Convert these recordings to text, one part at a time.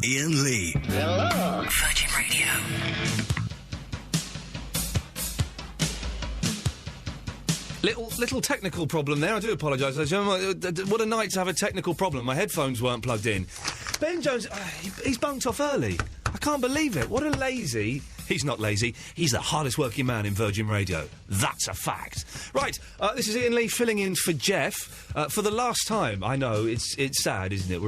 Iain Lee. Hello. Virgin Radio. Little technical problem there. I do apologise. What a night to have a technical problem. My headphones weren't plugged in. Ben Jones, he's bunked off early. I can't believe it. What a lazy... He's not lazy. He's the hardest working man in Virgin Radio. That's a fact. Right, this is Iain Lee filling in for Jeff for the last time. I know, it's sad, isn't it?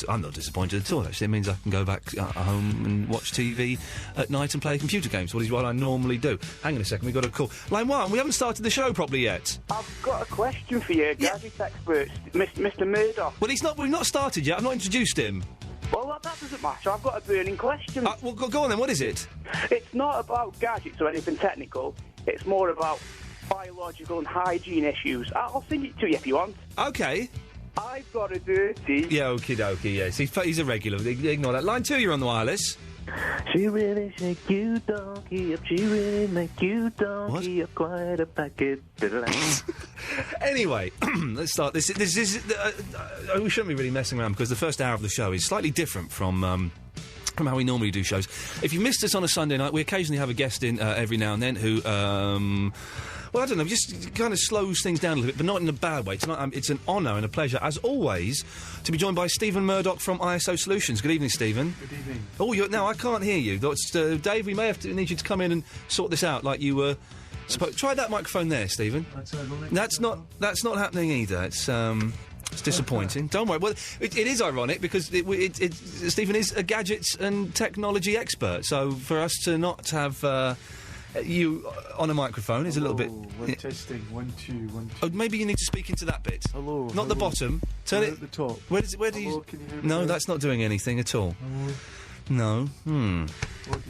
I'm not disappointed at all, actually. It means I can go back home and watch TV at night and play computer games, which is what I normally do. Hang on a second, we've got a call. Line 1, we haven't started the show properly yet. I've got a question for you, gadget expert, Mr. Murdoch. Well, we've not started yet. I've not introduced him. Well, that doesn't matter. I've got a burning question. Well, go on then. What is it? It's not about gadgets or anything technical. It's more about biological and hygiene issues. I'll send it to you if you want. OK. I've got a dirty... Yeah, okie dokie, yes. He's a regular. Ignore that. Line 2, you're on the wireless. She really shake you donkey up, she really make you donkey up quite a packet. Anyway, let's start. This is we shouldn't be really messing around because the first hour of the show is slightly different from how we normally do shows. If you missed us on a Sunday night, we occasionally have a guest in every now and then who, well, I don't know, just kind of slows things down a little bit, but not in a bad way. Tonight, it's an honour and a pleasure, as always, to be joined by Stephen Murdoch from ISO Solutions. Good evening, Stephen. Good evening. Oh, now I can't hear you. Dave, we may need you to come in and sort this out like you were... Try that microphone there, Stephen. That's not happening either. It's disappointing. Don't worry. Well, it is ironic because Stephen is a gadgets and technology expert. So for us to not have you on a microphone is a little bit. We're testing 1 2 1 2. Oh, maybe you need to speak into that bit. Hello. Not the bottom. Turn it at the top. Where do you? Can you hear me? No, that's not doing anything at all. Hello. No. Oh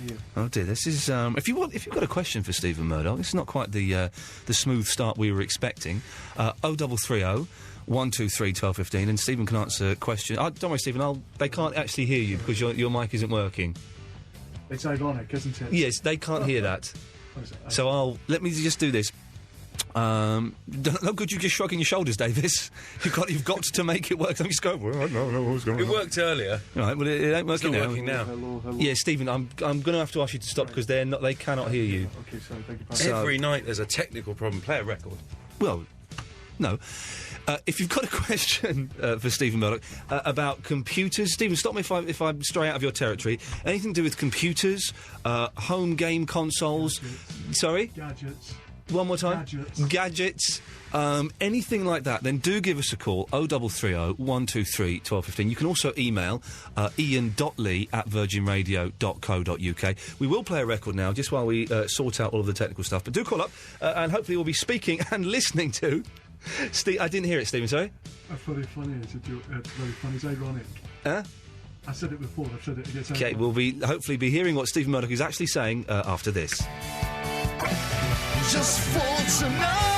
dear. Oh dear. This is. If you've got a question for Stephen Murdoch, this is not quite the smooth start we were expecting. 0330 123 1215, and Stephen can answer questions. Don't worry, Stephen. They can't actually hear you because your mic isn't working. It's ironic, isn't it? Yes, they can't hear that. So let me just do this. No good you just shrugging your shoulders, Davis. You've got to make it work. Let me just go. Well, I don't know what's going on. It worked earlier. Right, well it ain't working now. Hello. Yeah, Stephen, I'm going to have to ask you to stop because they cannot hear you. Okay, sorry, beg your pardon. Every night there's a technical problem. Play a record. Well, no. If you've got a question for Stephen Murdoch about computers, Stephen, stop me if I'm stray out of your territory. Anything to do with computers, home game consoles. Gadgets. Sorry? Gadgets. One more time. Gadgets. Anything like that, then do give us a call, 0330 123 1215. You can also email ian.lee@virginradio.co.uk. We will play a record now, just while we sort out all of the technical stuff. But do call up, and hopefully we'll be speaking and listening to... I didn't hear it, Stephen, sorry? That's very funny, it's a joke. It's very funny, it's ironic. Huh? I said it before, I've said it again. Okay, we'll hopefully be hearing what Stephen Murdoch is actually saying after this. Just for tonight.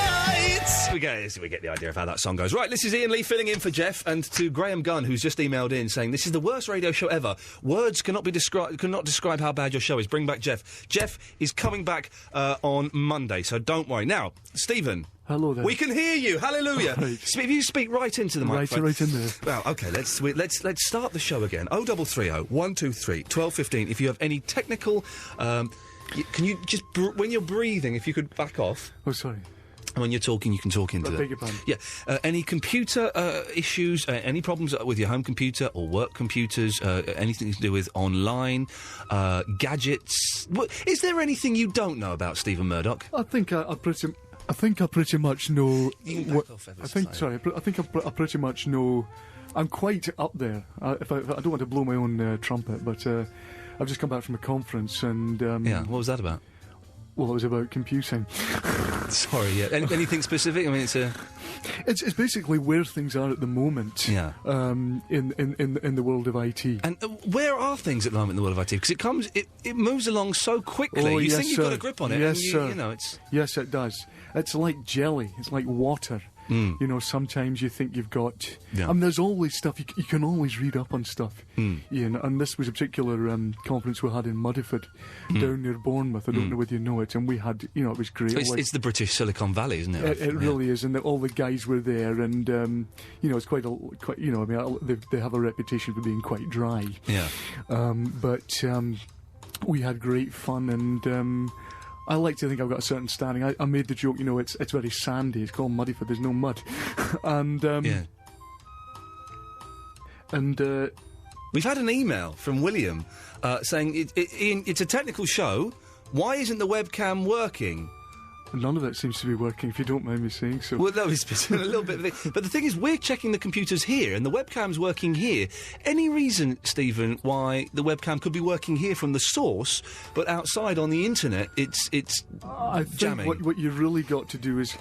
We get the idea of how that song goes. Right, this is Iain Lee filling in for Jeff, and to Graham Gunn, who's just emailed in saying this is the worst radio show ever. Words cannot describe how bad your show is. Bring back Jeff. Jeff is coming back on Monday, so don't worry. Now, Stephen. Hello there. We can hear you. Hallelujah. Right. If you speak right into the microphone. Right in there. Well, okay, let's start the show again. 0330 123 1215. If you have any technical, can you just when you're breathing, if you could back off. Oh, sorry. When you're talking, you can talk into I it. beg your pardon. Yeah. Any computer issues, any problems with your home computer or work computers, anything to do with online, gadgets. Is there anything you don't know about Stephen Murdoch? I think I pretty much know. You can back off ever so slightly. I think I pretty much know. I'm quite up there. I don't want to blow my own trumpet, but I've just come back from a conference and. Yeah. What was that about? Well, it was about computing. Sorry, yeah. Anything specific? I mean, it's basically where things are at the moment. Yeah. In the world of IT. And where are things at the moment in the world of IT? Because it moves along so quickly. Oh, think you've got a grip on it. Yes, and sir. You know, it's. Yes, it does. It's like jelly. It's like water. You know, sometimes you think you've got... I mean, there's always stuff, you can always read up on stuff, Ian, and this was a particular conference we had in Muddyford, down near Bournemouth. I don't know whether you know it, and we had, you know, it was great. So it's the British Silicon Valley, isn't it? It really is, and all the guys were there, and, you know, it's quite, you know, I mean, they have a reputation for being quite dry. Yeah. But we had great fun, and I like to think I've got a certain standing. I made the joke, you know, it's very sandy. It's called Muddyford. There's no mud, and we've had an email from William saying Ian, it's a technical show. Why isn't the webcam working? None of it seems to be working, if you don't mind me saying so. Well, no, it's a little bit of it. But the thing is, we're checking the computers here, and the webcam's working here. Any reason, Stephen, why the webcam could be working here from the source, but outside on the internet, it's I jamming? think what you really got to do is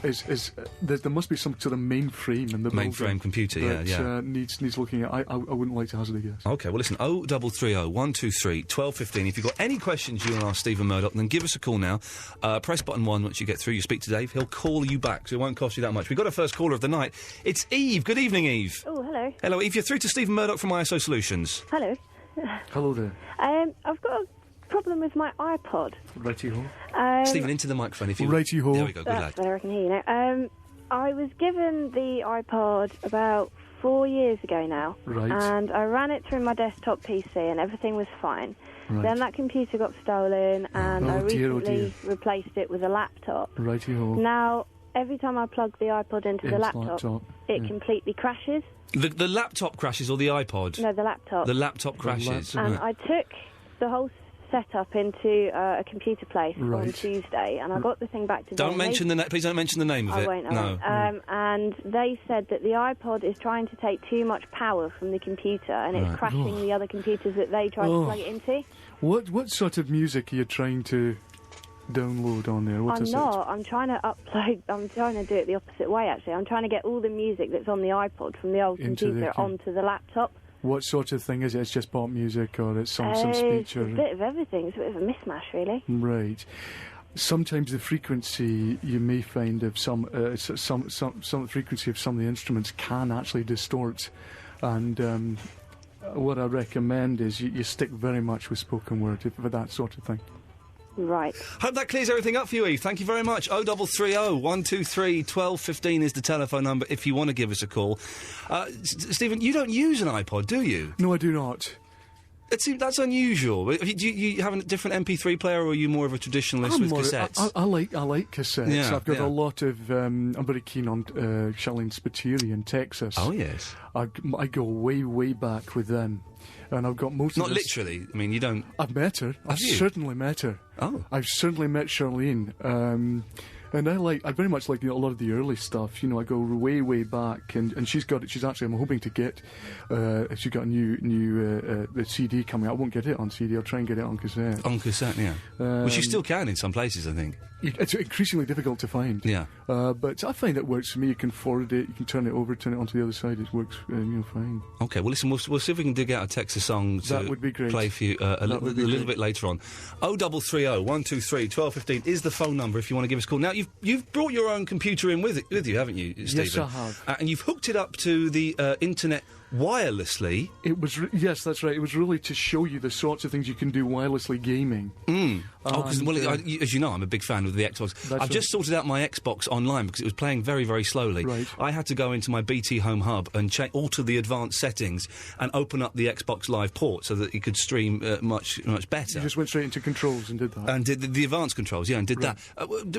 there must be some sort of mainframe in the Mainframe computer, that, needs looking at. I wouldn't like to hazard a guess. OK, well, listen, 0330 123 1215. If you've got any questions you want to ask Stephen Murdoch, then give us a call now. Press button 1 once you get through. You speak to Dave, he'll call you back, so it won't cost you that much. We've got our first caller of the night. It's Eve. Good evening, Eve. Oh, hello. Hello, Eve. You're through to Stephen Murdoch from ISO Solutions. Hello. Hello there. I've got a problem with my iPod. Righty-ho. Stephen, into the microphone if you... Righty-ho. There we go, good lad. That's better, I can hear you now. I was given the iPod about 4 years ago now. Right. And I ran it through my desktop PC and everything was fine. Right. Then that computer got stolen and I dear. recently replaced it with a laptop. Righty-ho. Now, every time I plug the iPod into the laptop, it completely crashes. The laptop crashes or the iPod? No, the laptop. The laptop crashes. And I took the whole setup into a computer place on Tuesday, and I got the thing back today. Please don't mention the name of it. I won't. And they said that the iPod is trying to take too much power from the computer, and it's crashing the other computers that they try to plug it into. What sort of music are you trying to download on there? I'm trying to upload. I'm trying to do it the opposite way. Actually, I'm trying to get all the music that's on the iPod from the old computer onto the laptop. What sort of thing is it? It's just pop music, or it's some speech, or a bit of everything. It's a bit of a mishmash, really. Right. Sometimes the frequency you may find of some frequency of some of the instruments can actually distort, and what I recommend is you stick very much with spoken word for that sort of thing. Right. Hope that clears everything up for you, Eve. Thank you very much. 0330 123 1215 is the telephone number if you want to give us a call. Stephen, you don't use an iPod, do you? No, I do not. That's unusual. Do you have a different MP3 player, or are you more of a traditionalist with cassettes? I like cassettes. Yeah, I've got a lot of... I'm very keen on Charlene Spiteri in Texas. Oh, yes. I go way, way back with them. And I've got most of Not literally. I mean, you don't... I've met her. I've certainly met her. Oh. I've certainly met Charlene. And I very much like a lot of the early stuff. You know, I go way, way back, and she's got it. She's actually, I'm hoping to get. She's got a new CD coming out. I won't get it on CD. I'll try and get it on cassette. On cassette, yeah. Which you still can in some places, I think. It's increasingly difficult to find. Yeah. But I find it works for me. You can forward it. You can turn it over, turn it onto the other side. It works, fine. Okay. Well, listen. We'll see if we can dig out a Texas song to that would be great. Play for you a little bit later on. 0330 123 1215 is the phone number if you want to give us a call. Now you've brought your own computer in with you, haven't you, Stephen? Yes, I have. And you've hooked it up to the internet wirelessly. It was yes, that's right. It was really to show you the sorts of things you can do wirelessly gaming. As you know, I'm a big fan of the Xbox. I've just sorted out my Xbox online because it was playing very, very slowly. Right. I had to go into my BT Home Hub and alter the advanced settings and open up the Xbox Live port so that it could stream much better. You just went straight into controls and did that. And did the advanced controls, yeah, and did that.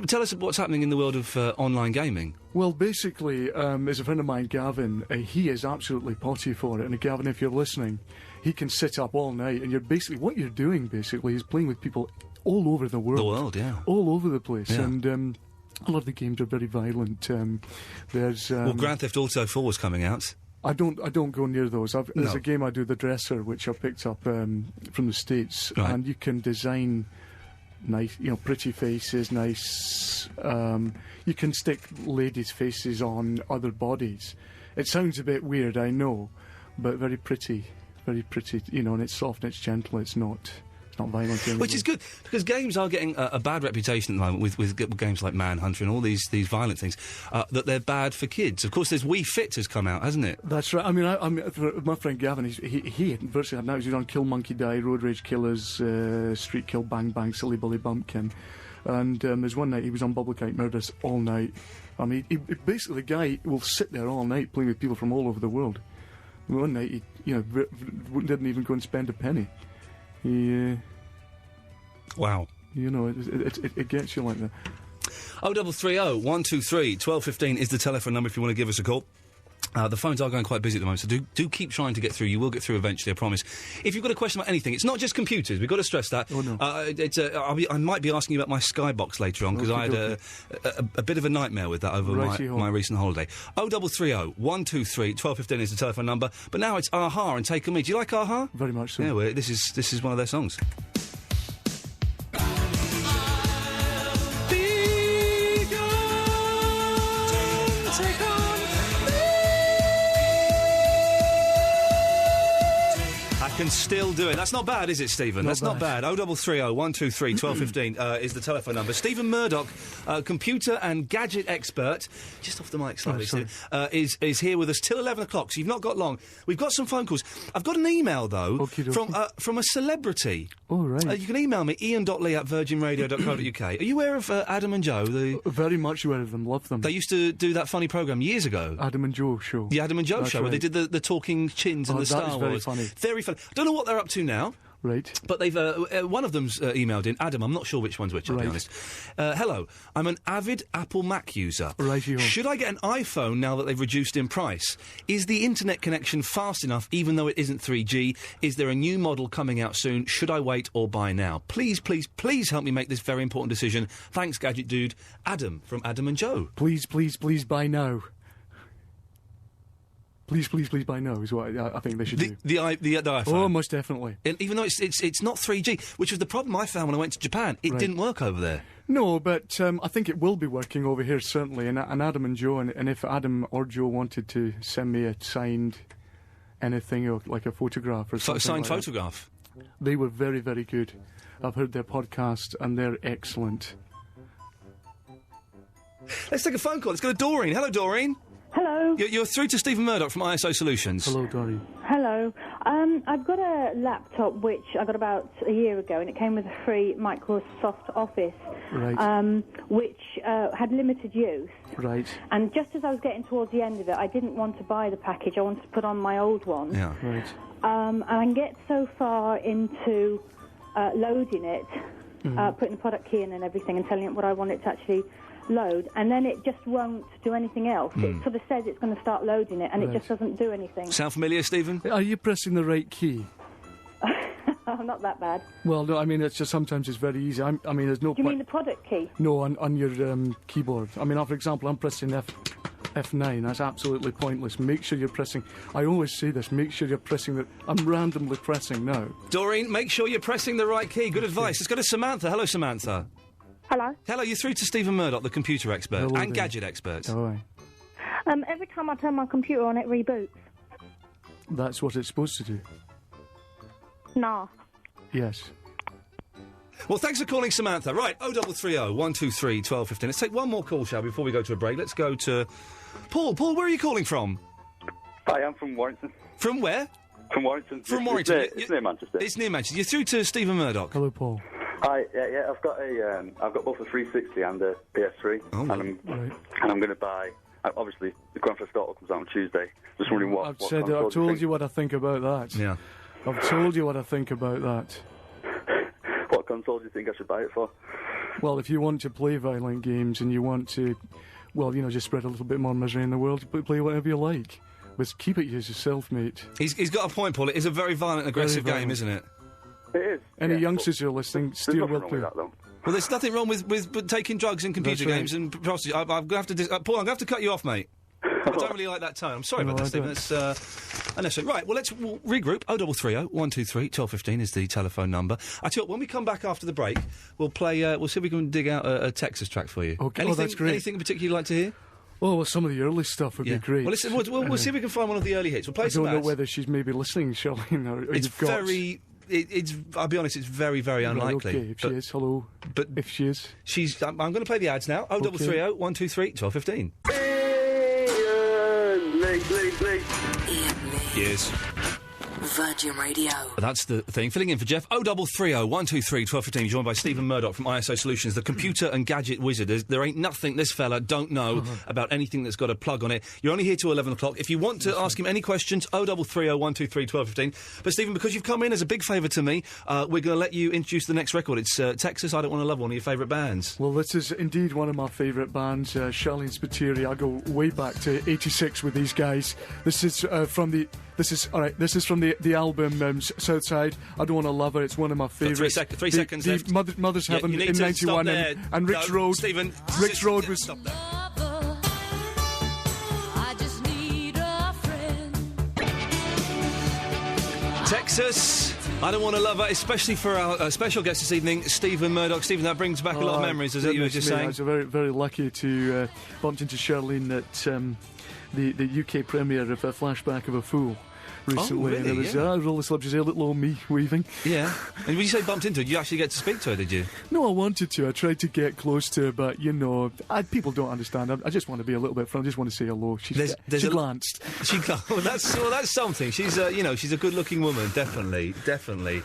Tell us what's happening in the world of online gaming. Well, basically, as a friend of mine, Gavin, he is absolutely potty for it. And Gavin, if you're listening, he can sit up all night, and what you're doing basically is playing with people all over the world. The world, yeah. All over the place. Yeah. And a lot of the games are very violent. There's Grand Theft Auto 4 is coming out. I don't go near those. There's a game I do, The Dresser, which I picked up from the States, right. And you can design nice, pretty faces, nice. You can stick ladies' faces on other bodies. It sounds a bit weird, I know, but very pretty, and it's soft and it's gentle. It's not not violent anymore. Which is good, because games are getting a bad reputation at the moment with games like Manhunter and all these violent things, that they're bad for kids. Of course, there's Wii Fit has come out, hasn't it? That's right. I mean, my friend Gavin, he virtually had now. He's on Kill Monkey Die, Road Rage Killers, Street Kill Bang Bang, Silly Billy Bumpkin. And there's one night he was on Bubblegate Murders all night. I mean, basically the guy will sit there all night playing with people from all over the world. One night he, didn't even go and spend a penny. He, wow. It gets you like that. 0330 123 1215 is the telephone number if you want to give us a call. The phones are going quite busy at the moment, so do keep trying to get through. You will get through eventually, I promise. If you've got a question about anything, it's not just computers. We've got to stress that. Oh, no. I might be asking you about my Skybox later on, because I had a bit of a nightmare with that over my recent holiday. 0330 123 1215 is the telephone number. But now it's Aha and Take On Me. Do you like Aha? Very much so. Yeah, this is one of their songs. Can still do it. That's not bad, is it, Stephen? That's not bad. 0330 123 1215 is the telephone number. Stephen Murdoch, computer and gadget expert, just off the mic slightly, is here with us till 11 o'clock, so you've not got long. We've got some phone calls. I've got an email, though, from a celebrity. Oh, right. You can email me, ian.lee@virginradio.co.uk. Are you aware of Adam and Joe? Very much aware of them. Love them. They used to do that funny programme years ago. Adam and Joe show. The Adam and Joe show, where they did the talking chins and the Star Wars. Very funny. Very funny. I don't know what they're up to now. Right. But they've one of them's emailed in. Adam, I'm not sure which one's which, I'll be honest. Hello, I'm an avid Apple Mac user. Righty-ho. Should I get an iPhone now that they've reduced in price? Is the internet connection fast enough, even though it isn't 3G? Is there a new model coming out soon? Should I wait or buy now? Please, please, please help me make this very important decision. Thanks, Gadget Dude. Adam from Adam and Joe. Please, please, please buy now. Please, please, please buy now is what I think they should do. The iPhone? Oh, most definitely. And even though it's not 3G, which was the problem I found when I went to Japan. It didn't work over there. No, but I think it will be working over here, certainly. And Adam and Joe, and if Adam or Joe wanted to send me a signed anything, or like a photograph or something signed like photograph? That, they were very, very good. I've heard their podcast, and they're excellent. Let's take a phone call. Let's go to Doreen. Hello, Doreen. Hello. You're through to Stephen Murdoch from ISO Solutions. Hello, Doreen. Hello. I've got a laptop which I got about a year ago, and it came with a free Microsoft Office, which had limited use. Right. And just as I was getting towards the end of it, I didn't want to buy the package. I wanted to put on my old one. Yeah. Right. And I can get so far into loading it, putting the product key in and everything, and telling it what I want it to actually load, and then it just won't do anything else. It sort of says it's going to start loading it, and it just doesn't do anything. Sound familiar, Stephen? Are you pressing the right key? I'm not that bad. Well, no, I mean, it's just sometimes it's very easy. I mean, there's no... Do you mean the product key? No, on your keyboard. I mean, for example, I'm pressing F9. That's absolutely pointless. Make sure you're pressing... I always say this. Make sure you're pressing the... I'm randomly pressing now. Doreen, make sure you're pressing the right key. Good advice. Let's go to Samantha. Hello, Samantha. Hello. Hello, you're through to Stephen Murdoch, the computer expert. Hello and there. gadget expert. Oh, Every time I turn my computer on, it reboots. that's what it's supposed to do. Nah. Yes. Well, thanks for calling, Samantha. Right, 0330 123 1215. Let's take one more call, shall we, before we go to a break. Let's go to Paul. Paul, where are you calling from? Hi, I'm from Warrington. From where? From Warrington. From Warrington. It's near Manchester. It's near Manchester. You're through to Stephen Murdoch. Hello, Paul. Hi, yeah, I've got both a 360 and a PS3, and I'm going to buy. Obviously, the Grand Theft Auto comes out on Tuesday. Just wondering what. I've told you what I think about that. Yeah. I've told you what I think about that. What console do you think I should buy it for? Well, if you want to play violent games and you want to, well, just spread a little bit more misery in the world, play whatever you like. But keep it yourself, mate. He's got a point, Paul. It is a very violent, aggressive game, isn't it? It is. Any youngsters who are listening, steer well clear. Well, there's nothing wrong with taking drugs in computer games and prostitution. I'm going to have to... Paul, I'm going to have to cut you off, mate. I don't really like that tone. I'm sorry about that, Stephen. That's unnecessary. Right, well, let's regroup. 0330 123 1215 is the telephone number. I tell you what, when we come back after the break, we'll play... we'll see if we can dig out a Texas track for you. Okay, that's great. Anything in particular you'd like to hear? Oh, well, some of the early stuff would be great. Well, listen, we'll see if we can find one of the early hits. We'll play I some don't know ads. whether she's maybe listening, Charlene, or It's very... it's. I'll be honest. It's very, very unlikely. Right, okay, if she is, hello. But if she is, I'm going to play the ads now. 0330 123 1215. Yes. Virgin Radio. That's the thing. Filling in for Jeff. 0330 123 1215. Joined by Stephen Murdoch from ISO Solutions, the computer and gadget wizard. There ain't nothing this fella don't know about anything that's got a plug on it. You're only here till 11 o'clock. If you want to ask him any questions, 0330 123 1215. But Stephen, because you've come in as a big favour to me, we're going to let you introduce the next record. It's Texas, I Don't Want to Love, one of your favourite bands. Well, this is indeed one of my favourite bands, Charlene Spiteri. I go way back to 86 with these guys. This is from the album Southside. I Don't Want to Love Her. It's one of my favourites. 3 seconds left. Mother's Heaven in 91 and Rick's Road. Stephen, Rick's Road was. Stop there. Texas, I Don't Want to Love Her, especially for our special guest this evening, Stephen Murdoch. Stephen, that brings back a lot of memories, as you were just saying. I was very, very lucky to bump into Charlene at the UK premiere of A Flashback of a Fool recently. Really? And it was all the celebrities there, little old me waving. Yeah. And when you say bumped into her, did you actually get to speak to her, did you? No, I wanted to. I tried to get close to her, but, people don't understand. I just want to be a little bit friendly. I just want to say hello. She glanced. That's something. She's she's a good-looking woman, definitely. 0330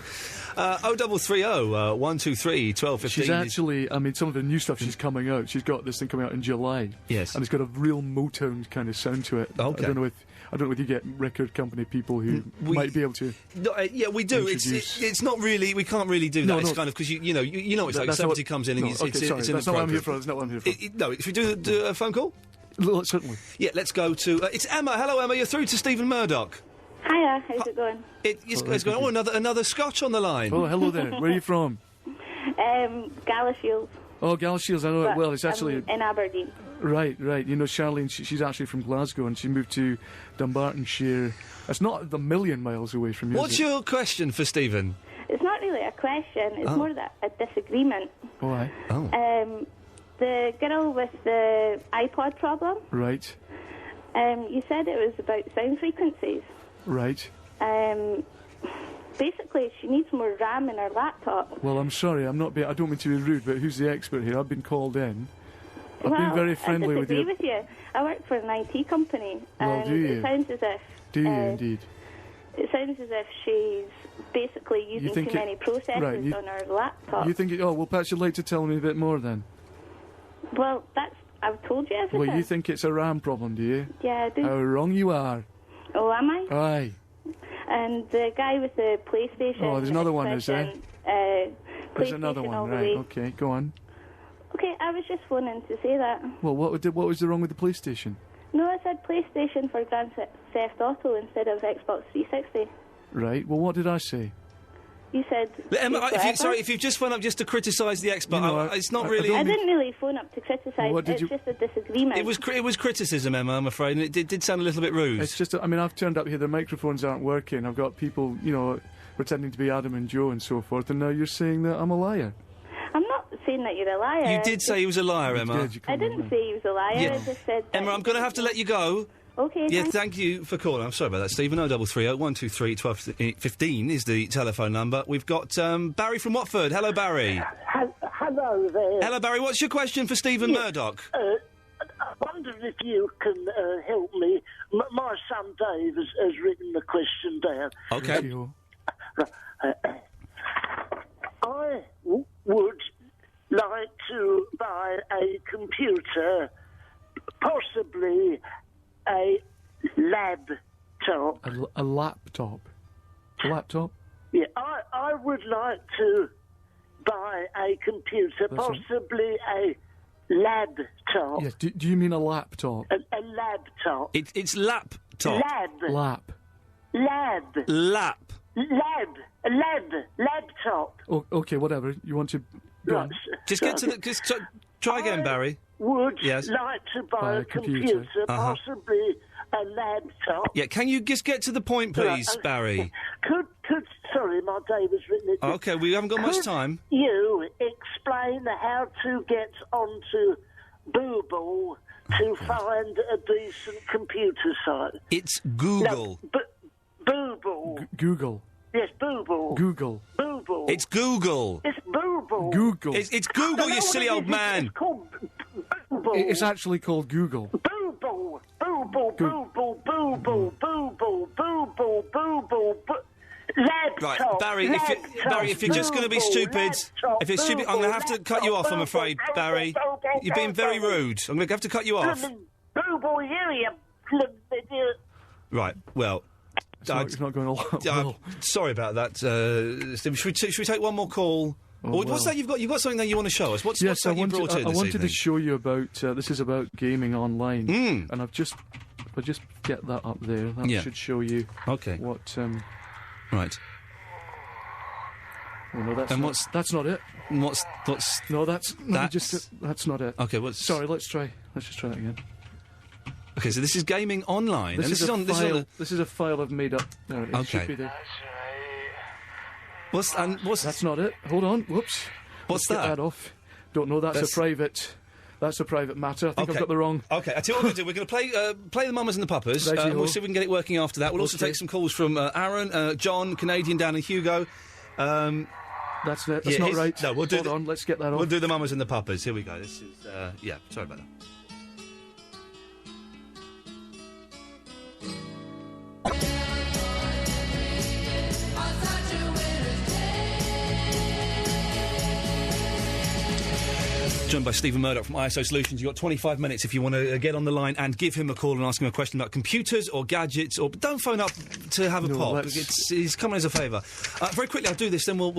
123 1215. She's actually, some of the new stuff she's coming out. She's got this thing coming out in July. Yes. And it's got a real Motown kind of sound to it. Okay. I don't know if you get record company people who might be able to. No, yeah, we do. It's not really. We can't really do that. No, it's kind of because you know it's like somebody comes in and it's that's not what I'm here for. That's not what I'm here for. No, if we do a phone call. Well, certainly. Yeah, let's go to. It's Emma. Hello, Emma. You're through to Stephen Murdoch. Hiya, how's it going? It's going. Oh, another Scotch on the line. Oh, hello there. Where are you from? Galashiels. Oh, Galashiels. I know it well. It's actually in Aberdeen. Right. You know, Charlene. She's actually from Glasgow, and she moved to Dumbartonshire. It's not a million miles away from you. What's your question for Stephen? It's not really a question. It's more a disagreement. Why? The girl with the iPod problem. Right. You said it was about sound frequencies. Right. Basically, she needs more RAM in her laptop. Well, I'm sorry, I don't mean to be rude, but who's the expert here? I've been called in. I've been very friendly with you. I disagree with you. I work for an IT company, well, and do you? It sounds as if... Do you, indeed? It sounds as if she's basically using too many processes on her laptop. You think well, perhaps you'd like to tell me a bit more, then? Well, I've told you everything. Well, you think it's a RAM problem, do you? Yeah, I do. How wrong you are. Oh, am I? Aye. And the guy with the PlayStation... Oh, there's another one, is there? There's another one, right, okay, go on. Okay, I was just phoning to say that. Well, what was wrong with the PlayStation? No, I said PlayStation for Grand Theft Auto instead of Xbox 360. Right, well, what did I say? You said... Emma, if you've just phoned up just to criticise the Xbox, it's not really... I didn't really phone up to criticise, it's just a disagreement. It was criticism, Emma, I'm afraid, and it did sound a little bit rude. It's just, I've turned up here, the microphones aren't working, I've got people, pretending to be Adam and Joe and so forth, and now you're saying that I'm a liar. I'm not saying that you're a liar. You did say he was a liar, Emma. I didn't say he was a liar, I just said... Emma, I'm going to have to let you go. Okay, yeah, thank you for calling. I'm sorry about that, Stephen. 0330 123 1215 is the telephone number. We've got Barry from Watford. Hello, Barry. Hello there. Hello, Barry. What's your question for Stephen Murdoch? I wondered if you can help me. My son Dave has written the question down. Okay. I would like to buy a computer, possibly a laptop. A laptop? A laptop? Yeah, I would like to buy a computer, possibly a laptop. Yes, do you mean a laptop? A laptop. It's laptop. Lab. Laptop. Oh, okay, whatever. You want to... Go on. Just get to the... try again, Barry. Would like to buy a computer, possibly a laptop. Yeah, can you just get to the point, please, Barry? Sorry, my day was written. Okay, we haven't got much time. You explain how to get onto Google to find a decent computer site? It's Google. Google. Google. Yes, Boo-boo. Google. Boo-boo. It's Google. It's Boo-boo. Google. It's Google, you silly old man. It's called Boo-boo. It's actually called Google. Boo-boo. Boo-boo. Boo-boo. Boo-boo. Boo-boo. Boo-boo. Boo-boo. Laptop. Right, Barry, if you're just going to be stupid, if it's stupid, I'm going to have to cut you off, I'm afraid, Barry. You're being very rude. I'm going to have to cut you off. Boo-boo, you. Right, well... It's not going a lot well. Sorry about that, Steve. Should we take one more call? What's that you've got? You've got something that you want to show us. What's that you brought in this I wanted evening? to show you about... this is about gaming online. And I've just... If I just get that up there, that should show you what... Right. Oh, no, that's not it. What's... No, that's not it. Okay, Sorry, let's just try that again. Okay, so this is gaming online. This is a file I've made up. No, it should be there. What's... That's not it. Hold on. Whoops. What's Let's that? Get that off. Don't know. That's a private... That's a private matter. I think I've got the wrong... Okay, I tell you what we're going to do. We're going to play the Mamas and the Papas. We'll see if we can get it working after that. We'll also take some calls from Aaron, John, Canadian Dan and Hugo. That's not right. No, we'll do Hold on, let's get that off. We'll do the Mamas and the Papas. Here we go. This is... sorry about that. Joined by Stephen Murdoch from ISO Solutions. You've got 25 minutes if you want to get on the line and give him a call and ask him a question about computers or gadgets, or don't phone up to have a pop. He's coming as a favour. Very quickly, I'll do this, then we'll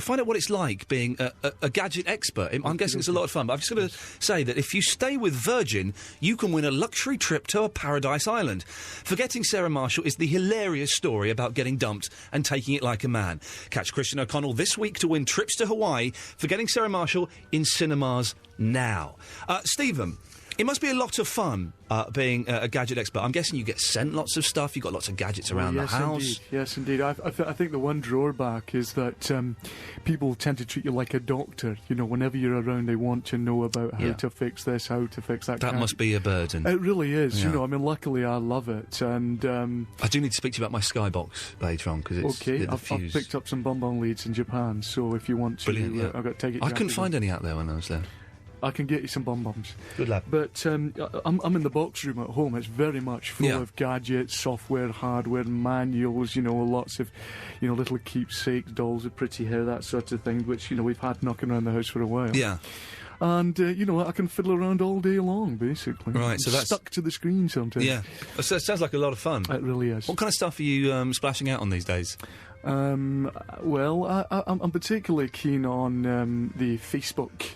find out what it's like being a gadget expert. I'm guessing it's a lot of fun, but I've just got to say that if you stay with Virgin, you can win a luxury trip to a paradise island. Forgetting Sarah Marshall is the hilarious story about getting dumped and taking it like a man. Catch Christian O'Connell this week to win trips to Hawaii. Forgetting Sarah Marshall in cinemas now. Stephen, it must be a lot of fun being a gadget expert. I'm guessing you get sent lots of stuff. You've got lots of gadgets around the house. Yes, indeed. I think the one drawback is that people tend to treat you like a doctor. You know, whenever you're around, they want to know about how to fix this, how to fix that. That must be a burden. It really is. Yeah. You know, I mean, luckily I love it, and I do need to speak to you about my Skybox later on because it's okay. I've picked up some bonbon leads in Japan, so if you want to, I've got to take it. I couldn't find any out there when I was there. I can get you some bonbons. Good lad. But I'm in the box room at home. It's very much full of gadgets, software, hardware, manuals, you know, lots of, you know, little keepsakes, dolls with pretty hair, that sort of thing, which, you know, we've had knocking around the house for a while. Yeah. And, you know, I can fiddle around all day long, basically. Right, so that's... stuck to the screen sometimes. Yeah. So it sounds like a lot of fun. It really is. What kind of stuff are you splashing out on these days? Well, I'm particularly keen on the Facebook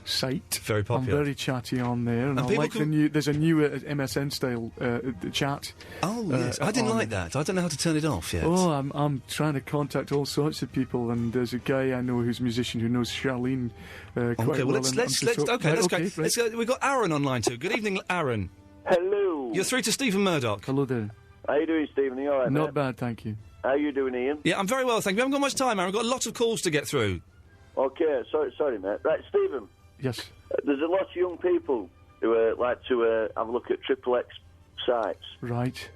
site. Very popular. I'm very chatty on there, and I like there's a new MSN style chat. Oh yes, I didn't like that. I don't know how to turn it off yet. Oh, I'm trying to contact all sorts of people, and there's a guy I know who's a musician who knows Charlene quite well. Okay, well let's go. We've got Aaron online too. Good evening, Aaron. Hello. You're through to Stephen Murdoch. Hello there. How you doing, Stephen? Are you all right, Not bad, thank you. How you doing, Ian? Yeah, I'm very well, thank you. We haven't got much time, Aaron. We've got lots of calls to get through. Okay, sorry, mate. Right, Stephen. Yes. There's a lot of young people who like to have a look at XXX sites. Right.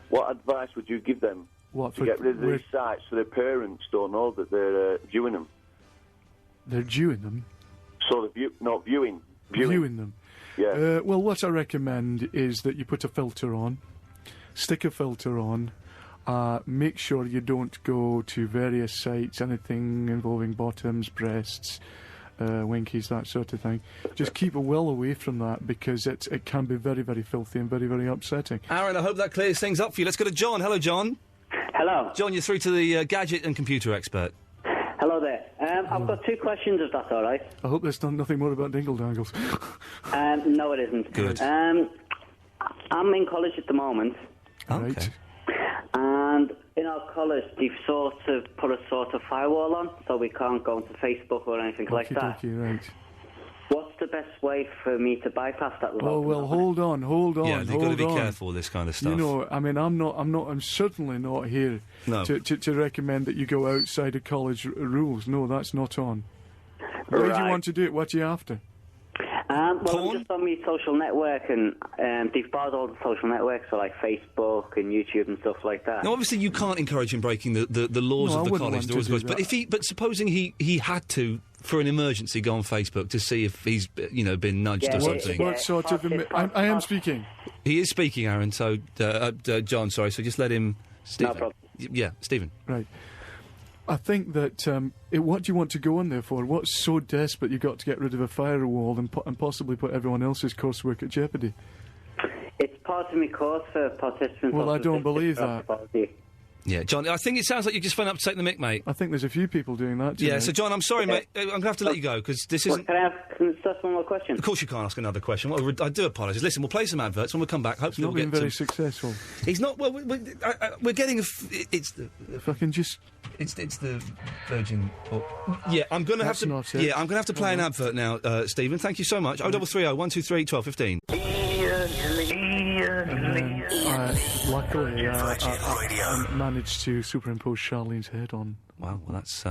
What advice would you give them to get rid of these sites so their parents don't know that they're viewing them? They're viewing them? So they're viewing. Viewing them. Yeah. Well, what I recommend is that you put a filter on, stick a filter on, make sure you don't go to various sites, anything involving bottoms, breasts, winkies, that sort of thing. Just keep well away from that because it can be very, very filthy and very, very upsetting. Aaron, I hope that clears things up for you. Let's go to John. Hello, John. Hello. John, you're through to the gadget and computer expert. Hello there. I've got two questions, if that's all right. I hope there's nothing more about dingle dangles. No, it isn't. Good. I'm in college at the moment. Okay. Right. And in our college, they've sort of put a sort of firewall on, so we can't go onto Facebook or anything like that. Right. What's the best way for me to bypass that? Oh well, hold on. Yeah, you've got to be careful with this kind of stuff. You know, I mean, I'm certainly not here to recommend that you go outside of college rules. No, that's not on. Why do you want to do it? What are you after? Well, I'm just on my social network, and they've barred all the social networks, so like Facebook and YouTube and stuff like that. Now, obviously, you can't encourage him breaking the laws of the college. The rules of the college. But supposing he had to, for an emergency, go on Facebook to see if he's been nudged or something. What sort of? I am speaking. He is speaking, Aaron. So John, sorry. So just let him. Stephen. No problem. Yeah, Stephen. Right. I think that what do you want to go on there for? What's so desperate you've got to get rid of a firewall and possibly put everyone else's coursework at jeopardy? It's part of my course for participants. Well, I don't believe that. Yeah, John, I think it sounds like you just went up to take the mick, mate. I think there's a few people doing that today. Yeah, so John, I'm sorry, mate. I'm going to have to let you go, because this isn't... Can I ask one more question? Of course you can't ask another question. Well, I do apologise. Listen, we'll play some adverts when we come back. Hopefully we'll get very successful. He's not... Well, we're getting a... It's the... If I can just... It's the Virgin... yeah, I'm going to have to... Yeah, I'm going to have to play an advert now, Stephen. Thank you so much. 0330 123 1215. Luckily, I managed to superimpose Charlene's head on. Wow, well, that's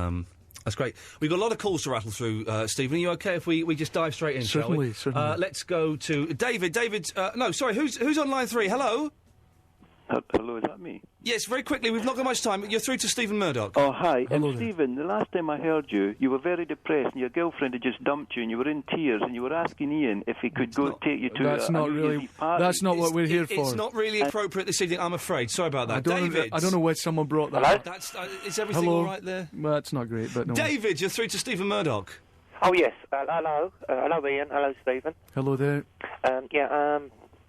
great. We've got a lot of calls to rattle through, Stephen. Are you OK if we just dive straight in, certainly, shall we? Certainly. Let's go to David. David, no, sorry, who's on line 3? Hello? Hello, is that me? Yes, very quickly, we've not got much time. You're through to Stephen Murdoch. Oh, hi. Hello, Stephen, the last time I heard you were very depressed, and your girlfriend had just dumped you, and you were in tears, and you were asking Iain if he could take you to that's not what we're here for. It's not really appropriate this evening, I'm afraid. Sorry about that. David. I don't know why someone brought that up. Is everything all right there? Well, that's not great, but no. David, you're through to Stephen Murdoch. Oh, yes. Hello. Hello, Iain. Hello, Stephen. Hello there.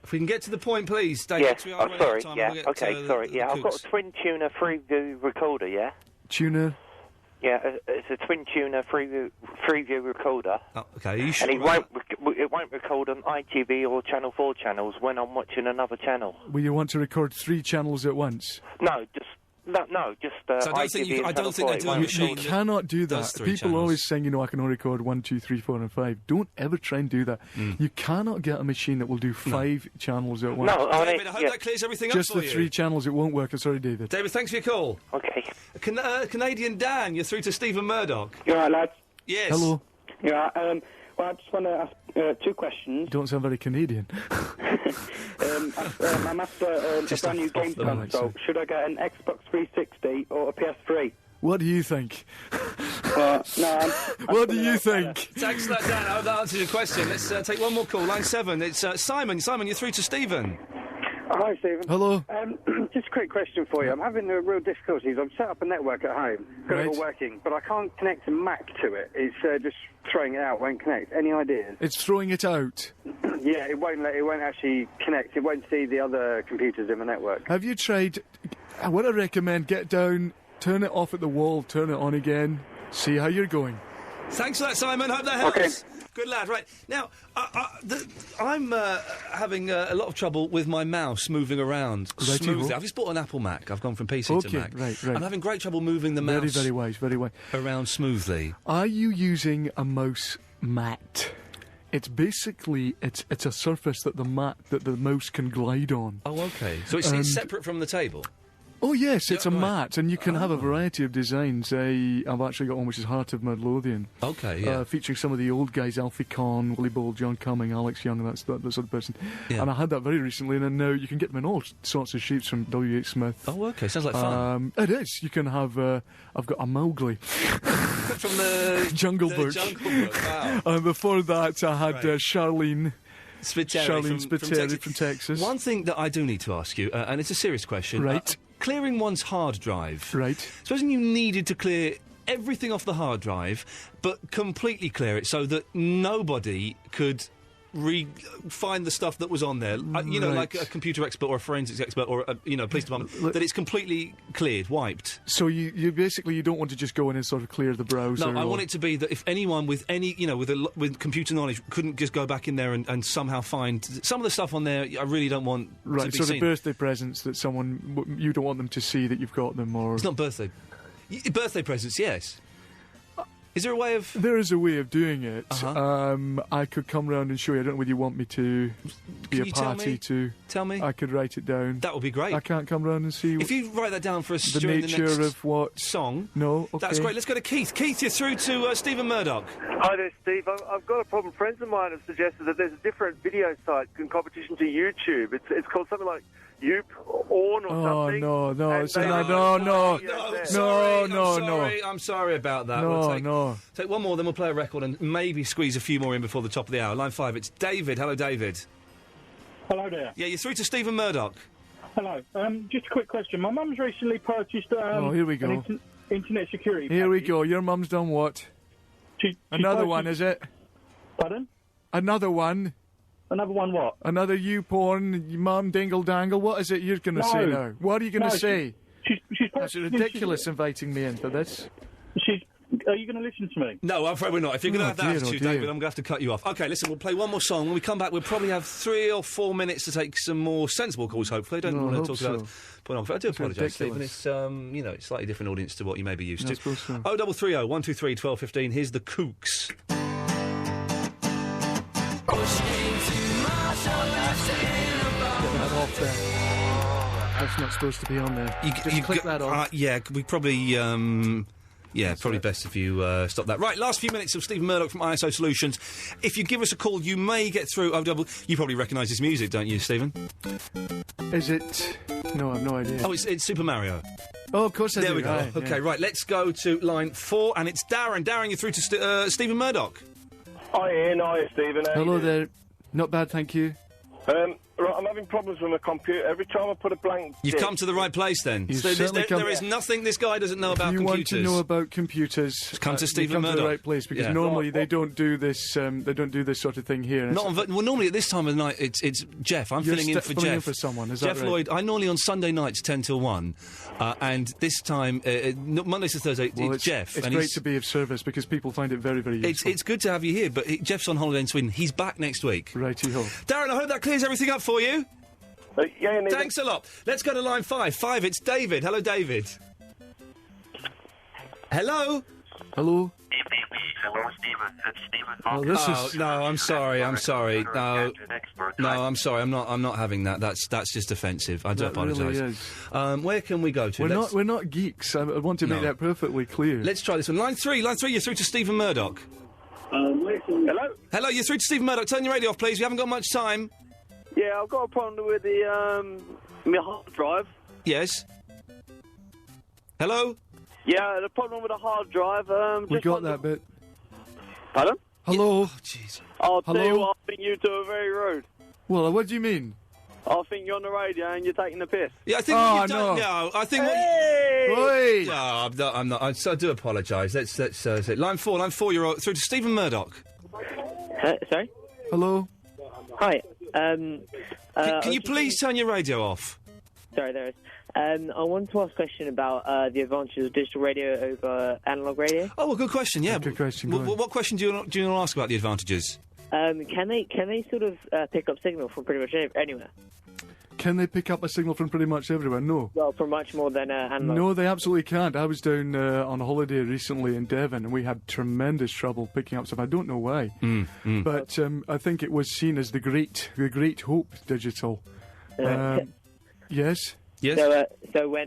If we can get to the point, please, David. Yes. Sorry. Yeah. Okay. Sorry. Yeah. I've got a twin tuner Freeview recorder. Yeah. Tuner. Yeah. It's a twin tuner Freeview recorder. Oh, okay. Are you sure? And it won't record on ITV or Channel 4 channels when I'm watching another channel. Well, you want to record 3 channels at once? No, just. No, just so I don't think they do a machine. You cannot do that. People channels. always saying, I can only record 1, 2, 3, 4 and 5. Don't ever try and do that. You cannot get a machine that will do 5 channels at once. No, David, I hope that clears everything just up for you. Just the 3 channels, it won't work. I'm sorry, David. David, thanks for your call. Okay. Canadian Dan, you're through to Stephen Murdoch. You all right, lads? Yes. Hello. Yeah, well, I just want to ask 2 questions. You don't sound very Canadian. I'm after a brand new game console. Should I get an Xbox 360 or a PS3? What do you think? What do you think? Thanks for that, Dan. I hope that answers your question. Let's take one more call. Line 7. It's Simon. Simon, you're through to Stephen. Hi, Stephen. Hello. Just a quick question for you. I'm having real difficulties. I've set up a network at home. Got it all working, but I can't connect a Mac to it. It's just throwing it out, won't connect. Any ideas? It's throwing it out? Yeah, it won't actually connect. It won't see the other computers in the network. Have you tried... What I recommend, get down, turn it off at the wall, turn it on again, see how you're going. Thanks for that, Simon. Hope that helps. Okay. Good lad. Right. Now, I'm having a lot of trouble with my mouse moving around smoothly. I've just bought an Apple Mac. I've gone from PC to Mac. Right. I'm having great trouble moving the mouse very wise. around smoothly. Are you using a mouse mat? It's basically it's a surface that the mouse can glide on. Oh, okay. So it's separate from the table. Oh yes, it's a mat, and you can have a variety of designs. I've actually got one which is Heart of Midlothian. Okay, yeah. Featuring some of the old guys, Alfie Conn, Willie Ball, John Cumming, Alex Young, that sort of person. Yeah. And I had that very recently, and now you can get them in all sorts of shapes from W.H. Smith. Oh, okay, sounds like fun. It is. You can have. I've got a Mowgli from the Jungle Book. Wow. And before that, I had Charlene Spiteri from Texas. One thing that I do need to ask you, and it's a serious question. Right. Clearing one's hard drive. Right. Supposing you needed to clear everything off the hard drive, but completely clear it so that nobody could find the stuff that was on there. Like a computer expert or a forensics expert or a police department, that it's completely cleared, wiped. So you basically you don't want to just go in and sort of clear the browser. No, I want it to be that if anyone with any with computer knowledge couldn't just go back in there and somehow find some of the stuff on there. I really don't want to be seen. the birthday presents that you don't want them to see that you've got them, or it's not birthday presents. Yes. Is there a way of... There is a way of doing it. Uh-huh. I could come round and show you. I don't know whether you want me to be a party to... Tell me. I could write it down. That would be great. I can't come round and see... If you write that down for us the during nature the next of what... song... No, okay. That's great. Let's go to Keith. Keith, you're through to Stephen Murdoch. Hi there, Steve. I've got a problem. Friends of mine have suggested that there's a different video site in competition to YouTube. It's called something like Yoop or something. No. I'm sorry about that. No. Take one more, then we'll play a record and maybe squeeze a few more in before the top of the hour. Line 5, it's David. Hello, David. Hello there. Yeah, you're through to Stephen Murdoch. Hello. Just a quick question. My mum's recently purchased here we go. an internet security Here we package. go. Your mum's done what? Another one, is it? Pardon? Another one. Another one what? Another you-porn, mum dingle-dangle. What is it you're going to say now? What are you going to say? That's ridiculous inviting me in for this. Are you going to listen to me? No, I'm afraid we're not. If you're going to have that attitude, David, I'm going to have to cut you off. OK, listen, we'll play one more song. When we come back, we'll probably have 3 or 4 minutes to take some more sensible calls, hopefully. I don't want to talk about pornography. I do apologise, Stephen. It's, it's slightly different audience to what you may be used to. 0330 123 1215. Here's the Kooks. That's not supposed to be on there. You click that off. Yeah, we probably... probably best if you stop that. Right, last few minutes of Stephen Murdoch from ISO Solutions. If you give us a call, you may get through... You probably recognise his music, don't you, Stephen? Is it... No, I've no idea. Oh, it's Super Mario. Oh, of course I do. There we go. Right, OK, right, let's go to line 4, and it's Darren. Darren, you're through to Stephen Murdoch. Hi, Ian. Hi, Stephen. Hello there. Not bad, thank you. Right, I'm having problems with my computer. Every time I put a blank... You've come to the right place, then. There is nothing this guy doesn't know about computers. If you want to know about computers... Come to Stephen Murdoch. Come to the right place, because normally they don't do this sort of thing here. Well, normally at this time of the night, it's Jeff. I'm filling in for Jeff. In for someone, is Jeff that right? Lloyd. I normally on Sunday nights 10 till 1, and this time, Mondays to Thursday, it's Jeff. It's great to be of service, because people find it very, very useful. It's good to have you here, but Jeff's on holiday in Sweden. He's back next week. Righty-ho. Darren, I hope that clears everything up for you. Yeah, thanks a lot. Let's go to line 5. 5, it's David. Hello, David. Hello? Hello? Hello, Stephen. It's Stephen. No, I'm sorry. No, I'm sorry. I'm not having that. That's just offensive. I do apologise. Really where can we go to? We're not geeks. I want to make that perfectly clear. Let's try this one. Line 3, you're through to Stephen Murdoch. Hello? Hello, you're through to Stephen Murdoch. Turn your radio off, please. We haven't got much time. Yeah, I've got a problem with the, my hard drive. Yes. Hello? Yeah, the problem with the hard drive, we got that bit. Pardon? Hello? Oh, jeez. I'll tell you what, I think you two are very rude. Well, what do you mean? I think you're on the radio and you're taking the piss. Yeah, I think what you've done... No, I think Hey! No, I'm not. I do apologise. Let's say line 4, you're through to Stephen Murdoch. Sorry? Hello? Hi. Can you please turn your radio off? Sorry, there is. I wanted to ask a question about the advantages of digital radio over analogue radio. Oh, well, good question, yeah. Good question. What question do you want to ask about the advantages? Can they sort of pick up signal from pretty much anywhere? Can they pick up a signal from pretty much everywhere? No. Well, from much more than analogue. No, they absolutely can't. I was down on holiday recently in Devon, and we had tremendous trouble picking up stuff. I don't know why, but I think it was seen as the great hope digital. Yes. Yes. So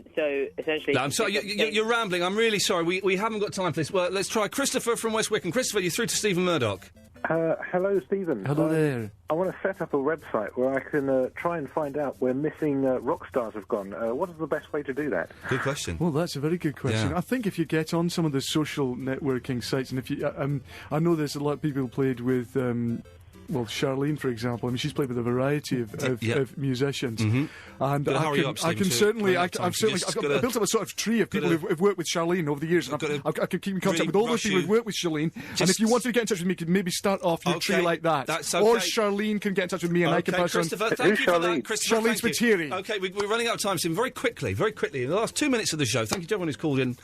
essentially. No, I'm sorry, you're rambling. I'm really sorry. We haven't got time for this. Well, let's try Christopher from West Wickham. Christopher, you're through to Stephen Murdoch. Hello, Stephen. Hello there. I want to set up a website where I can try and find out where missing rock stars have gone. What is the best way to do that? Good question. Well, that's a very good question. Yeah. I think if you get on some of the social networking sites, and if you, I know there's a lot of people who played with. Well, Charlene, for example, I mean, she's played with a variety of musicians, and I've built up a sort of tree of people who've worked with Charlene over the years, and I can keep in contact with all those people who've worked with Charlene. And if you want to get in touch with me, you could maybe start off your tree like that. That's okay. Or Charlene can get in touch with me, and I can pass on. Christopher, thank you for that. Christopher, Charlene Spiteri. Okay, we're running out of time soon. Very quickly, in the last 2 minutes of the show. Thank you to everyone who's called in.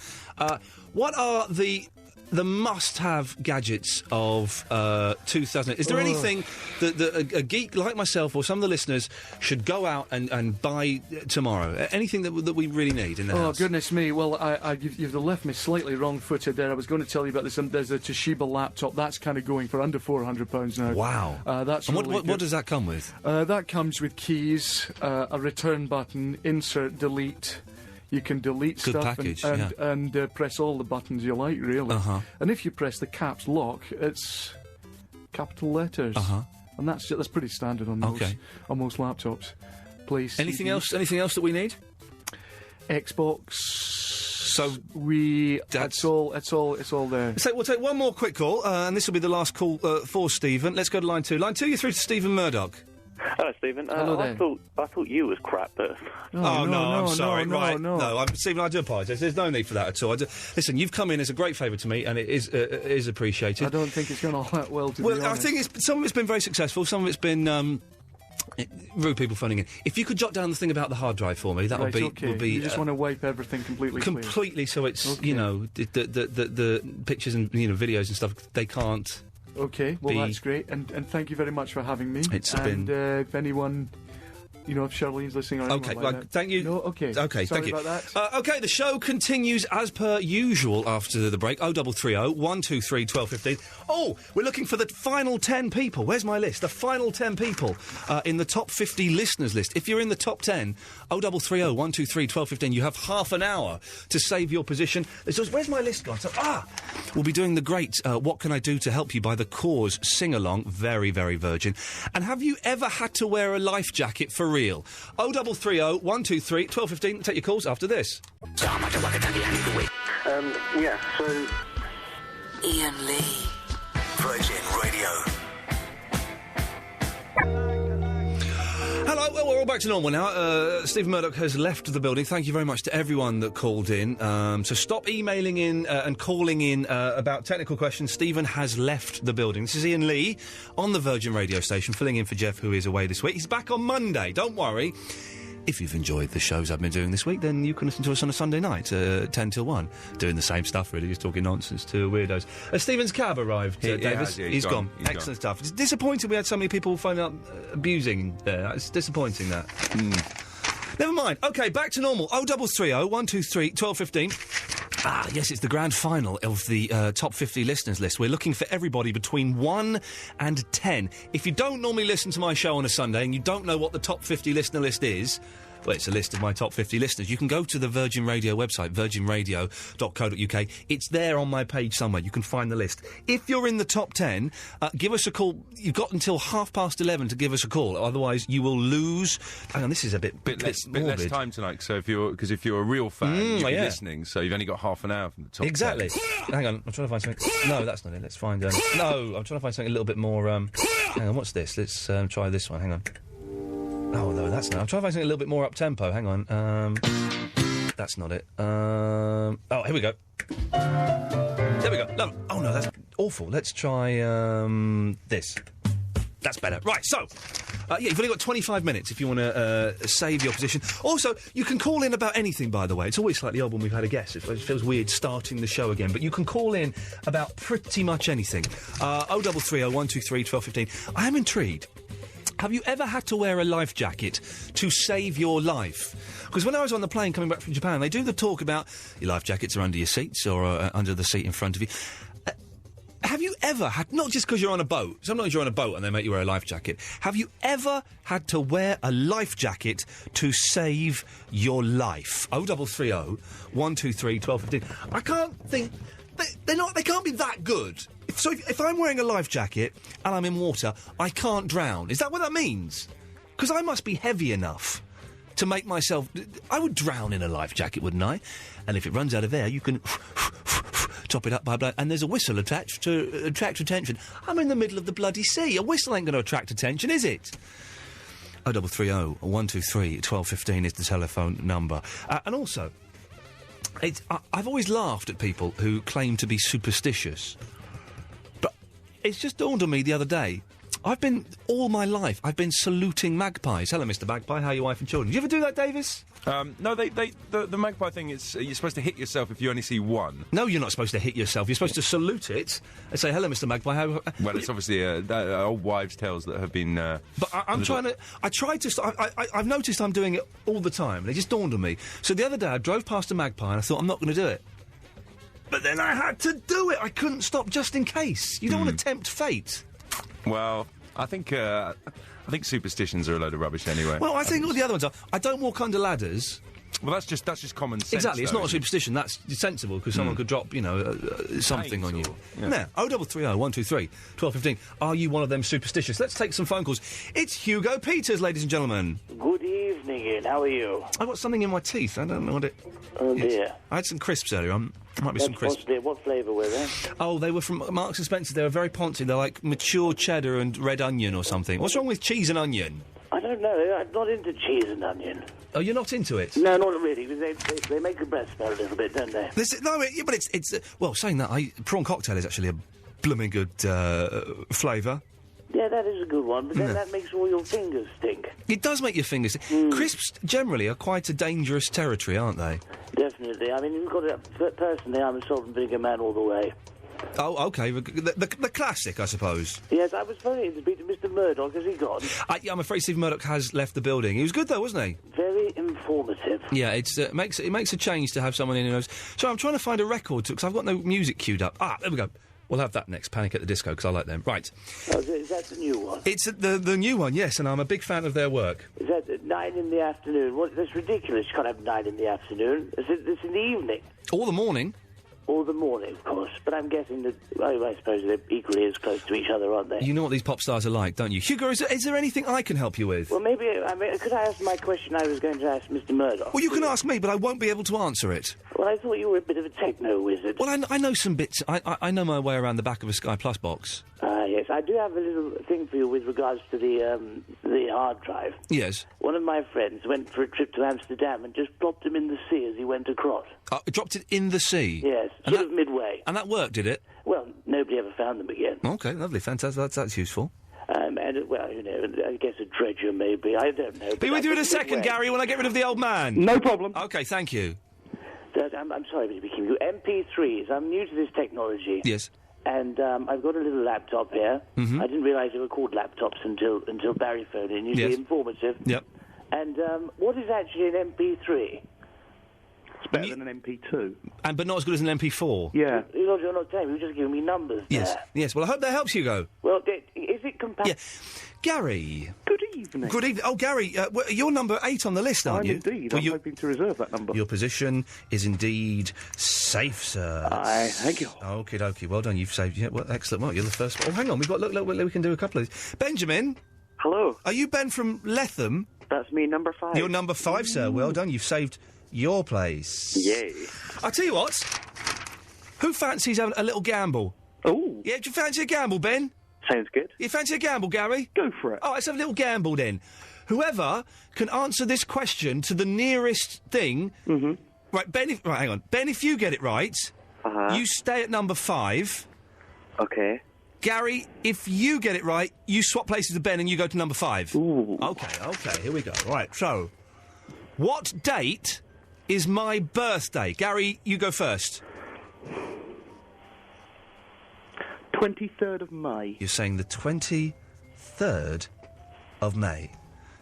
What are the the must-have gadgets of 2000. Is there anything that a geek like myself or some of the listeners should go out and buy tomorrow? Anything that we really need in the house? Oh, goodness me. Well, you've left me slightly wrong-footed there. I was going to tell you about this. There's a Toshiba laptop. That's kind of going for under £400 now. Wow. That's and really what does that come with? That comes with keys, a return button, insert, delete. You can delete Good stuff package, and press all the buttons you like, really. Uh-huh. And if you press the caps lock, it's capital letters. Uh-huh. And that's pretty standard on most laptops. Anything else that we need? Xbox. So it's all there. So we'll take one more quick call, and this will be the last call for Stephen. Let's go to line 2. Line 2, you're through to Stephen Murdoch. Hello, Stephen. Hello there. I thought you was crap, but... No, I'm sorry. No, Stephen, I do apologise. There's no need for that at all. Listen, you've come in as a great favour to me, and it is appreciated. I don't think it's gone all that well, to be honest. I think some of it's been very successful, some of it's been... rude people phoning in. If you could jot down the thing about the hard drive for me, that would be... You just want to wipe everything completely clear. Completely, so it's, the pictures and, videos and stuff, they can't... Okay, well, that's great, and thank you very much for having me. It's been... if anyone... if Charlene's listening or anything like that. Thank you. No, okay. Okay, Sorry thank you. about that. Okay, the show continues as per usual after the break. 0330 123 1215. Oh, we're looking for the final 10 people. Where's my list? The final 10 people in the top 50 listeners list. If you're in the top 10, 0330 123 1215. You have half an hour to save your position. Where's my list gone? We'll be doing the great What Can I Do to Help You by The Cause sing-along. Very, very virgin. And have you ever had to wear a life jacket for real? 0330 123 1215. Take your calls after this. Yeah, so... Iain Lee. Virgin Radio. Hello, well, we're all back to normal now. Stephen Murdoch has left the building. Thank you very much to everyone that called in. So stop emailing in and calling in about technical questions. Stephen has left the building. This is Iain Lee on the Virgin Radio station, filling in for Jeff, who is away this week. He's back on Monday, don't worry. If you've enjoyed the shows I've been doing this week, then you can listen to us on a Sunday night, 10 till 1. Doing the same stuff, really, just talking nonsense to weirdos. Stephen's cab arrived, Davis. He's gone. Excellent stuff. It's disappointing we had so many people phone up abusing there. It's disappointing, that. Never mind. OK, back to normal. 0330 123 1215. Yes, it's the grand final of the top 50 listeners list. We're looking for everybody between 1 and 10. If you don't normally listen to my show on a Sunday and you don't know what the top 50 listener list is, well, it's a list of my top 50 listeners. You can go to the Virgin Radio website, virginradio.co.uk. It's there on my page somewhere. You can find the list. If you're in the top 10, give us a call. You've got until 11:30 to give us a call. Otherwise, you will lose... Hang on, this is a bit less time tonight. So if you're a real fan, you'll be listening. So you've only got half an hour from the top 10. Hang on, I'm trying to find something... No, that's not it. Let's find... No, I'm trying to find something a little bit more... Hang on, what's this? Let's try this one. Hang on. Oh, no, that's not. I'm trying to find something a little bit more up-tempo. Hang on. That's not it. Oh, here we go. There we go. No. Oh, no, that's awful. Let's try, this. That's better. Right, so... you've only got 25 minutes if you want to save your position. Also, you can call in about anything, by the way. It's always slightly odd when we've had a guest. It feels weird starting the show again. But you can call in about pretty much anything. 0330 123 1215. I am intrigued. Have you ever had to wear a life jacket to save your life? Because when I was on the plane coming back from Japan, they do the talk about your life jackets are under your seats or under the seat in front of you. Have you ever had, not just because you're on a boat, sometimes you're on a boat and they make you wear a life jacket, have you ever had to wear a life jacket to save your life? 0330 123 1215. I can't think... They can't be that good. If I'm wearing a life jacket and I'm in water, I can't drown. Is that what that means? Because I must be heavy enough to make myself... I would drown in a life jacket, wouldn't I? And if it runs out of air, you can top it up by blood. And there's a whistle attached to attract attention. I'm in the middle of the bloody sea. A whistle ain't going to attract attention, is it? 0330 123 1215 is the telephone number. And also... I've always laughed at people who claim to be superstitious. But it's just dawned on me the other day. all my life, I've been saluting magpies. Hello, Mr. Magpie, how are your wife and children? Do you ever do that, Davis? No, the magpie thing, you're supposed to hit yourself if you only see one. No, you're not supposed to hit yourself. You're supposed to salute it and say, hello, Mr. Magpie. How... Well, it's obviously old wives' tales that have been... But I've noticed I'm doing it all the time, and it just dawned on me. So the other day, I drove past a magpie, and I thought, I'm not going to do it. But then I had to do it. I couldn't stop just in case. You don't want to tempt fate. Well, I think superstitions are a load of rubbish anyway. Well, I think all the other ones are. I don't walk under ladders. Well, that's just common sense. Exactly, it's though, not a superstition. That's sensible because someone could drop, something on you. Yeah. Now, 0330 123 1215. Are you one of them superstitious? Let's take some phone calls. It's Hugo Peters, ladies and gentlemen. Good evening, Ian. How are you? I've got something in my teeth. I don't know what it. Oh dear. I had some crisps earlier on. Might be some crisps. What flavour were they? Oh, they were from Marks and Spencer. They were very poncy. They're like mature cheddar and red onion or something. What's wrong with cheese and onion? I don't know. I'm not into cheese and onion. Oh, you're not into it? No, not really. They make your breath smell a little bit, don't they? But it's well, saying that, prawn cocktail is actually a blooming good flavour. Yeah, that is a good one, but then that makes all your fingers stink. It does make your fingers stink. Crisps generally are quite a dangerous territory, aren't they? Definitely. I mean, you've got to... Personally, I'm a salt and vinegar man all the way. Oh, OK. The classic, I suppose. Yes, I was phoning to speak to Mr. Murdoch. Has he gone? I'm afraid Stephen Murdoch has left the building. He was good, though, wasn't he? Very informative. Yeah, it makes a change to have someone in who knows. So I'm trying to find a record, because I've got no music queued up. There we go. We'll have that next, Panic at the Disco, because I like them. Right. Oh, is that the new one? It's the new one, yes, and I'm a big fan of their work. Is that at 9 in the afternoon? That's ridiculous. You can't have 9 in the afternoon. It's in the evening. Or the morning. Or the morning, of course. But I'm guessing that, I suppose they're equally as close to each other, aren't they? You know what these pop stars are like, don't you? Hugo, is there anything I can help you with? Well, maybe, could I ask my question I was going to ask Mr. Murdoch? Well, you can ask me, but I won't be able to answer it. Well, I thought you were a bit of a techno wizard. Well, I know some bits. I know my way around the back of a Sky Plus box. Yes, I do have a little thing for you with regards to the hard drive. Yes. One of my friends went for a trip to Amsterdam and just dropped him in the sea as he went across. Dropped it in the sea? Yes, sort of midway. And that worked, did it? Well, nobody ever found them again. OK, lovely, fantastic. That's useful. Well, I guess a dredger maybe. I don't know. Be with you in a second, Gary, when I get rid of the old man. No problem. OK, thank you. I'm sorry, Mr. Bikim. MP3s. I'm new to this technology. Yes. And I've got a little laptop here. Mm-hmm. I didn't realise they were called laptops until Barry phoned in. Usually informative. Yep. And what is actually an MP3? It's better than an MP2. But not as good as an MP4? Yeah. You're not telling me. You're just giving me numbers Yes. there. Yes. Well, I hope that helps, Hugo. Well, is it compatible? Yeah. Gary. Good evening. Good evening. Oh, Gary, you're number 8 on the list, aren't you? Indeed. I'm hoping to reserve that number. Your position is indeed safe, sir. Thank you. Okie dokie. Well done. You've saved. Yeah, well, excellent. Well, you're the first one. Oh, hang on. We've got. Look, we can do a couple of these. Benjamin. Hello. Are you Ben from Letham? That's me, number 5. You're number 5, sir. Well done. You've saved your place. Yay. I'll tell you what. Who fancies having a little gamble? Oh. Yeah, do you fancy a gamble, Ben? Sounds good. You fancy a gamble, Gary? Go for it. Oh, let's have a little gamble then. Whoever can answer this question to the nearest thing... Mm-hmm. Right, Ben, hang on. Ben, if you get it right, you stay at number 5. Okay. Gary, if you get it right, you swap places with Ben and you go to number 5. Ooh. Okay, here we go. Right, so... What date is my birthday? Gary, you go first. 23rd of May. You're saying the 23rd of May.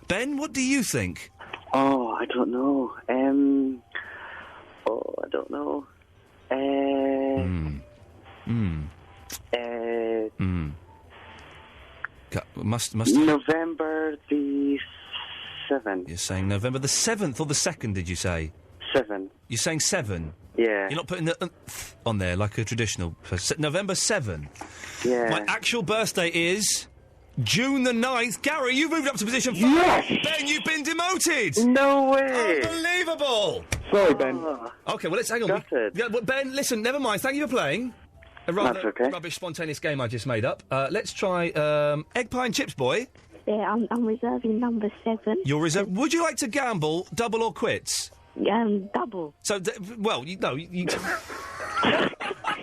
Ben, what do you think? Oh, I don't know. I don't know. Must November the 7th. You're saying November the 7th or the 2nd, did you say? 7. You're saying 7? Yeah. You're not putting the on there like a traditional... November 7. Yeah. My actual birthday is... June the 9th. Gary, you've moved up to position 5. Yes! Ben, you've been demoted. No way. Unbelievable. Sorry, Ben. OK, well, let's hang on. Ben, listen, never mind. Thank you for playing. A rather That's okay. rubbish, spontaneous game I just made up. Let's try Egg Pie and Chips Boy. Yeah, I'm reserving number 7. You're reserved. Would you like to gamble, double or quits? Double. So, well, no, you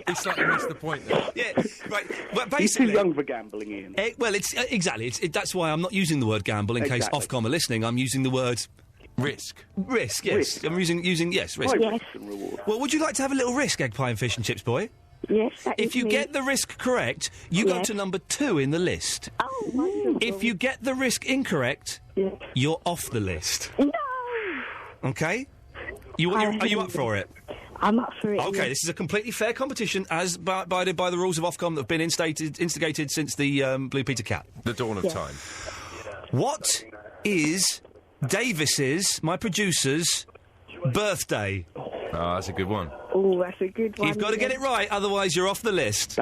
He slightly missed the point there. Yeah, right. Well, basically, he's too young for gambling, Ian. Well, it's exactly. That's why I'm not using the word gamble in case Ofcom are listening. I'm using the word risk. Risk, yes. Risk. I'm using risk. Yes. Well, would you like to have a little risk, egg pie and fish and chips, boy? Yes, if you get the risk correct, you go to number 2 in the list. Oh, wonderful. If you get the risk incorrect, you're off the list. No! Okay? Are you up for it? I'm up for it. Okay, this is a completely fair competition as by the rules of Ofcom that have been instigated since the Blue Peter Cat. The dawn of time. What is Davis's, my producer's, birthday? Oh, that's a good one. Oh, that's a good one. You've got to get it right, otherwise you're off the list.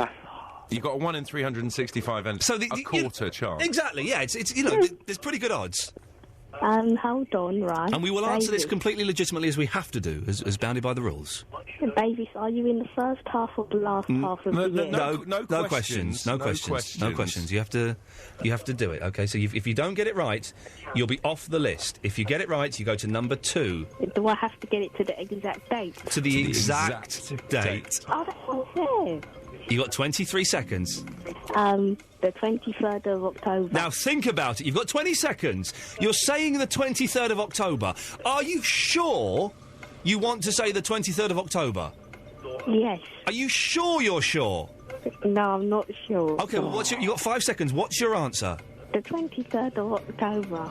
You've got a 1 in 365 and a quarter chance. Exactly, yeah. It's there's pretty good odds. Hold on, right. And we will answer this completely legitimately as we have to do, as bounded by the rules. Davis, are you in the first half or the last half of the year? No questions. No questions. You have to do it. Okay, so if you don't get it right, you'll be off the list. If you get it right, you go to number 2. Do I have to get it to the exact date? To the exact date. Oh, that's unfair. You got 23 seconds. The 23rd of October. Now think about it. You've got 20 seconds. You're saying the 23rd of October. Are you sure you want to say the 23rd of October? Yes. Are you sure you're sure? No, I'm not sure. Okay, well, you got 5 seconds. What's your answer? The 23rd of October.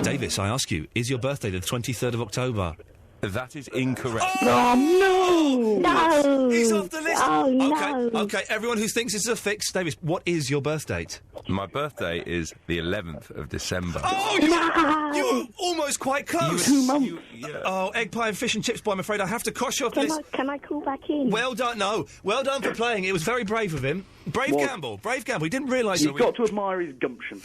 Davis, I ask you, is your birthday the 23rd of October? That is incorrect. Oh, no! He's off the list! Oh, no! Okay, everyone who thinks this is a fix, Davis, what is your birth date? My birthday is the 11th of December. Oh, you were almost quite close! 2 months. Oh, egg pie and fish and chips, boy, I'm afraid I have to cross you off the list. Can I call back in? Well done, no. Well done for playing. It was very brave of him. Brave gamble. He didn't realise... You've got to admire his gumption.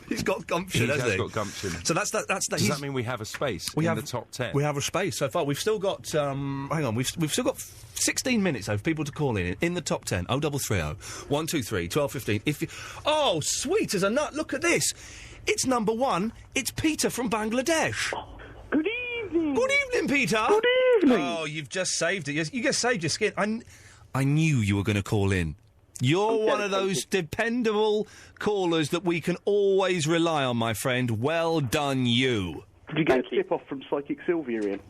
He's got gumption, hasn't he? He's got gumption. So that's that. Does that mean we have a space in the top 10? We have a space so far. We've still got. Hang on. We've still got 16 minutes for people to call in the top 10. 0330 123 1215. If you, oh, sweet as a nut! Look at this. It's number 1. It's Peter from Bangladesh. Good evening. Good evening, Peter. Good evening. Oh, you've just saved it. You just saved your skin. I knew you were going to call in. You're one of those dependable callers that we can always rely on, my friend. Well done, you. Did you get a tip-off from Psychic Sylvia, Ian?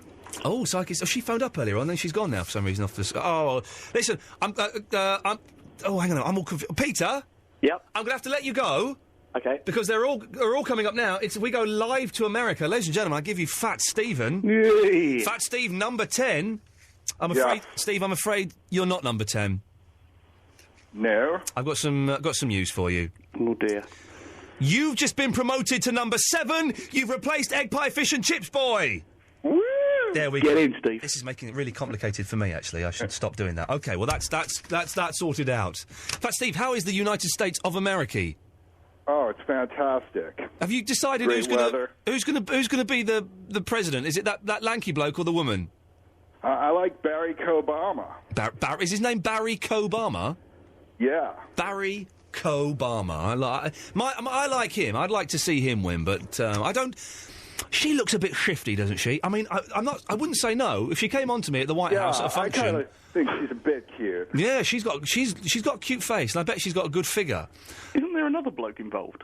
Oh, Psychic... Oh, she phoned up earlier on, then she's gone now for some reason off the... Oh, listen, I'm... oh, hang on, I'm all confused. Peter? Yep. I'm going to have to let you go. Okay. Because they're all coming up now. We go live to America. Ladies and gentlemen, I give you Fat Stephen. Yay. Fat Steve, number 10. I'm afraid... Yeah. Steve, I'm afraid you're not number 10. No. I've got some news for you. Oh, dear. You've just been promoted to number 7. You've replaced Egg Pie Fish and Chips Boy. Woo! There we go. Get in, Steve. This is making it really complicated for me, actually. I should stop doing that. Okay, well, that's sorted out. Fat Steve, how is the United States of America? Oh, it's fantastic. Have you decided who's going to be the president? Is it that lanky bloke or the woman? I like Barry Obama. Is his name Barry Obama? Yeah. Barry Obama. I like him. I'd like to see him win, but I don't. She looks a bit shifty, doesn't she? I mean, I wouldn't say no if she came on to me at the White House at a function. I kind of think she's a bit cute. Yeah, she's got a cute face, and I bet she's got a good figure. Isn't there another bloke involved?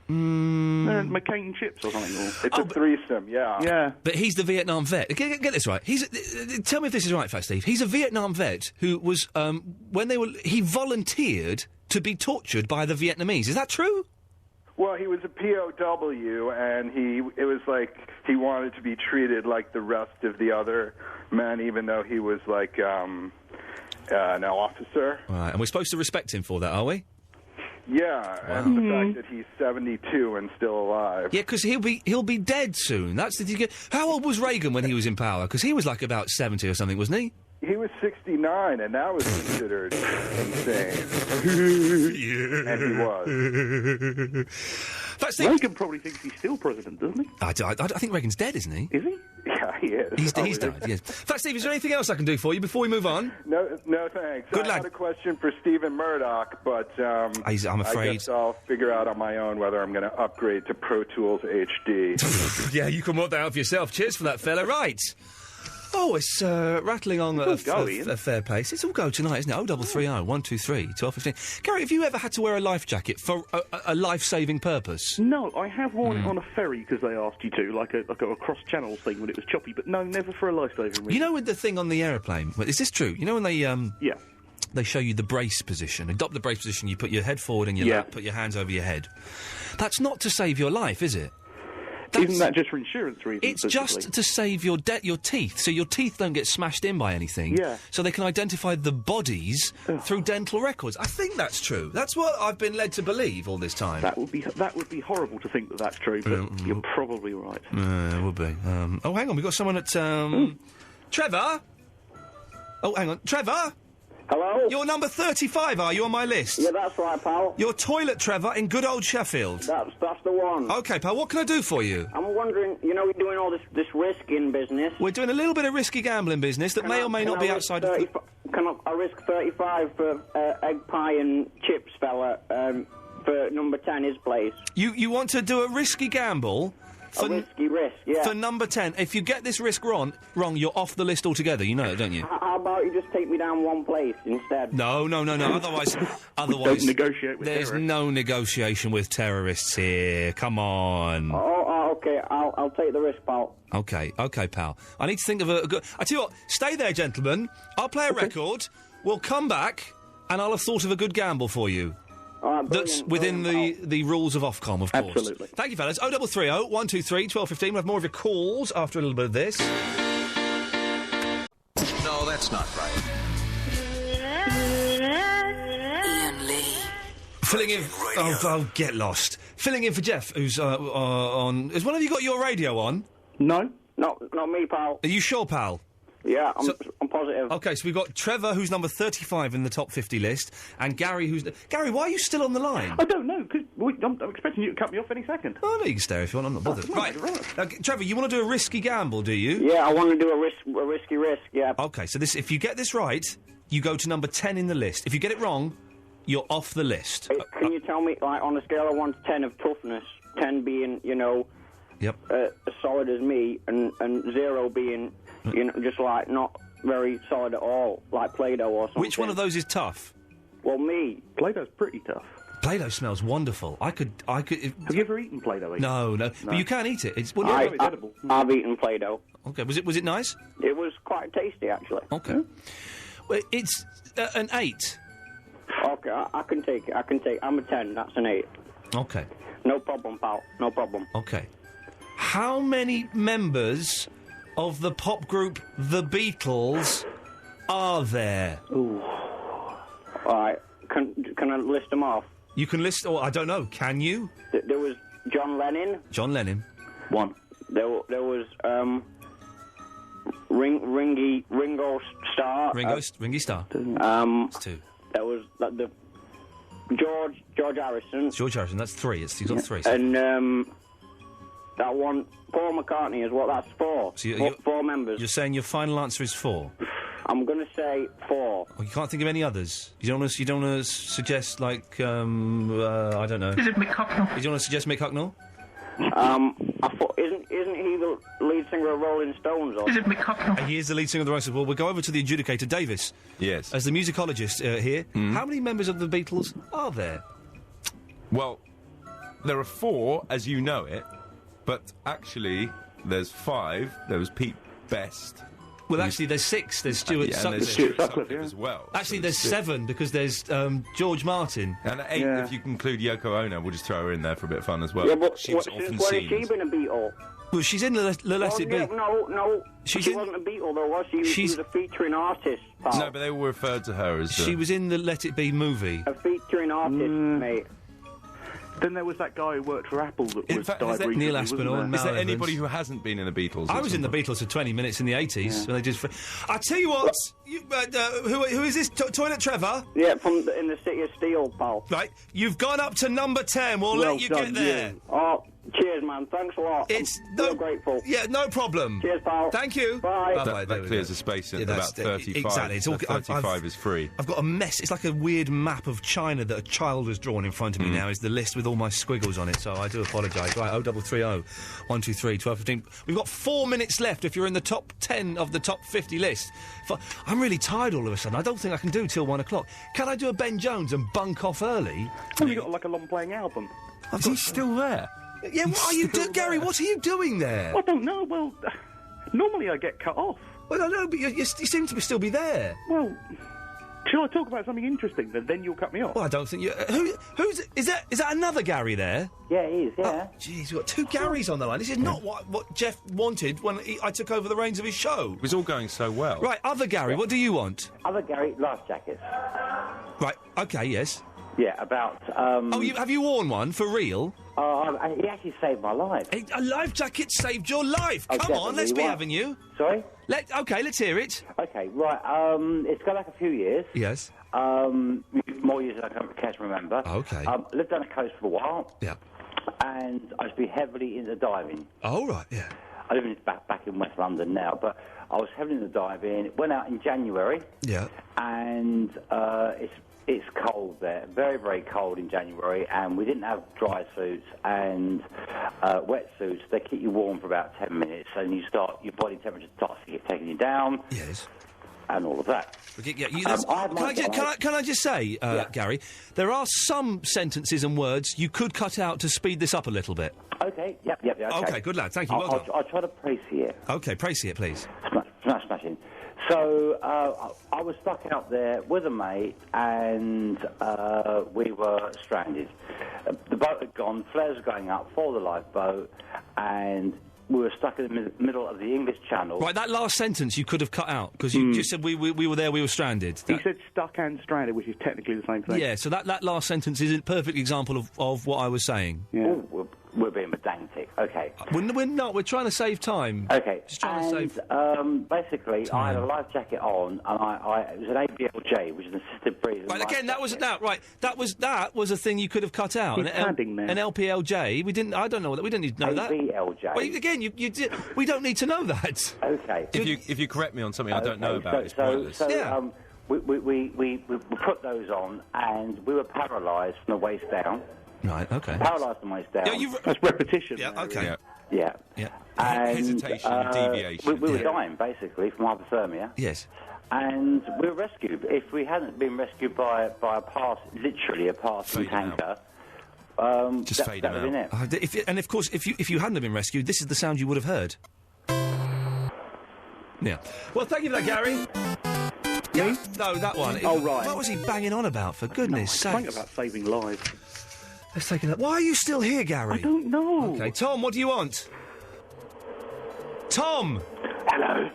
McCain Chips or something. It's a threesome, yeah. Yeah. But he's the Vietnam vet. Get this right. Tell me if this is right, Fat Steve. He's a Vietnam vet who was he volunteered to be tortured by the Vietnamese. Is that true? Well, he was a POW, and it was like he wanted to be treated like the rest of the other men, even though he was like an officer. Right, and we're supposed to respect him for that, are we? Yeah, wow. And the fact that he's 72 and still alive. Yeah, because he'll be dead soon. How old was Reagan when he was in power? Because he was like about 70 or something, wasn't he? He was 69, and that was considered insane. Yeah. And he was. Reagan probably thinks he's still president, doesn't he? I think Reagan's dead, isn't he? Is he? Yeah, he is. He's died, yes. Fat Steve, is there anything else I can do for you before we move on? No, thanks. Good I lad. had a question for Stephen Murdoch, but I'm afraid. I guess I'll figure out on my own whether I'm going to upgrade to Pro Tools HD. Yeah, you can work that out for yourself. Cheers for that, fella. Right. Oh, it's rattling on at a fair pace. It's all go tonight, isn't it? 0330 123 1215. Gary, have you ever had to wear a life jacket for a life-saving purpose? No, I have worn it on a ferry because they asked you to, like a cross-channel thing when it was choppy, but no, never for a life-saving reason. You know, with the thing on the aeroplane, is this true? You know when they yeah. They show you the brace position. Adopt the brace position. You put your head forward in your lap, put your hands over your head. That's not to save your life, is it? Isn't that just for insurance reasons? It's just to save your teeth, so your teeth don't get smashed in by anything. Yeah. So they can identify the bodies through dental records. I think that's true. That's what I've been led to believe all this time. That would be horrible to think that that's true, but you're probably right. It would be. Oh, hang on, we've got someone at Trevor. Oh, hang on, Trevor. Hello? You're number 35, are you, on my list? Yeah, that's right, pal. You're Toilet Trevor in good old Sheffield. That's the one. OK, pal, what can I do for you? I'm wondering, you know, we're doing all this risking business. We're doing a little bit of risky gambling business that may or may not be outside of the... Can I risk 35 for egg pie and chips, fella, for number 10, his place? You want to do a risky gamble... A risky risk, yeah. For number 10. If you get this risk wrong, you're off the list altogether. You know it, don't you? How about you just take me down one place instead? No. Otherwise... Don't negotiate with terrorists. There's no negotiation with terrorists here. Come on. Oh, OK. I'll take the risk, pal. OK, pal. I need to think of a good... I tell you what, stay there, gentlemen. I'll play a record. We'll come back, and I'll have thought of a good gamble for you. That's within the rules of Ofcom, of course. Absolutely. Thank you, fellas. 0330 123 1215. We'll have more of your calls after a little bit of this. No, that's not right. Iain Lee. Filling in... Oh, get lost. Filling in for Jeff, who's on... Has one of you got your radio on? No. Not me, pal. Are you sure, pal? Yeah, I'm positive. OK, so we've got Trevor, who's number 35 in the top 50 list, and Gary, who's... Gary, why are you still on the line? I don't know, because I'm expecting you to cut me off any second. Oh, no, you can stay if you want, I'm not bothered. Right. Trevor, you want to do a risky gamble, do you? Yeah, I want to do a risky risk, yeah. OK, so if you get this right, you go to number 10 in the list. If you get it wrong, you're off the list. Can you tell me, like, on a scale of 1 to 10 of toughness, 10 being, you know... Yep. As solid as me, and 0 being, you know, just, like, not... very solid at all, like Play-Doh or something. Which one of those is tough? Well, me. Play-Doh's pretty tough. Play-Doh smells wonderful. I could... Have you ever eaten Play-Doh? No. But you can eat it. It's edible. I've eaten Play-Doh. OK, was it nice? It was quite tasty, actually. OK. Well, it's an 8. OK, I can take it. I'm a 10, that's an 8. OK. No problem, pal. No problem. OK. How many members... of the pop group The Beatles are there? Ooh. All right. Can I list them off? You can list... Oh, I don't know. Can you? There was John Lennon. John Lennon. 1. There was Ringo Starr. Ringy Starr. It's 2. There was the George Harrison. It's George Harrison. That's 3. He's got 3. And that one, Paul McCartney, is what that's 4. So 4 members. You're saying your final answer is 4? I'm going to say 4. Oh, you can't think of any others? You don't want to suggest, like, I don't know. Is it Mick Hucknall? You don't want to suggest Mick Hucknall? I thought, isn't he the lead singer of Rolling Stones? Or? Is it Mick Hucknall? He is the lead singer of the Rolling Stones. Well, we'll go over to the adjudicator, Davis. Yes. As the musicologist here, how many members of the Beatles are there? Well, there are 4, as you know it. But actually, there's 5. There was Pete Best. Well, actually, there's 6. There's Stuart Sutcliffe as well. Actually, so there's 7 because there's George Martin. And 8, if you include Yoko Ono, we'll just throw her in there for a bit of fun as well. Yeah, but she was often when has she been a Beatle? Well, she's in Let It Be. No. She wasn't a Beatle, though, was she? She was a featuring artist, pal. No, but they all referred to her as... She was in the Let It Be movie. A featuring artist, mate. Then there was that guy who worked for Apple that died recently. Neil Aspinall and Mal Is there Evans. anybody who hasn't been in the Beatles? I was in the Beatles for 20 minutes in the 80s when they did... I tell you what, who is this? Toilet Trevor? Yeah, in the City of Steel, pal. Right, you've gone up to number 10. We'll let you get there. Oh, Cheers, man. Thanks a lot. It's real grateful. Yeah, no problem. Cheers, pal. Thank you. Bye. That clears a space at Yeah, about that's- 35. exactly. It's all- So 35 is free. I've got a mess. It's like a weird map of China that a child has drawn in front of me now, is the list with all my squiggles on it, so I do apologise. Right, 0330 123 1215. We've got 4 minutes left if you're in the top 10 of the top 50 list. I'm really tired all of a sudden. I don't think I can do till 1 o'clock. Can I do a Ben Jones and bunk off early? Well, you got like a long-playing album. Is he still there? Yeah, what are you doing, Gary? What are you doing there? I don't know. Well, normally I get cut off. Well, I know, but you seem to still be there. Well, shall I talk about something interesting? Then you'll cut me off. Well, I don't think you. Who's is that? Is that another Gary there? Yeah, he is. Yeah. Oh, jeez, we've got two Garys on the line. This is not what Jeff wanted when I took over the reins of his show. It was all going so well. Right, other Gary, what do you want? Other Gary, life jackets. Right. Okay. Yes. Yeah, about. Have you worn one for real? He actually saved my life. A life jacket saved your life. Oh, Come on, let's be definitely. having you. Sorry? Okay, let's hear it. Okay, right. It's gone back a few years. Yes. More years than I can remember. Okay. Lived on the coast for a while. Yeah. And I used to be heavily into diving. Oh, right, yeah. I live back in West London now, but I was heavily into diving. Went out in January. Yeah. And it's cold there, very, very cold in January, and we didn't have dry suits and wet suits. They keep you warm for about 10 minutes, and your body temperature starts to get taking you down. Yes. And all of that. Can I just say, Gary, there are some sentences and words you could cut out to speed this up a little bit. Okay, yep. Okay, good lad, thank you, well done. I'll try to précis it. Okay, précis it, please. Smashing. So, I was stuck out there with a mate, and we were stranded. The boat had gone, flares were going up for the lifeboat, and we were stuck in the middle of the English Channel. Right, that last sentence you could have cut out, because you just said we were there, we were stranded. He said stuck and stranded, which is technically the same thing. Yeah, so that last sentence is a perfect example of what I was saying. Yeah. Ooh, we're being pedantic. Okay. We're not. We're trying to save time. Okay. Just trying to save. Basically, time. I had a life jacket on, and it was an ABLJ, which is an assisted breathing. Right, again, that was a thing you could have cut out. He's padding there. An LPLJ. We didn't. I don't know that. We didn't need to know that. ABLJ. Well, again, you did. We don't need to know that. Okay. If you correct me on something I don't know about, it's so, pointless. we put those on, and we were paralysed from the waist down. Right. Okay. Paralysed from the waist down. That's repetition. Yeah. Okay. Yeah. And, hesitation and deviation. We were dying, basically, from hypothermia. Yes. And we were rescued. If we hadn't been rescued by a passing tanker, just fade him out. And of course, if you hadn't have been rescued, this is the sound you would have heard. Yeah. Well, thank you for that, Gary. Yeah. No, that one. Oh, right. What was he banging on about? For goodness' sake. Something about saving lives. Let's take a look. Why are you still here, Gary? I don't know. Okay, Tom, what do you want? Tom! Hello.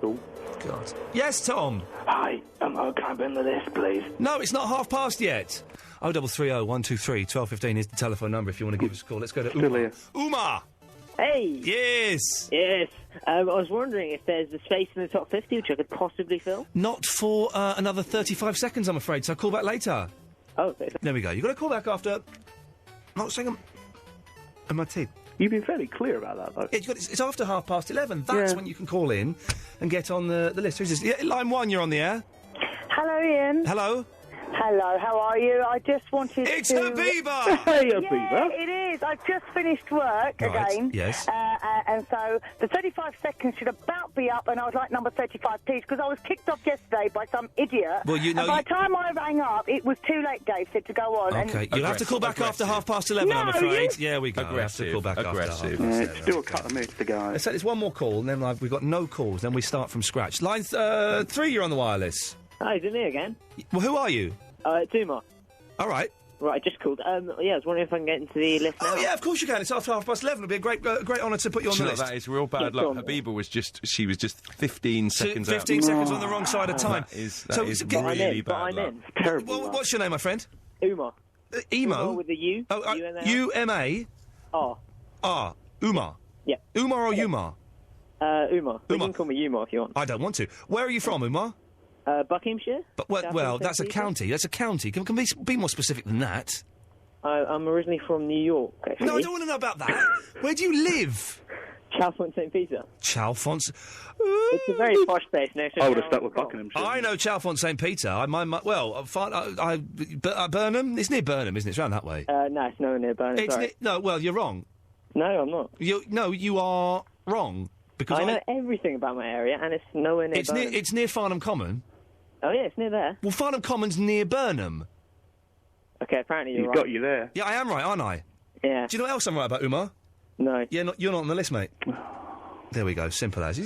Oh, God. Yes, Tom. Hi. Can I be on the list, please? No, it's not 5:30 yet. 0330 123 1215 is the telephone number if you want to give us a call. Let's go to Still here. Umar. Hey! Yes! Yes. I was wondering if there's a space in the top 50 which I could possibly fill. Not for another 35 seconds, I'm afraid, so I'll call back later. Oh, okay. There we go. You've got to call back after... Not saying I'm... my teeth. You've been fairly clear about that, though. It's after 11:30. That's when you can call in and get on the list. Who's this? Yeah, line 1, you're on the air. Hello, Ian. Hello. Hello, how are you? I just wanted It's to... Habiba! Hey, Yeah, Habiba. it is. I've just finished work again. Yes. And so the 35 seconds should about be up, and I was like number 35, please, because I was kicked off yesterday by some idiot. Well, you know... And by the time I rang up, it was too late, Dave said to go on. Okay, you'll have to call back after 11:30, I'm afraid. Yeah, we go. We'll have to call back after 11:30. Yeah, it's still a couple of minutes to go. Let's say it's one more call, and then we've got no calls, then we start from scratch. Line 3, you're on the wireless. Hi, is it me again? Well, who are you? It's Umar. All right. Right, just called. Yeah, I was wondering if I can get into the list now. Oh, yeah, of course you can. It's after 11:30. It'll be a great honour to put you on the list. That is real bad luck. Habiba was just 15 seconds out. 15 seconds on the wrong side of time. That is really bad luck. Terrible. Well, what's your name, my friend? Umar. Emo? Umar with a U. Oh, U-M-A? R. R. Umar? Yeah. Umar or Umar? Umar. You can call me Umar if you want. I don't want to. Where are you from, Umar? Buckinghamshire. But well, that's a county. That's a county. Can be more specific than that. I'm originally from New York, actually. No, I don't want to know about that. Where do you live? Chalfont St. Peter. Chalfont. It's a very posh place next to I would have stuck with Buckinghamshire. I know Chalfont St. Peter. Burnham? It's near Burnham, isn't it? It's around that way. No, it's nowhere near Burnham, sorry. No, well, you're wrong. No, I'm not. You are wrong. Because I know everything about my area, and it's nowhere near Burnham. It's near Farnham Common. Oh, yeah, it's near there. Well, Farnham Common's near Burnham. Okay, apparently you're He's right. got you there. Yeah, I am right, aren't I? Yeah. Do you know what else I'm right about, Umar? No. Yeah, you're not on the list, mate. There we go, simple as.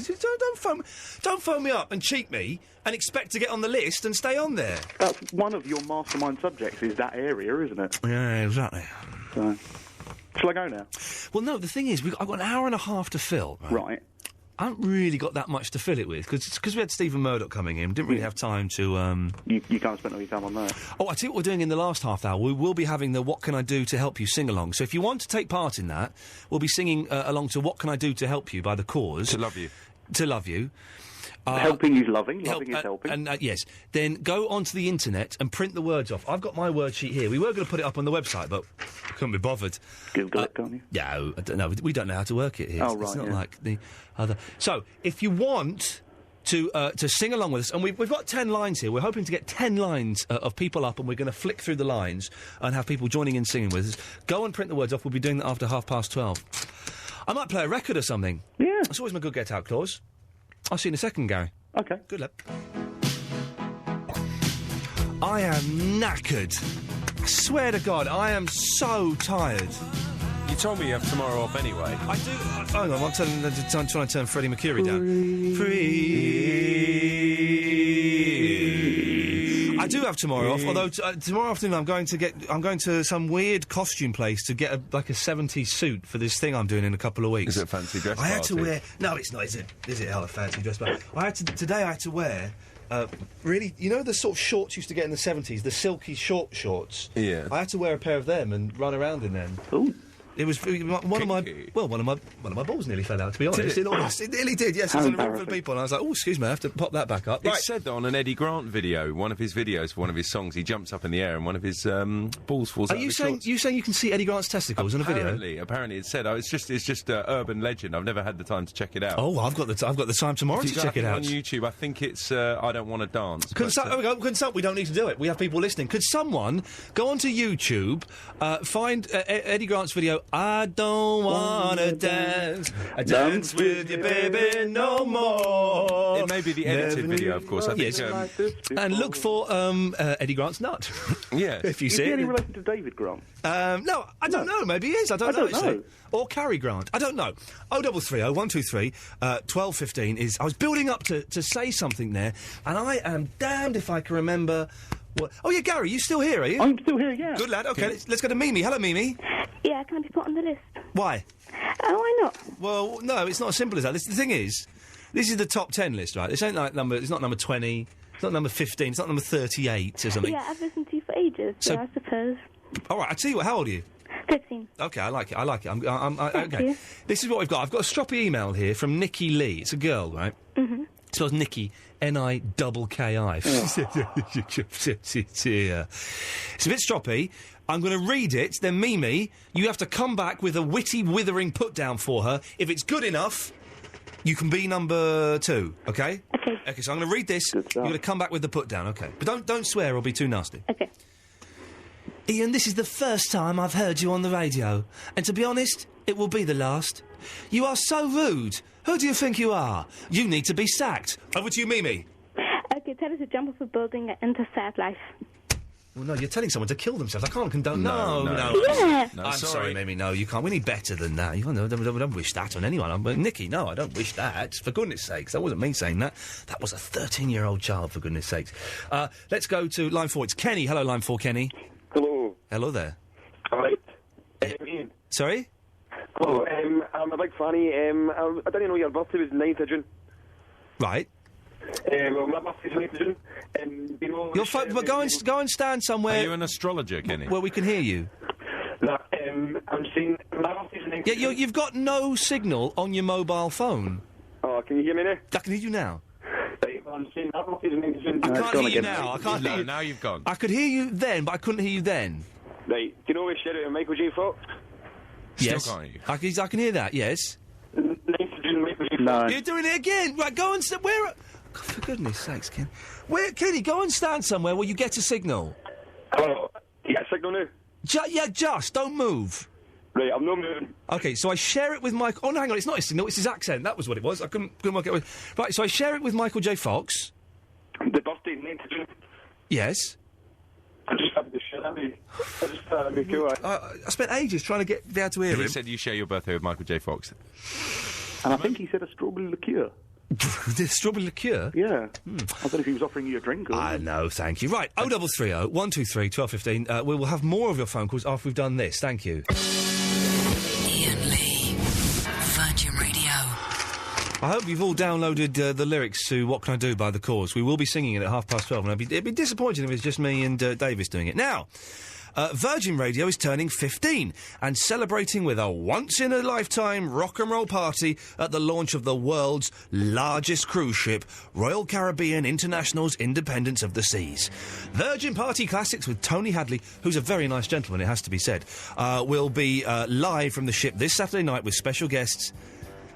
Don't phone me up and cheat me and expect to get on the list and stay on there. That's one of your mastermind subjects, is that area, isn't it? Yeah, exactly. So, shall I go now? Well, no, the thing is, I've got an hour and a half to fill. Right. I haven't really got that much to fill it with, because we had STEPHEN Murdoch coming in. We didn't really have time to... You can't spend all your time on that. Oh, I tell you what we're doing in the last half hour. We will be having the What Can I Do to Help You sing-along. So if you want to take part in that, we'll be singing along to What Can I Do to Help You by The Cause. To love you. To love you. Helping is loving. Loving is helping. And yes. Then go onto the internet and print the words off. I've got my word sheet here. We were going to put it up on the website, but couldn't be bothered. Google it, can't you? No, I don't know. We don't know how to work it here. Oh, right, it's not yeah. like the other. So, if you want to sing along with us, and we've got 10 lines here. We're hoping to get 10 lines of people up, and we're going to flick through the lines and have people joining in singing with us. Go and print the words off. We'll be doing that after 12:30. I might play a record or something. Yeah. That's always my good get-out clause. I'll see you in a second, Gary. Okay. Good luck. I am knackered. I swear to God, I am so tired. You told me you have tomorrow off anyway. I do. Hang on, I'm trying to turn Freddie Mercury down. Free. I do have tomorrow off, although tomorrow afternoon I'm going to some weird costume place to get a 70s suit for this thing I'm doing in a couple of weeks. Is it a fancy dress I had to party? wear. No, it's not. Is it hell a fancy dress party? Today I had to wear. Really, you know the sort of shorts you used to get in the 70s, the silky short shorts? Yeah. I had to wear a pair of them and run around in them. Ooh. It was one of my balls nearly fell out. To be honest, it nearly did. Yes, it was in a room full of people, and I was like, "Oh, excuse me, I have to pop that back up." It's said that on an Eddie Grant video, one of his videos for one of his songs, he jumps up in the air and one of his balls falls out. Are you saying you can see Eddie Grant's testicles in a video? Apparently, it's said. It's just urban legend. I've never had the time to check it out. Oh, I've got the time tomorrow to check it out on YouTube. I think it's I Don't Want to Dance. Consult. We don't need to do it. We have people listening. Could someone go onto YouTube, find Eddie Grant's video? I don't wanna dance. I dance with you, baby, no more. It may be the edited video, of course. I think. Yes. And look for Eddie Grant's nut. Yeah. If you Is see he it. any relation to David Grant? No, I don't know. Maybe he is. I don't know. Actually. Or Cary Grant. I don't know. 0330 123 1215 is. I was building up to say something there, and I am damned if I can remember. What? Oh yeah, Gary, you still here? Are you? I'm still here. Yeah. Good lad. Okay, let's go to Mimi. Hello, Mimi. Yeah, can I be put on the list? Why? Why not? Well, no, it's not as simple as that. The thing is, this is the top 10 list, right? This ain't like it's not number 20, it's not number 15, it's not number 38 or something. Yeah, I've listened to you for ages, so I suppose. All right, I tell you what. How old are you? 15. Okay, I like it. Okay. Thank you. This is what we've got. I've got a stroppy email here from Nikki Lee. It's a girl, right? Mm-hmm. It spells Nikki, N-I-double-K-I. It's a bit stroppy. I'm going to read it, then Mimi, you have to come back with a witty, withering put-down for her. If it's good enough, you can be number 2, okay? Okay, so I'm going to read this. You're going to come back with the put-down, okay? But don't swear or be too nasty. Okay. Ian, this is the first time I've heard you on the radio. And to be honest, it will be the last. You are so rude. Who do you think you are? You need to be sacked. Over to you, Mimi. Okay, tell us to jump off a building and enter sad life. Well, no, you're telling someone to kill themselves. I can't condone... No. Yeah. No, I'm sorry, Mimi, no, you can't. We need better than that. You don't wish that on anyone. Nikki, no, I don't wish that. For goodness sakes, that wasn't me saying that. That was a 13-year-old child, for goodness sakes. Let's go to line 4. It's Kenny. Hello, line 4, Kenny. Hello. Hello there. All right. Ian. Sorry? Hello. I'm a big fanny. I didn't know your birthday was 9th of June. Right. Well, my birthday's 9th of June. You know... But go and stand somewhere... Are you an astrologer, Kenny? Where we can hear you. No, I'm saying my birthday's 9th Yeah, you've got no signal on your mobile phone. Oh, can you hear me now? I can hear you now. Right, I'm saying my birthday's 9th of June. I can't hear you now. I can't hear you. Now you've gone. I could hear you then, but I couldn't hear you then. Right, do you know we share it with Michael J. Fox? Yes. I can hear that, yes. No. You're doing it again. Right, go and... Where... God, for goodness sakes, Ken. Kenny, go and stand somewhere where you get a signal. Hello. You got a signal now? Just. Don't move. Right, I'm not moving. OK, so I share it with Michael... Oh, no, hang on, it's not his signal, it's his accent. That was what it was. I couldn't work it out. Right, so I share it with Michael J. Fox. The birthday 9th of June. Yes. I just having to share that with you. I just thought it'd be cool. I spent ages trying to be able to hear him. He said you share your birthday with Michael J. Fox. And I think he said a strawberry liqueur. The strawberry liqueur? Yeah. I don't know if he was offering you a drink or... No, thank you. Right, 0330 123 1215. We will have more of your phone calls after we've done this. Thank you. Iain Lee, Virgin Radio. I hope you've all downloaded the lyrics to What Can I Do by The Cause. We will be singing it at 12:30, and it'd be disappointing if it's just me and Davis doing it. Now, Virgin Radio is turning 15 and celebrating with a once-in-a-lifetime rock and roll party at the launch of the world's largest cruise ship, Royal Caribbean International's Independence of the Seas. Virgin Party Classics with Tony Hadley, who's a very nice gentleman, it has to be said, will be live from the ship this Saturday night with special guests...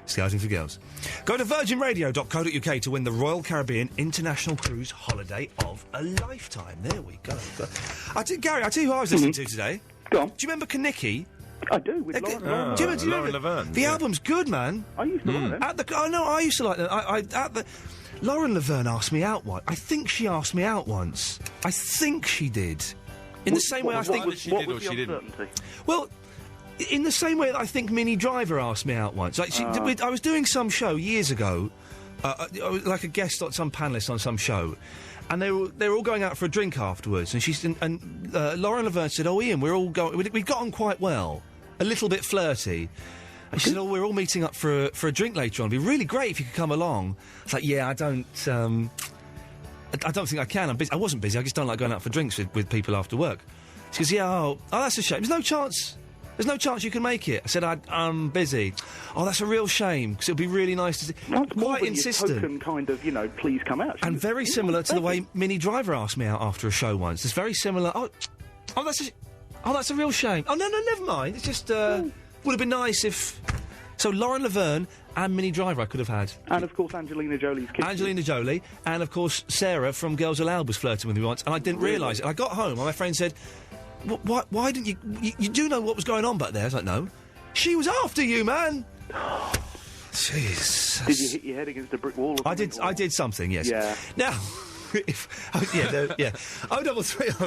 Scouting for Girls. Go to virginradio.co.uk to win the Royal Caribbean International Cruise Holiday of a Lifetime. There we go. Gary, I tell you who I was listening to today. Go on. Do you remember Kanicki? I do, with Lauren. Do you remember Lauren Laverne. The album's good, man. I used to like them. I used to like them. Lauren Laverne asked me out once. I think she asked me out once. I think she did. In the same way I think... She did or she didn't? Well... In the same way that I think Minnie Driver asked me out once. Like I was doing some show years ago, like a guest on some panellist on some show, and they were all going out for a drink afterwards. And Lauren Laverne said, "Oh, Iain, we're all going. We got on quite well, a little bit flirty." And she said, "Oh, we're all meeting up for a drink later on. It'd be really great if you could come along." It's like, yeah, I don't think I can. I'm busy. I wasn't busy. I just don't like going out for drinks with people after work. She goes, "Yeah, oh, that's a shame. There's no chance you can make it." I said, I'm busy. "Oh, that's a real shame, because it would be really nice to see." That's quite insistent. Token kind of, please come out. And very similar to the way Minnie Driver asked me out after a show once. It's very similar. Oh, that's a real shame. Oh, no, never mind. It's just, would have been nice if... So Lauren Laverne and Minnie Driver I could have had. And, of course, Angelina Jolie's kid. Angelina Jolie. And, of course, Sarah from Girls Aloud was flirting with me once, and I didn't realise it. I got home, and my friend said... Why didn't you... You do know what was going on back there? I was like, no. She was after you, man! Jesus. Did you hit your head against a brick wall or something? I did something, yes. Yeah. Now... 0330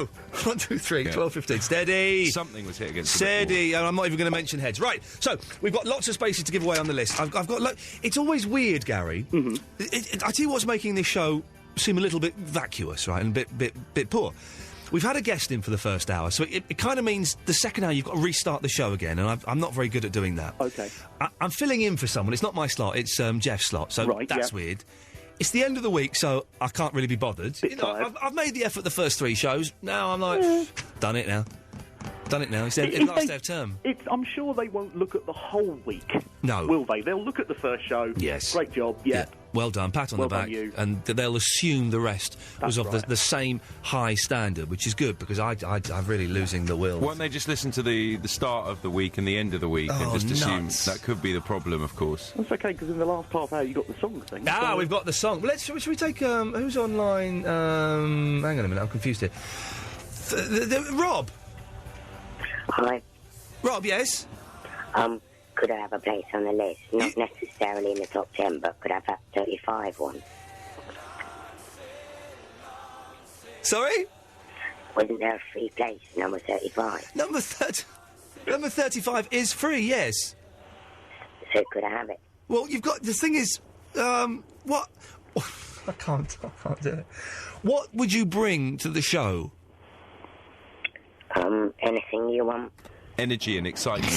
123 1215. Steady. Something was hit against Steady. And I'm not even going to mention heads. Right. So we've got lots of spaces to give away on the list. I've got. It's always weird, Gary. Mm-hmm. I tell you what's making this show seem a little bit vacuous, right, and a bit poor. We've had a guest in for the first hour, so it kind of means the second hour you've got to restart the show again, and I'm not very good at doing that. OK. I'm filling in for someone. It's not my slot, it's Jeff's slot, so that's weird. It's the end of the week, so I can't really be bothered. I've made the effort the first 3 shows. Now I'm like, done it now. It's the last day of term. I'm sure they won't look at the whole week. No. Will they? They'll look at the first show. Yes. Great job. Yeah. Well done. Pat on the back. You. And they'll assume the rest was of the same high standard, which is good, because I'm really losing the will. Won't they just listen to the start of the week and the end of the week and just assume that could be the problem, of course? That's OK, because in the last half hour you got the song thing. So we've got the song. Well, should we take... who's online? Hang on a minute, I'm confused here. Rob. Hi. Rob, yes? Could I have a place on the list? Not necessarily in the top 10, but could I have that 35 one? Sorry? Wasn't there a free place, number 35? Number 35 is free, yes. So could I have it? Well, you've got... The thing is, what... I can't do it. What would you bring to the show? Anything you want. Energy and excitement.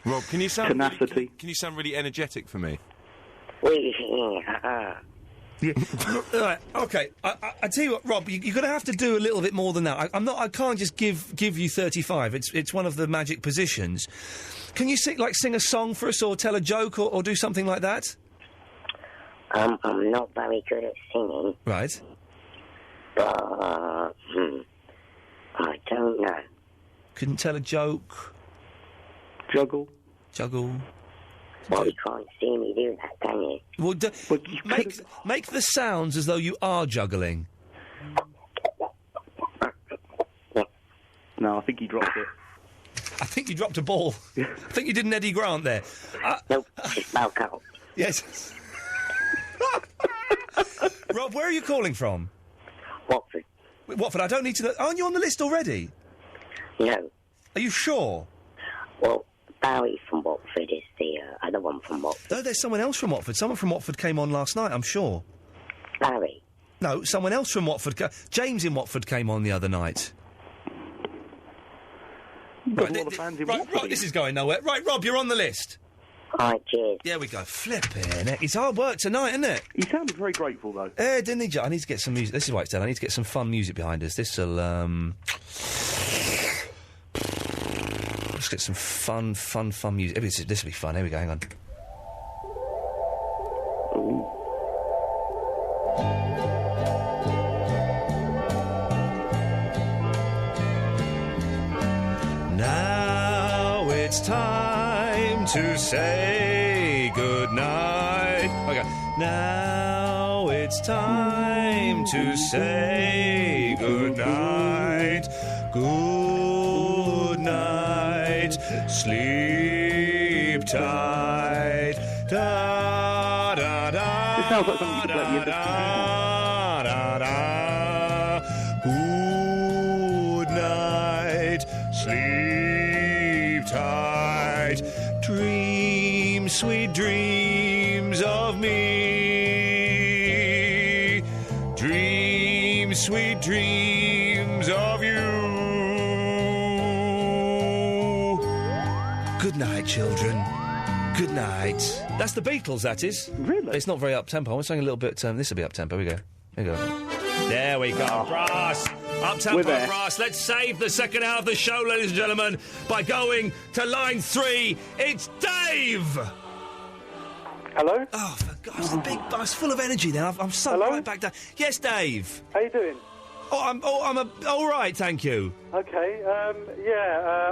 Rob, can you sound tenacity? Can you sound really energetic for me? Yeah. Right. Okay. I tell you what, Rob, you're going to have to do a little bit more than that. I can't just give you 35. It's one of the magic positions. Can you sing a song for us, or tell a joke, or do something like that? I'm not very good at singing. Right. But I don't know. Couldn't tell a joke. Juggle. Well, you can't see me do that, can you? Well, make the sounds as though you are juggling. No, I think he dropped it. I think you dropped a ball. I think you did an Eddie Grant there. Nope, it's Malcolm. Yes. Rob, where are you calling from? Watford. Watford, I don't need to know. Aren't you on the list already? No. Are you sure? Well, Barry from Watford is the other one from Watford. No, there's someone else from Watford. Someone from Watford came on last night, I'm sure. Barry? No, someone else from Watford. James in Watford came on the other night. Right, this is going nowhere. Right, Rob, you're on the list. All right, cheers. There we go. Flipping it. It's hard work tonight, isn't it? He sounded very grateful, though. Didn't he? I need to get some music. This is why it's done. I need to get some fun music behind us. This'll, let's get some fun music. This will be fun. Here we go. Hang on. Ooh. Now it's time to say goodnight. Okay. Now it's time to say goodnight. Good night. Sleep tight. Da da da. It sounds like something you could play at the end of da da. Good night. Sleep tight. Dream sweet dreams of me. Dream sweet dreams of you. Good night, children. Good night. That's the Beatles, that is. Really? It's not very up-tempo. I was saying a little bit... this will be up-tempo. Here we go. There we go. Brass. Up-tempo brass. Let's save the second hour of the show, ladies and gentlemen, by going to line 3. It's Dave! Hello? Oh, for God's sake, big bus, full of energy then. I'm sunk right back down. Yes, Dave? How you doing? I'm all right, thank you. Okay, I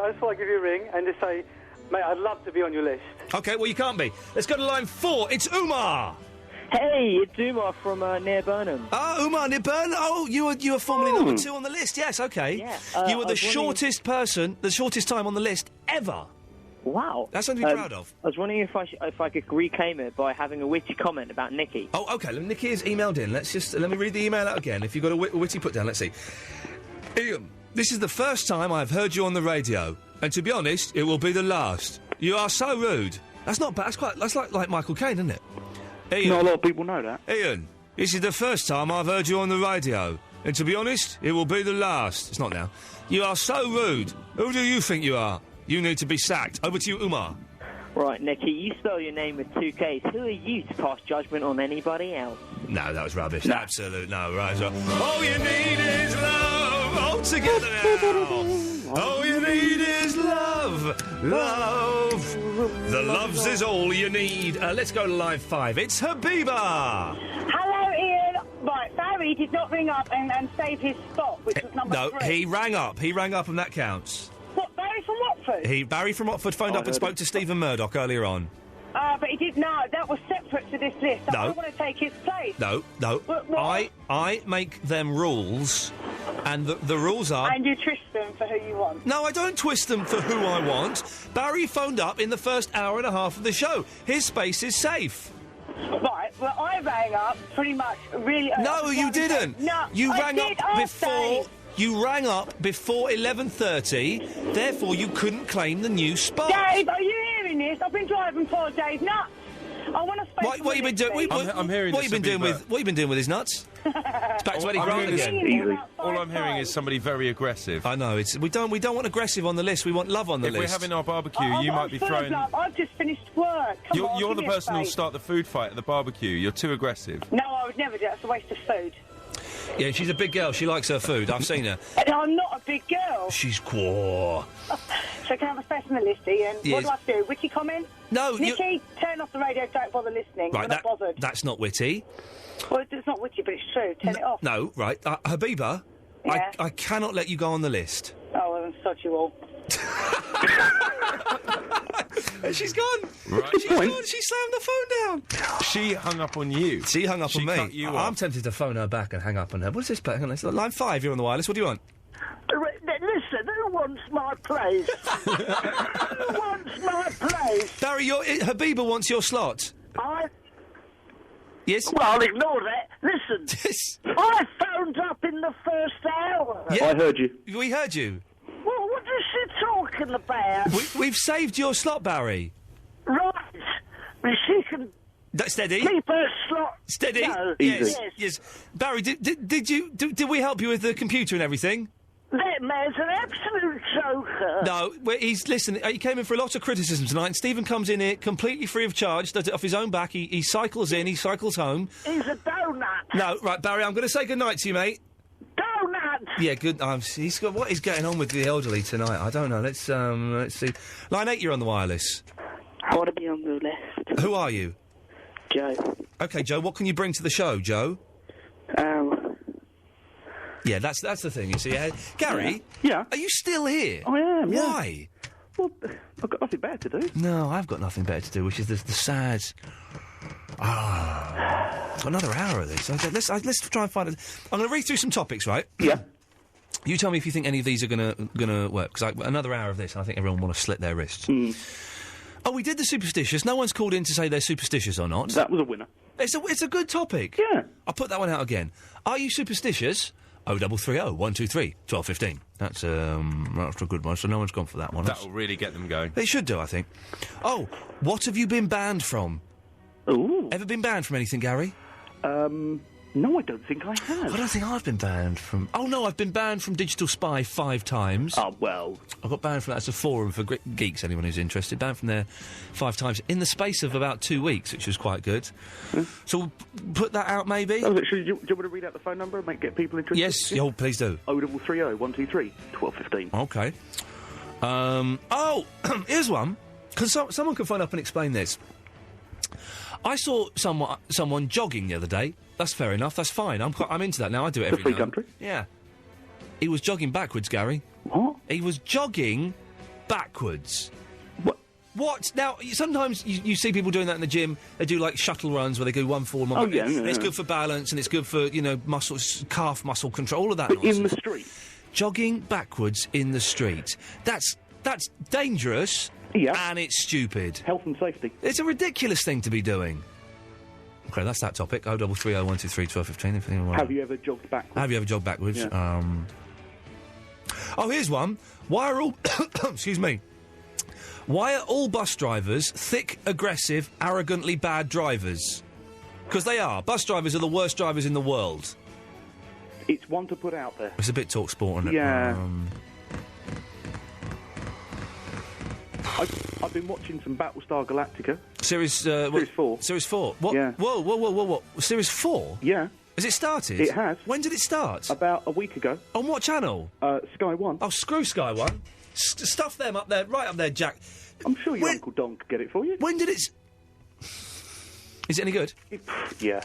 just thought I'd give you a ring and just say, mate, I'd love to be on your list. OK, well, you can't be. Let's go to line 4. It's Umar. Hey, it's Umar from near Burnham. Oh, Umar, near Burnham. Oh, you were formerly number 2 on the list. Yes, OK. Yeah. You were the shortest time on the list ever. Wow. That's something to be proud of. I was wondering if I could reclaim it by having a witty comment about Nikki. Oh, OK. Nikki has emailed in. Let me read the email out again. If you've got a witty put down, let's see. Iain, this is the first time I've heard you on the radio, and to be honest, it will be the last. You are so rude. That's not bad. That's like Michael Caine, isn't it? Iain, not a lot of people know that. Iain, this is the first time I've heard you on the radio, and to be honest, it will be the last. It's not now. You are so rude. Who do you think you are? You need to be sacked. Over to you, Umar. Right, Nikki, you spell your name with 2 Ks. Who are you to pass judgment on anybody else? No, that was rubbish. No. Absolute no, right. So, all you need is love. All together now. All you need is love. Love. The loves is all you need. Let's go to line 5. It's Habiba. Hello, Iain. Right, Barry did not ring up and save his spot, which was number 3. No, he rang up. He rang up and that counts. What, Barry from Watford? Barry from Watford phoned up and spoke to Stephen Murdoch earlier on. But he did not. That was separate to this list. No. I don't want to take his place. No. I make them rules, and the rules are... And you twist them for who you want. No, I don't twist them for who I want. Barry phoned up in the first hour and a half of the show. His space is safe. Right, well, I rang up pretty much really... No, you didn't. No, you rang up before... Dave. You rang up before 11:30, therefore you couldn't claim the new spot. Dave, are you hearing this? I've been driving 4 days nuts. I want to space. What you been doing? I'm hearing. What you been doing with his nuts? It's back to Eddie Grant again. All I'm hearing is somebody very aggressive. I know. We don't want aggressive on the list. We want love on the list. If we're having our barbecue, you might be throwing. I've just finished work. You're the person who'll start the food fight at the barbecue. You're too aggressive. No, I would never do that. It's a waste of food. Yeah, she's a big girl. She likes her food. I've seen her. No, I'm not a big girl. She's quaw. So can I have a space on the list, Iain? Yes. What do I do? Witty comment? No, Nikki, turn off the radio. Don't bother listening. Right, I'm not bothered. That's not witty. Well, it's not witty, but it's true. Turn it off. No, right. Habiba, yeah? I cannot let you go on the list. Oh, and such you all. And she's gone. Right. She's gone. She slammed the phone down. She hung up on you. She hung up on me. Cut you I'm off. tempted to phone her back and hang up on her. What's this? Hang on, it's line 5. You're on the wireless. What do you want? Listen, who wants my place? Who wants my place? Barry, Habiba wants your slot. Yes? Well, I'll ignore that. Listen, I phoned up in the first hour. Yeah. I heard you. We heard you. Well, what is she talking about? We've saved your slot, Barry. Right. Well, she can Steady. keep her slot. Steady. No. Yes. Yes. Barry, did we help you with the computer and everything? That man's an absolute joker. No, listen, he came in for a lot of criticism tonight, and Stephen comes in here completely free of charge, does it off his own back, he cycles in, he cycles home. He's a donut. No, right, Barry, I'm going to say goodnight to you, mate. Donut. Yeah, good. What is going on with the elderly tonight? I don't know. Let's see. Line 8, you're on the wireless. I want to be on the list. Who are you? Joe. Okay, Joe, what can you bring to the show, Joe? Yeah, that's the thing, you see. Gary? Yeah? Are you still here? I am, yeah. Why? Well, I've got nothing better to do. No, I've got nothing better to do, which is the sad... got another hour of this. Let's try and find it. I'm going to read through some topics, right? Yeah. You tell me if you think any of these are gonna work, because another hour of this, and I think everyone will want to slit their wrists. Oh, we did the superstitious. No one's called in to say they're superstitious or not. That was a winner. It's a good topic. Yeah. I'll put that one out again. Are you superstitious? 0330 123 1215. That's a good one, so no one's gone for that one. That'll really get them going. They should do, I think. Oh, what have you been banned from? Ooh. Ever been banned from anything, Gary? No, I don't think I have. I don't think I've been banned from... Oh, no, I've been banned from Digital Spy 5 times. Oh, well... I got banned from that. It's a forum for geeks, anyone who's interested. Banned from there 5 times in the space of about 2 weeks, which was quite good. So we'll put that out, maybe? Oh, do you want me to read out the phone number and get people interested? Yes, please do. 0330 123 1215. Okay. Here's one. Because someone can phone up and explain this. I saw someone jogging the other day. That's fair enough. That's fine. I'm into that now. I do it every free day. country. Yeah. He was jogging backwards, Gary. What? He was jogging backwards. What? Now, sometimes you see people doing that in the gym. They do, like, shuttle runs where they go 1 forward, 1 back. Yeah, and it's good for balance, and it's good for, muscles, calf muscle control, all of that But nonsense. in the street? Jogging backwards in the street. That's dangerous. Yeah. And it's stupid. Health and safety. It's a ridiculous thing to be doing. Okay, that's that topic. 0330 123 1215. If anyone Have you ever jogged backwards? Have you ever jogged backwards? Yeah. Oh, here's one. Why are all... Excuse me. Why are all bus drivers thick, aggressive, arrogantly bad drivers? Because they are. Bus drivers are the worst drivers in the world. It's one to put out there. It's a bit talk sport, isn't it? Yeah. I've been watching some Battlestar Galactica. Series 4. Series 4. What? Yeah. Whoa. Series 4? Yeah. Has it started? It has. When did it start? About a week ago. On what channel? Sky One. Oh, screw Sky One. Stuff them up there, right up there, Jack. I'm sure your Uncle Don could get it for you. When did it... Is it any good? Yeah.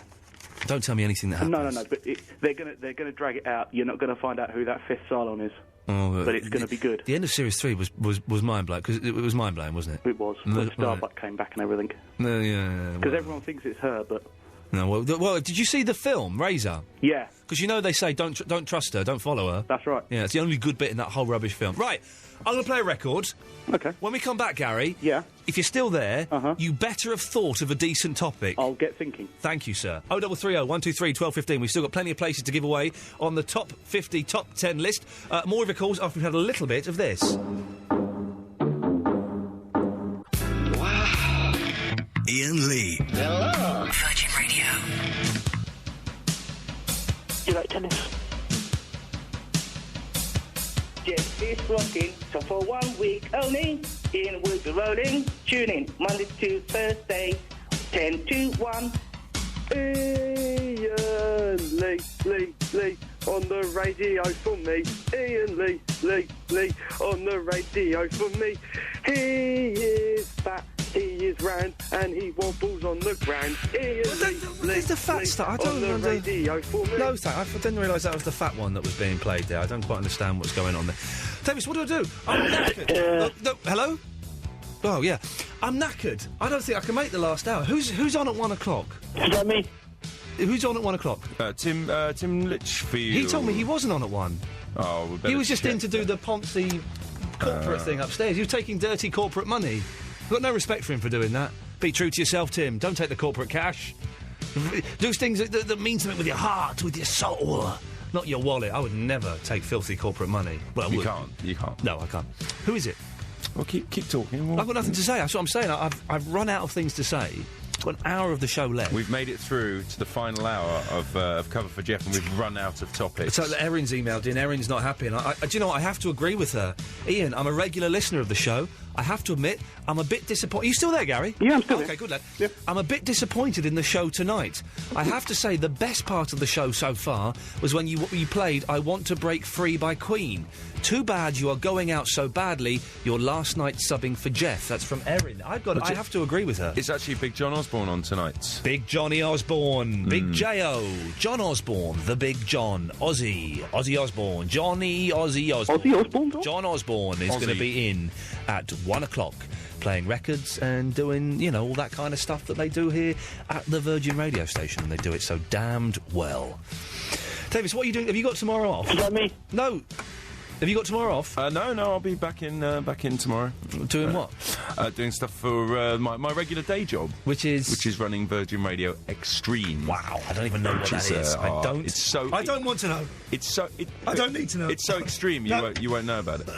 Don't tell me anything that happens. No, but they're gonna drag it out. You're not gonna find out who that fifth Cylon is. Oh, but it's going to be good. The end of Series 3 was mind-blowing, because it was mind-blowing, wasn't it? It was. The Starbuck came back and everything. No, yeah. Because everyone thinks it's her, but... No, well, did you see the film, Razor? Yeah. Because they say don't trust her, don't follow her. That's right. Yeah, it's the only good bit in that whole rubbish film. Right, I'm going to play a record. Okay. When we come back, Gary... Yeah? If you're still there, you better have thought of a decent topic. I'll get thinking. Thank you, sir. 0330 123 1215. We've still got plenty of places to give away on the top 50, top 10 list. More of your calls after we've had a little bit of this. Wow. Iain Lee. Hello. Virgin Radio. You like tennis? Jet is rocking, so for 1 week only, Iain will be rolling. Tune in Monday to Thursday, 10 to 1. Iain Lee, on the radio for me. Iain Lee, on the radio for me. He is fat, He is round and he wobbles on the ground. There's the fat stuff. I don't understand. No, I didn't realise that was the fat one that was being played there. I don't quite understand what's going on there. Davis, what do? I'm knackered. Hello? Oh, yeah. I'm knackered. I don't think I can make the last hour. Who's on at 1 o'clock? Is that me? Who's on at 1 o'clock? Tim Litchfield. He told me he wasn't on at 1. Oh, we better he was just check. in to do the Ponzi corporate thing upstairs. He was taking dirty corporate money. I've got no respect for him for doing that. Be true to yourself, Tim. Don't take the corporate cash. Do things that mean something with your heart, with your soul, not your wallet. I would never take filthy corporate money. Well, I would. You can't. No, I can't. Who is it? Well, keep talking. I've got nothing to say. That's what I'm saying. I've run out of things to say. I've got an hour of the show left. We've made it through to the final hour of Cover for Jeff, and we've run out of topics. So Erin's emailed in. Erin's not happy, and do you know what? I have to agree with her. Ian, I'm a regular listener of the show. I have to admit, I'm a bit disappointed. Are you still there, Gary? Yeah, I'm still there. Okay, good lad. Yep. I'm a bit disappointed in the show tonight. I have to say, the best part of the show so far was when you played I Want to Break Free by Queen. Too bad you are going out so badly, your last night subbing for Jeff. That's from Erin. I have to agree with her. It's actually Big John Osborne on tonight. Big Johnny Osborne. Big J.O. John Osborne. The Big John. Ozzy Osborne. Johnny Ozzy Osborne. Ozzy Osborne? John Osborne is going to be in at 1 o'clock, playing records and doing, all that kind of stuff that they do here at the Virgin radio station, and they do it so damned well. Davis, what are you doing? Have you got tomorrow off? Is that me? No. Have you got tomorrow off? No, I'll be back in tomorrow. Doing what? Doing stuff for my regular day job, which is running Virgin Radio Extreme. Wow, I don't even know what that is. I don't want to know. I don't need to know. It's so extreme. You won't know about it.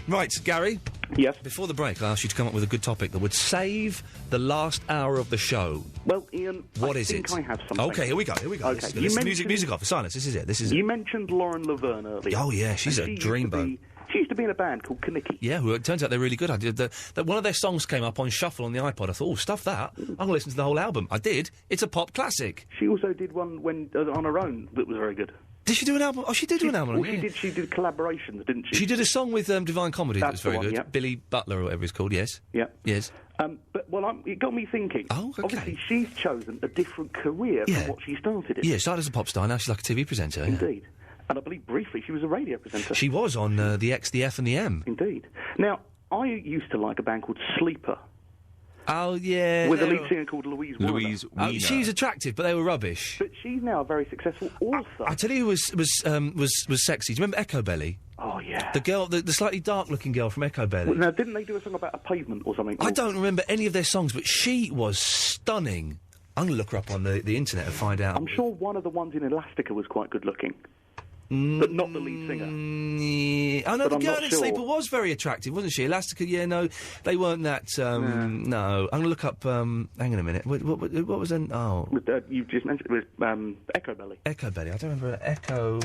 Right, Gary. Yes. Before the break, I asked you to come up with a good topic that would save the last hour of the show. Well, Ian, what I is think it? I have something. Okay, here we go. Okay. Music off. Silence. This is it. You mentioned Lauren Laverne earlier. Oh yeah, she's a dreamboat. She used to be in a band called Kaniki. Yeah, well, it turns out they're really good. I did one of their songs came up on shuffle on the iPod. I thought, oh, stuff that. I'm going to listen to the whole album. I did. It's a pop classic. She also did one on her own that was very good. Did she do an album? Oh, she did do an album. Well, she did collaborations, didn't she? She did a song with Divine Comedy that was very good. Yep. Billy Butler or whatever he's called. Yes. Yeah. Yes. It got me thinking. Oh, okay. Obviously, she's chosen a different career from what she started in. Yeah, started as a pop star. Now she's like a TV presenter. Indeed. And I believe briefly she was a radio presenter. She was on the X, the F and the M. Indeed. Now, I used to like a band called Sleeper. Oh, yeah. With a lead singer called Louise Weiner. Oh, she was attractive, but they were rubbish. But she's now a very successful author. I tell you who was sexy. Do you remember Echo Belly? Oh, yeah. The girl, the slightly dark-looking girl from Echo Belly. Well, now, didn't they do a song about a pavement or something? I don't remember any of their songs, but she was stunning. I'm going to look her up on the internet and find out. I'm sure one of the ones in Elastica was quite good-looking. But not the lead singer. I know the girl in Sleeper was very attractive, wasn't she? Elastica, yeah, no, they weren't that. No, I'm going to look up. Hang on a minute. What was an? Oh, you just mentioned it was Echo Belly. Echo Belly. I don't remember Echo.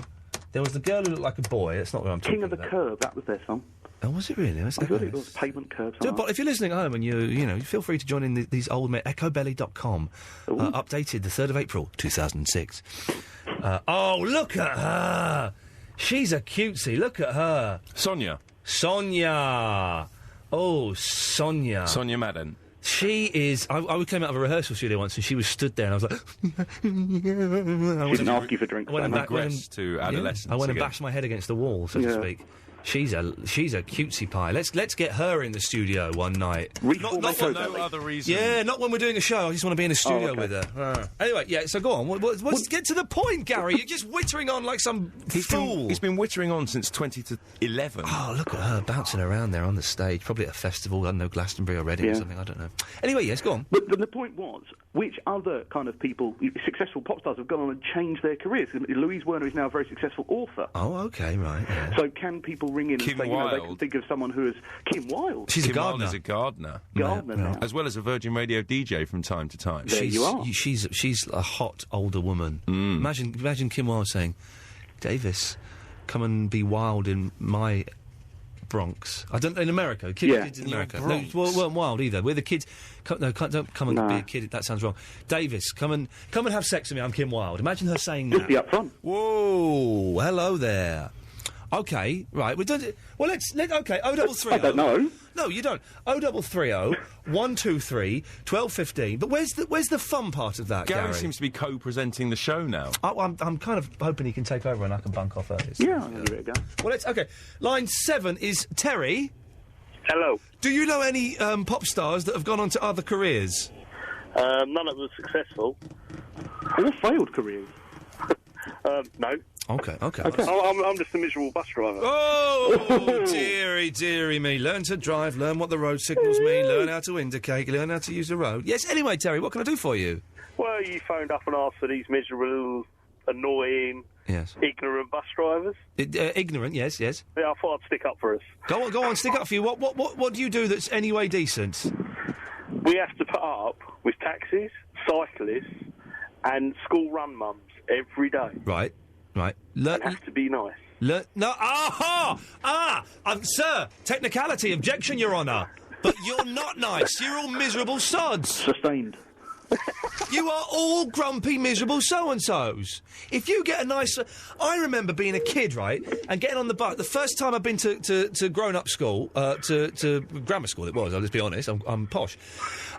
There was the girl who looked like a boy. That's not what I'm talking about. King of the Curb. That was their song. Oh, was it really? I thought it was Pavement Curb. But if you're listening at home and you feel free to join in these old echobelly.com, updated the 3rd of April 2006. Oh, look at her! She's a cutesy. Look at her. Sonia. Oh, Sonia. Sonia Madden. She is. I came out of a rehearsal studio once, and she was stood there, and I was like, she didn't ask you for drinks. To adolescence. I went and bashed my head against the wall, so to speak. She's a cutesy pie. Let's get her in the studio one night. Not for no other reason. Yeah, not when we're doing a show. I just want to be in the studio with her. Anyway, yeah. So go on. Let's get to the point, Gary. You're just wittering on like some fool. He's been wittering on since 20 to 11. Oh, look at her bouncing around there on the stage. Probably at a festival. I don't know, Glastonbury or Reading or something. I don't know. Anyway, yes, go on. But the point was, which other kind of people, successful pop stars, have gone on and changed their careers? Louise Weiner is now a very successful author. Oh, okay, right. Yeah. So can people ring in Kim and say, Wilde. They can think of someone who is Kim Wilde? She's Kim a gardener. Wilde is a gardener. Gardener now. As well as a Virgin Radio DJ from time to time. There you are. She's a hot older woman. Imagine Kim Wilde saying, Davis, come and be wild in my Bronx. I don't in America. Kids in America. No, weren't wild either. We're the kids. Don't come and be a kid. That sounds wrong. Davis, come and have sex with me. I'm Kim Wilde. Imagine her saying that. Just be up front. Whoa, hello there. Okay, right. Well, okay, 0330. I don't know. No, you don't. 0330 123 1215. But where's the fun part of that, Gary Gary? seems to be co-presenting the show now. I'm kind of hoping he can take over and I can bunk off early. Yeah, I'm going to give it a go. Well, okay. Line 7 is Terry. Hello. Do you know any pop stars that have gone on to other careers? None of them successful. All failed careers? No. Okay. I'm just a miserable bus driver. Oh, dearie me. Learn to drive, learn what the road signals mean, learn how to indicate, learn how to use the road. Yes, anyway, Terry, what can I do for you? Well, you phoned up and asked for these miserable, annoying, ignorant bus drivers. Ignorant, yes. Yeah, I thought I'd stick up for us. Go on, stick up for you. What do you do that's anyway decent? We have to put up with taxis, cyclists, and school-run mums every day. Right. It has to be nice. Sir, technicality, objection, Your Honour. But you're not nice. You're all miserable sods. Sustained. You are all grumpy, miserable so-and-sos. If you get a nice... I remember being a kid, right, and getting on the bus. The first time I've been to grown-up school, to grammar school it was, I'll just be honest, I'm posh.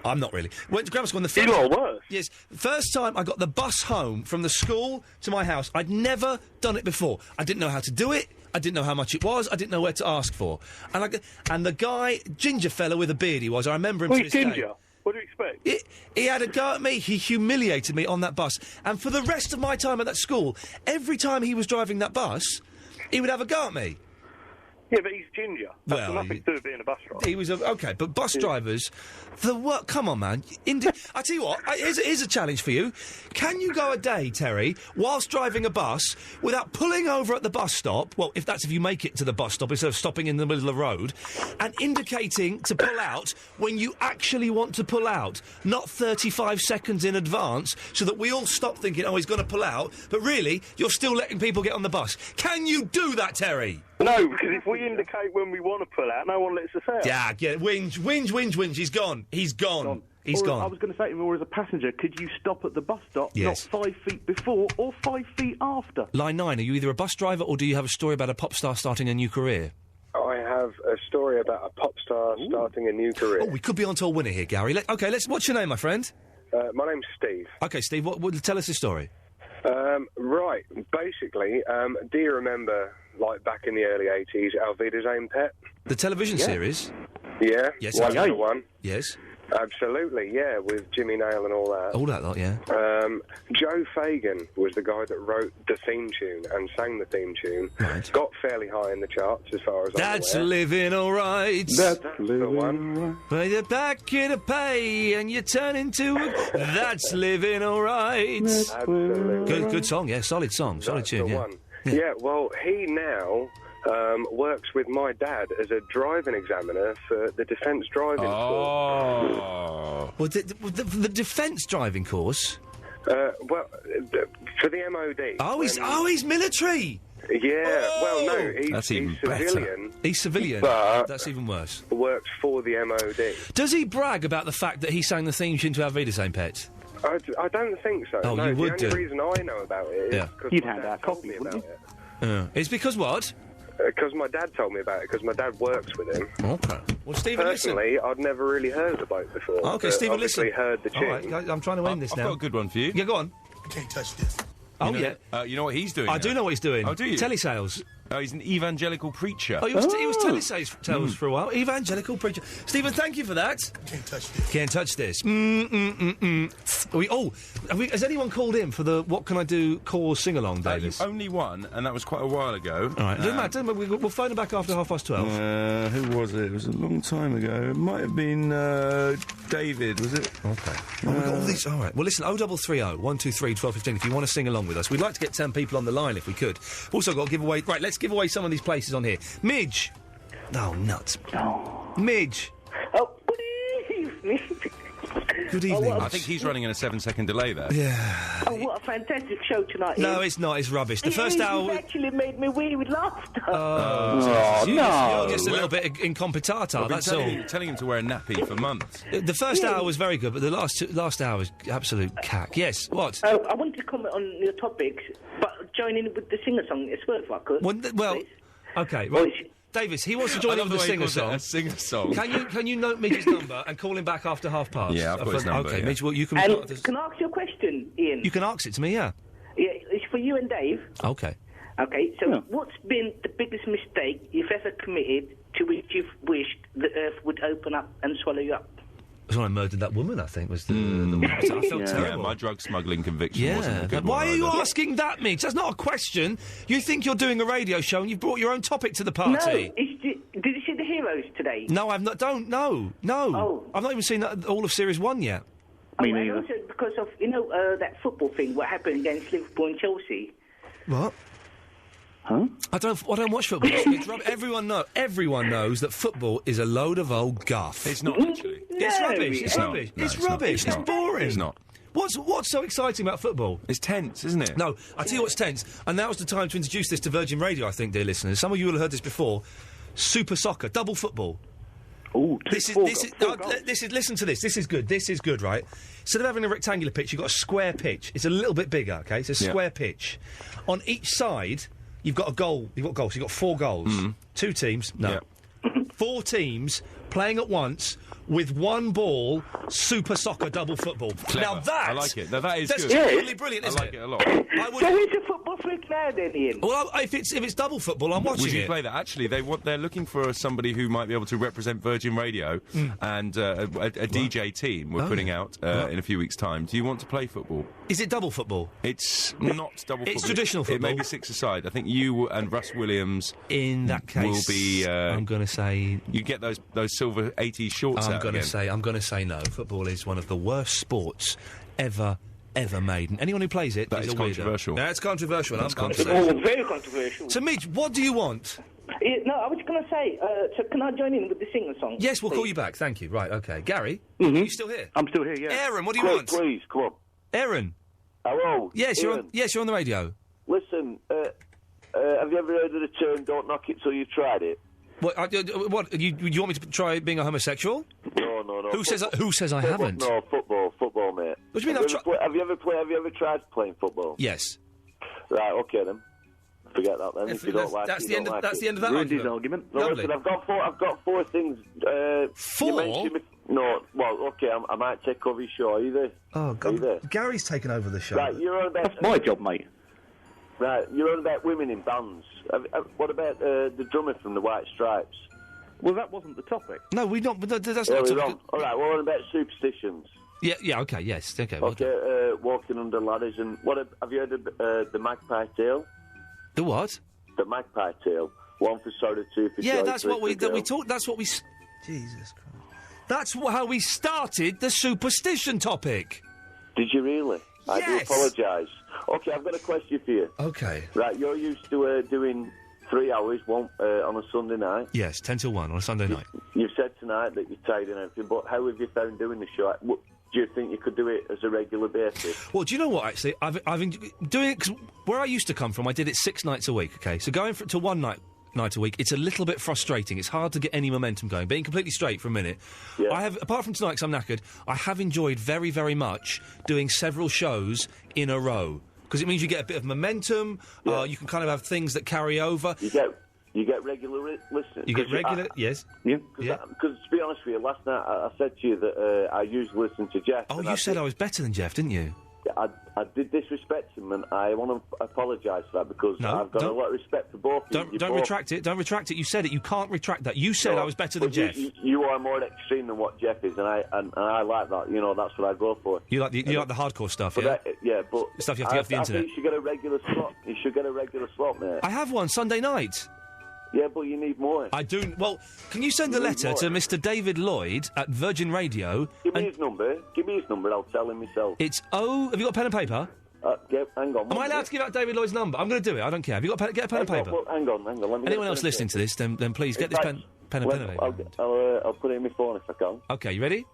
I'm not really. Went to grammar school and the first... You are worse. Yes. First time I got the bus home from the school to my house, I'd never done it before. I didn't know how to do it. I didn't know how much it was. I didn't know where to ask for. And the guy, ginger fella with a beard he was, I remember him to this ginger? day. What do you expect? He had a go at me. He humiliated me on that bus. And for the rest of my time at that school, every time he was driving that bus, he would have a go at me. Yeah, but he's ginger. That's nothing to do with being a bus driver. He was okay, but bus drivers, come on, man. I tell you what, here's a challenge for you. Can you go a day, Terry, whilst driving a bus, without pulling over at the bus stop? Well, if you make it to the bus stop instead of stopping in the middle of the road, and indicating to pull out when you actually want to pull out, not 35 seconds in advance, so that we all stop thinking, oh, he's going to pull out, but really, you're still letting people get on the bus. Can you do that, Terry? No, because if we indicate when we want to pull out, no one lets us out. Yeah, whinge. He's gone. He's gone. I was going to say to him, or as a passenger, could you stop at the bus stop, yes, not 5 feet before or 5 feet after? Line 9, are you either a bus driver or do you have a story about a pop star starting a new career? I have a story about a pop star starting a new career. Oh, we could be onto a winner here, Gary. What's your name, my friend? My name's Steve. Okay, Steve, tell us the story. Right, basically, do you remember, like, back in the early 80s, Alvida's Aim Pet? The television series? Yeah. Yes. One. Yes. Absolutely, yeah, with Jimmy Nail and all that. All that lot, yeah. Joe Fagan was the guy that wrote the theme tune and sang the theme tune. Right. Got fairly high in the charts, as far as That's I'm aware. living all right. That's the one. When you're back in a pay and you turn into That's living all right. Absolutely. Good song, yeah, solid song, solid tune, the yeah. one. Yeah, well, he now works with my dad as a driving examiner for the Defence Driving School. Well, the Defence driving course? Well, for the MOD. Oh, he's military! Yeah, well, no, That's he's civilian. He's civilian. But that's even worse. Works for the MOD. Does he brag about the fact that he sang the theme tune to Alvida's Aim Pet? I don't think so. Oh, no, you would the only do. reason I know about it is because You'd my hand dad out told coffee, me wouldn't about it. It's because what? Because my dad told me about it, because my dad works with him. Okay. Well, Stephen, personally, I'd never really heard of the bloke before. Okay, but Stephen, obviously listen. heard the tune. All right, I'm trying to end this now. I've got a good one for you. Yeah, go on. You can't touch this. You know what he's doing? I do know what he's doing. Oh, do you? Telesales. Oh, he's an evangelical preacher. Oh, he was telesales for a while. Evangelical preacher. Stephen, thank you for that. Can't touch this. Can't touch this. Has anyone called in for the What Can I Do call sing-along, Davis? Only one, and that was quite a while ago. All right, doesn't matter. We'll phone him back after 12:30. Who was it? It was a long time ago. It might have been David, was it? Okay. We've got all these. All right. Well, listen, 0330 123 1215 if you want to sing along with us. We'd like to get 10 people on the line if we could. We've also got to give away... Right, let's give away some of these places on here. Midge. Oh, nuts. Midge. Oh, good evening. Good evening. I think he's running in a 7-second delay there. Yeah. Oh, what a fantastic show tonight. No, Ian. it's not. It's rubbish. The first hour... You've actually made me wee with laughter. You're just a little bit incompetata, that's all. Telling him to wear a nappy for months. The first hour was very good, but the last hour was absolute cack. Yes, what? I wanted to comment on your topics, but join in with the singer-song as well, if I could. Well, Okay, right. Davis, he wants to join in with a singer-song. A singer-song. Can you note Midge's number and call him back after 12:30? Yeah, I've got his number. Okay, yeah. Midge, well, you can... Can I ask you a question, Ian? You can ask it to me, yeah. Yeah, it's for you and Dave. Okay. Okay, so what's been the biggest mistake you've ever committed to which you've wished the earth would open up and swallow you up? It was when I murdered that woman, I think, was the one. I felt terrible. Yeah, my drug smuggling conviction wasn't a good Why one are you either. asking that, Midge? That's not a question. You think you're doing a radio show and you've brought your own topic to the party. No, did you see the Heroes today? No, I've not. No. Oh. I've not even seen all of Series 1 yet. And also because of, that football thing, what happened against Liverpool and Chelsea. What? Huh? I don't watch football. It's everyone knows that football is a load of old guff. It's not, actually. It's rubbish. It's rubbish. It's rubbish. It's boring. It's not. What's so exciting about football? It's tense, isn't it? No, I tell you what's tense, and now's the time to introduce this to Virgin Radio, I think, dear listeners. Some of you will have heard this before. Super soccer, double football. Oh, listen to this. This is good. This is good, right? Instead of having a rectangular pitch, you've got a square pitch. It's a little bit bigger, okay? It's a square pitch. On each side, you've got a goal. You've got goals. You've got 4 goals. 2 teams. No. 4 teams playing at once with 1 ball, super soccer, double football. Clever. Now that... I like it. Now that is that's good. absolutely brilliant, isn't I like it? it a lot. So who's a football freak now then, Ian? Well, if it's double football, I'm watching Would you it. play that? Actually, they're looking for somebody who might be able to represent Virgin Radio and a DJ team we're putting out in a few weeks' time. Do you want to play football? Is it double football? It's not double football. It's traditional football. It may be 6-a-side. I think you and Russ Williams in that case will be. I'm going to say you get those silver 80s shorts. I'm going to say no. Football is one of the worst sports ever made. And anyone who plays it is a weirdo. Controversial. That's controversial. That's controversial. Very controversial. So, Midge, what do you want? No, I was going to say, so can I join in with the singer-song? Yes, we'll call you back. Thank you. Right, OK. Gary, are you still here? I'm still here, yeah. Aaron, what do you want? Please, come on. Aaron. Hello. Yes, you're on the radio. Listen, have you ever heard of the term "don't knock it till you've tried it"? What? You want me to try being a homosexual? No. Who says I haven't? No, football, mate. What do you mean? Have you ever tried playing football? Yes. Right. Okay then. Forget that then. If you don't like it, that's the end of that argument. No, listen, I've got 4 things. 4? No. Well, okay. I might take over your show. Are you there? Oh God. Gary's taken over the show. Right. You're on about. That's my job, mate. Right. You're on about women in bands. What about the drummer from the White Stripes? Well, that wasn't the topic. No, we don't. That's not. All right. Well, what about superstitions? Yeah. Okay. Yes. Okay. Walking under ladders and what? Have you heard of the magpie tail? The what? The magpie tail. 1 for soda, 2 for yeah, joy, that's what we talked. That's what we. Jesus Christ. That's how we started the superstition topic. Did you really? I do apologise. Okay, I've got a question for you. Okay. Right, you're used to doing 3 hours on a Sunday night. Yes, 10 till 1 on a Sunday night. You've said tonight that you're tired and everything, but how have you found doing the show? Do you think you could do it as a regular basis? Well, do you know what, actually? I've been doing it, because where I used to come from, I did it 6 nights a week, OK? So going to 1 night a week, it's a little bit frustrating. It's hard to get any momentum going. Being completely straight for a minute, I have, apart from tonight, because I'm knackered, I have enjoyed very, very much doing several shows in a row. Because it means you get a bit of momentum, you can kind of have things that carry over. You get regular listeners. You get regular, yes. Yeah. Because to be honest with you, last night I said to you that I usually listen to Jeff. Oh, you said I was better than Jeff, didn't you? I did disrespect him, and I want to apologise for that because I've got a lot of respect for both of you. Don't retract it. Don't retract it. You said it. You can't retract that. You said I was better than Jeff. You are more extreme than what Jeff is, and I like that. You know, that's what I go for. You like the hardcore stuff, but but stuff you have to get off the internet. I think you should get a regular slot. You should get a regular slot, mate. I have one Sunday night. Yeah, but you need more. I do. Well, can you send a letter to Mr. David Lloyd at Virgin Radio? Give me his number. I'll tell him myself. It's Have you got a pen and paper? Hang on. Am I allowed to give out David Lloyd's number? I'm going to do it. I don't care. Have you got get a pen and paper? Well, hang on. Let me Anyone else listening to this, then please get this pen and paper. I'll put it in my phone if I can. Okay, you ready?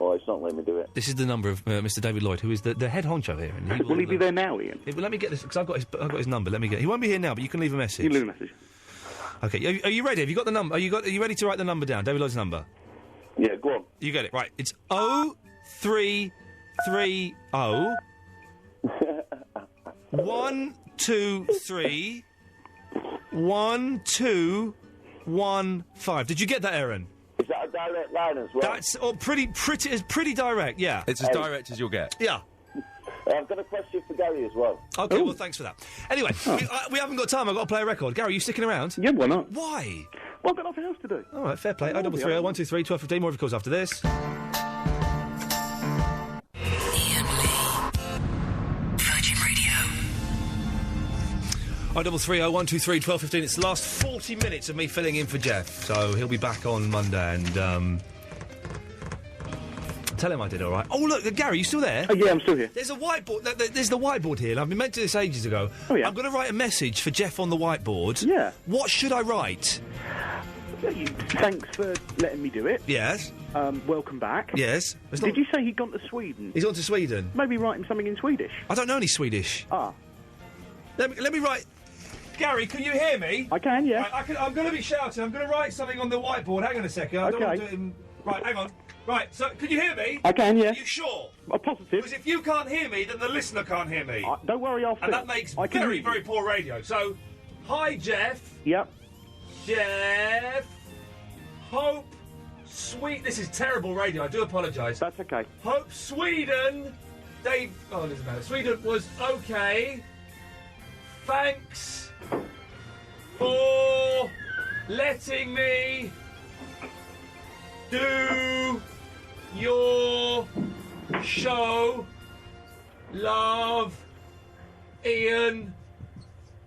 Oh, it's not letting me do it. This is the number of Mr. David Lloyd, who is the head honcho here. And will he be there now, Ian? Let me get this, because I've got his number. Let me get. He won't be here now, but you can leave a message. You leave a message. Okay, are you ready? Have you got the number? Are you ready to write the number down? David Lloyd's number. Yeah, go on. You get it right. It's 0330 123 1215. Did you get that, Aaron? Is that a direct line as well? That's pretty direct, yeah. It's as direct as you'll get. Yeah. I've got a question for Gary as well. Okay, well, thanks for that. Anyway, we haven't got time. I've got to play a record. Gary, you sticking around? Yeah, why not? Why? Well, I've got nothing else to do. All right, fair play. 0330 123 1215. More of your calls after this. Iain Lee. Virgin Radio. 0330 123 1215. It's the last 40 minutes of me filling in for Jeff, so he'll be back on Monday and, tell him I did all right. Oh, look, Gary, you still there? Oh, yeah, I'm still here. There's a whiteboard. There's the whiteboard here, and I've been meant to do this ages ago. Oh, yeah. I'm going to write a message for Jeff on the whiteboard. Yeah. What should I write? Thanks for letting me do it. Yes. Welcome back. Yes. Did you say he'd gone to Sweden? He's gone to Sweden. Maybe write him something in Swedish. I don't know any Swedish. Ah. Let me write... Gary, can you hear me? I can, yeah. Right, I'm going to be shouting. I'm going to write something on the whiteboard. Hang on a second. I don't want to do it in... Right, hang on. Right, so can you hear me? I can, yeah. Are you sure? I'm positive. Because if you can't hear me, then the listener can't hear me. Don't worry, I'll And that makes very, very poor radio. So, hi, Jeff. Yep. Jeff. Hope. This is terrible radio. I do apologise. That's okay. Hope Sweden. Dave. Oh, it doesn't matter. Sweden was okay. Thanks for letting me do your show. Love, Iain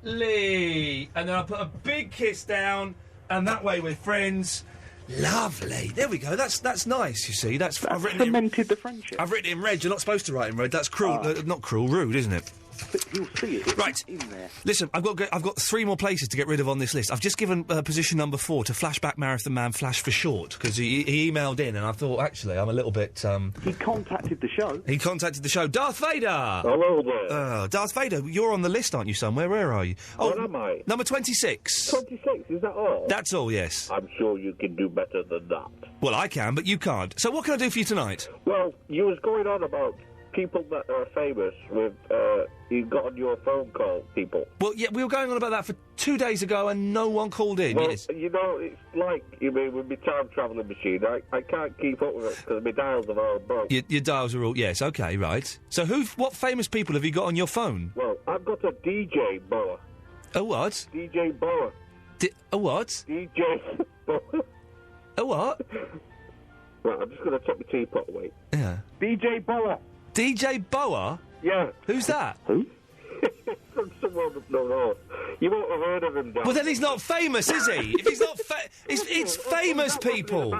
Lee. And then I put a big kiss down, and that way we're friends. Lovely. There we go. That's nice, you see. I've written cemented the friendship. I've written it in red. You're not supposed to write in red. That's cruel. Not cruel, rude, isn't it? But you'll see it. It's right. in there. Listen, I've got 3 more places to get rid of on this list. I've just given position number 4 to Flashback Marathon Man Flash for short, because he emailed in, and I thought, actually, I'm a little bit... He contacted the show. He contacted the show. Darth Vader! Hello there. Darth Vader, you're on the list, aren't you, somewhere? Where are you? Oh, Where am I? Number 26. 26, is that all? That's all, yes. I'm sure you can do better than that. Well, I can, but you can't. So what can I do for you tonight? Well, you was going on about people that are famous with, you got on your phone call people. Well, yeah, we were going on about that for 2 days ago and no one called in, Well, yes. you know, it's like, you mean, with my time-travelling machine, I can't keep up with it because my dials are all broke. Your dials are all... Yes, OK, right. So what famous people have you got on your phone? Well, I've got a DJ Boa. A what? DJ Boa. A what? DJ Boa. A what? Right, I'm just going to take my teapot away. Yeah. DJ Boa. DJ Boa? Yeah. Who's that? Who? From someone up north. You won't have heard of him, Dan. Well, then he's not famous, is he? If he's not it's famous people.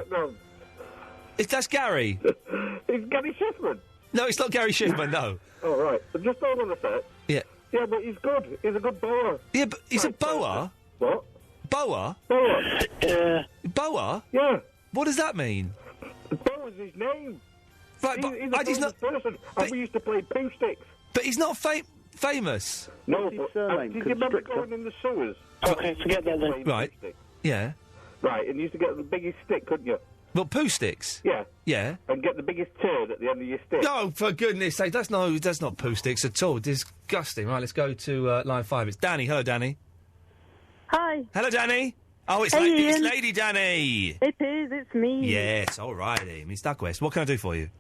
That's Gary. It's Gary Schiffman. No, it's not Gary Schiffman, no. Oh, right. But just hold on a sec. Yeah. Yeah, but he's good. He's a good boa. Yeah, but he's a boa? What? Boa? Boa. Boa? Yeah. What does that mean? Boa's his name. Right, but he's a famous person. And we used to play poo sticks. But he's not famous. No, What's his surname? did you remember going in the sewers? Okay, forget that then. Right. Yeah. Right, and you used to get the biggest stick, couldn't you? Well, poo sticks? Yeah. Yeah. And get the biggest turd at the end of your stick. No, for goodness sake, that's not poo sticks at all. Disgusting. Right, let's go to line 5. It's Danny. Hello, Danny. Hi. Hello, Danny. Oh, it's Lady Danny. It is, it's me. Yes, all righty. Miss Duckwest, what can I do for you?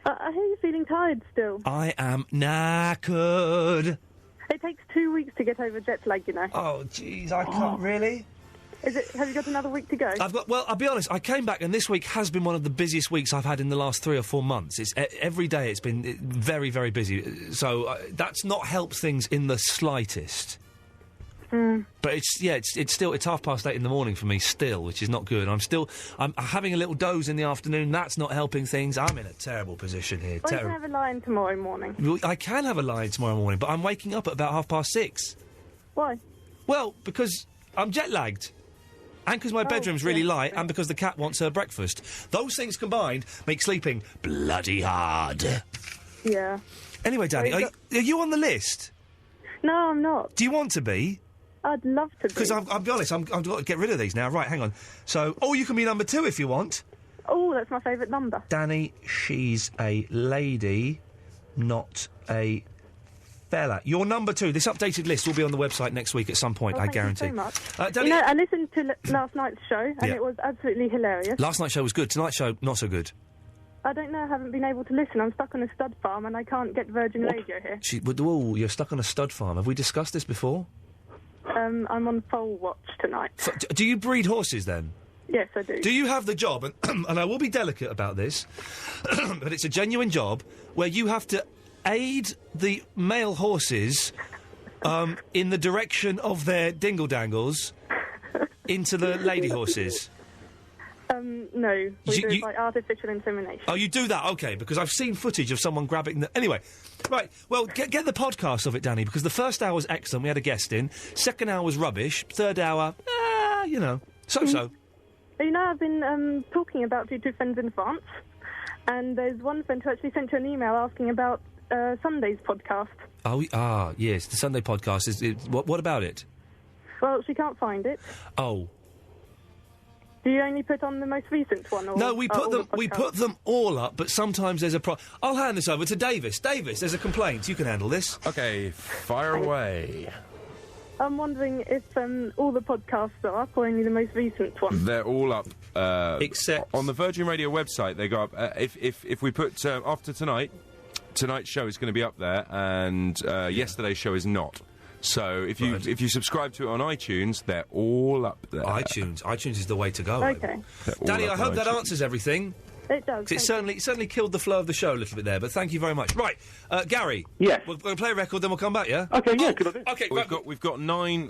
I hear you're feeling tired still. I am knackered. It takes 2 weeks to get over jet lag, you know. Oh, jeez, I can't really. Have you got another week to go? Well, I'll be honest, I came back and this week has been one of the busiest weeks I've had in the last 3 or 4 months. It's every day it's been very, very busy. So that's not helped things in the slightest. But it's 8:30 in the morning for me still, which is not good. I'm having a little doze in the afternoon. That's not helping things. I'm in a terrible position here. Well, you can have a line tomorrow morning. Well, I can have a line tomorrow morning, but I'm waking up at about 6:30. Why? Well, because I'm jet lagged. And because my bedroom's really light, and because the cat wants her breakfast. Those things combined make sleeping bloody hard. Yeah. Anyway, Danny, are you on the list? No, I'm not. Do you want to be? I'd love to be. Because I'll be honest, I've got to get rid of these now. Right, hang on. So, you can be number 2 if you want. Oh, that's my favourite number. Danny, she's a lady, not a fella. You're number 2. This updated list will be on the website next week at some point, I guarantee. Thank you so much. Danny- I listened to last night's show, and Yeah. it was absolutely hilarious. Last night's show was good. Tonight's show, not so good. I don't know, I haven't been able to listen. I'm stuck on a stud farm, and I can't get Virgin Radio here. Oh, you're stuck on a stud farm. Have we discussed this before? I'm on foal watch tonight. Do you breed horses, then? Yes, I do. Do you have the job, and I will be delicate about this, but it's a genuine job, where you have to aid the male horses in the direction of their dingle-dangles into the lady horses? No. We do it by artificial insemination. Oh, you do that? OK, because I've seen footage of someone grabbing the... Anyway, right, well, get the podcast of it, Danny, because the first hour was excellent, we had a guest in, second hour was rubbish, third hour, so-so. You know, I've been talking about you to friends in France, and there's one friend who actually sent you an email asking about Sunday's podcast. Oh, yes, the Sunday podcast. What about it? Well, she can't find it. Oh. Do you only put on the most recent one? Or, No, we put them. We podcasts? put them all up, but sometimes there's a problem. I'll hand this over to Davis. Davis, there's a complaint. You can handle this. Okay, fire away. I'm wondering if all the podcasts are up or only the most recent one. They're all up. Except on the Virgin Radio website, they go up. If we put after tonight's show is going to be up there, and yesterday's show is not. So if you subscribe to it on iTunes, they're all up there. iTunes is the way to go. Okay. Danny, I hope that answers everything. It does. It certainly killed the flow of the show a little bit there, but thank you very much. Right, Gary. Yes. We're going to play a record, then we'll come back. Yeah. Okay. Yeah. Good idea. Okay. We've got 9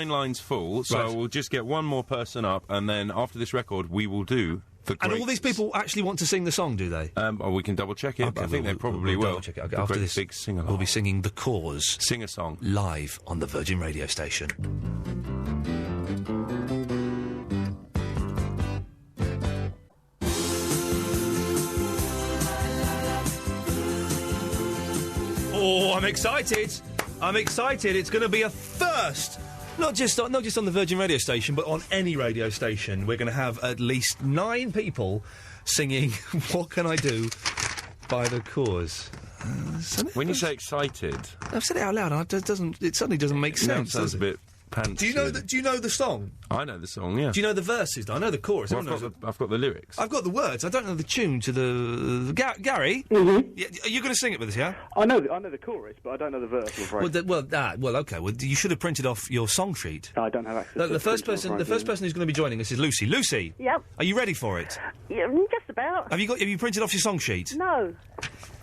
lines full, so Right. we'll just get one more person up, and then after this record, we will do the. And all these people actually want to sing the song, do they? We can double check it. Okay, I think they probably we'll will. double check it. Okay, The after great this, big sing-along. we'll be singing The Cause. Sing a song live on the Virgin Radio station. Oh, I'm excited. I'm excited. It's going to be a first. Not just on the Virgin Radio station, but on any radio station. We're going to have at least 9 people singing What Can I Do by The Cause. When you say excited, I've said it out loud. It suddenly doesn't make sense. sounds does a it? bit pants. Do you know the song? I know the song. Yeah. Do you know the verses? I know the chorus. Well, I've got the lyrics. I've got the words. I don't know the tune to the Gary. Mm-hmm. Yeah, are you going to sing it with us? Yeah. I know the chorus, but I don't know the verse. I'm afraid. Okay. Well, you should have printed off your song sheet. I don't have access. The first person who's going to be joining us is Lucy. Lucy. Yep. Are you ready for it? Yeah, just about. Have you printed off your song sheet? No.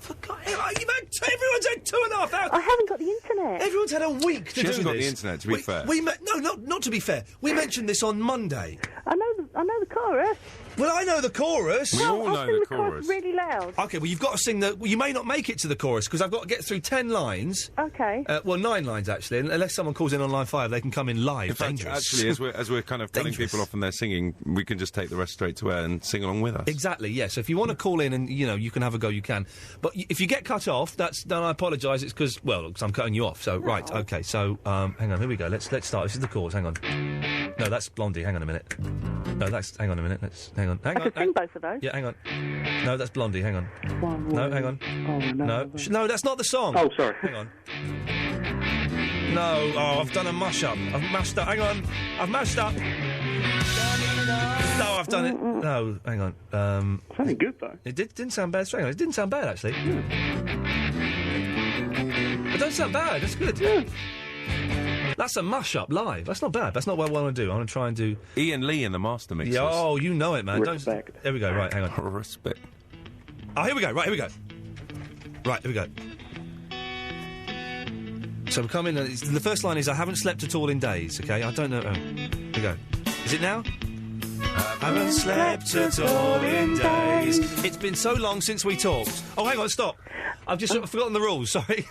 Everyone's had 2.5 hours. I haven't got the internet. Everyone's had a week to She do hasn't got this. the internet, to be fair. Not to be fair. We mentioned this on Monday. I know the chorus. Well, I know the chorus. We all I'll know sing the the chorus really loud. Okay, well, you've got to sing the... Well, you may not make it to the chorus, because I've got to get through 10 lines. Okay. 9 lines, actually. And unless someone calls in on line 5, they can come in live. In fact, Dangerous. actually, as we're kind of cutting Dangerous. people off and they're singing, we can just take the rest straight to air and sing along with us. Exactly, yes. So if you want to call in and, you can have a go, you can. But if you get cut off, then I apologise. It's because, I'm cutting you off. So, right, OK. So, hang on, here we go. Let's start. This is the chorus. Hang on. No, that's Blondie. Hang on a minute. No, that's... Hang on a minute. Hang on. I could sing both of those. Yeah, hang on. No, that's Blondie. Hang on. No, hang on. Oh, no. No, that's not the song. Oh, sorry. Hang on. No. Oh, I've done a mush-up. I've mashed up. Hang on. I've mashed up. No, I've done it. No, hang on. Sounding good, though. It didn't sound bad. Hang on. It didn't sound bad, actually. It don't sound bad. That's good. Yeah. That's a mush-up live. That's not bad. That's not what I want to do. I want to try and do... Ian Lee in the master mixes. Yeah, oh, you know it, man. Respect. There we go. Right, hang on. Respect. Oh, here we go. Right, here we go. Right, here we go. So we come in, and the first line is, I haven't slept at all in days, OK? I don't know... Oh, here we go. Is it now? Haven't slept at all in days. It's been so long since we talked. Oh, hang on, stop. I've just forgotten the rules, sorry.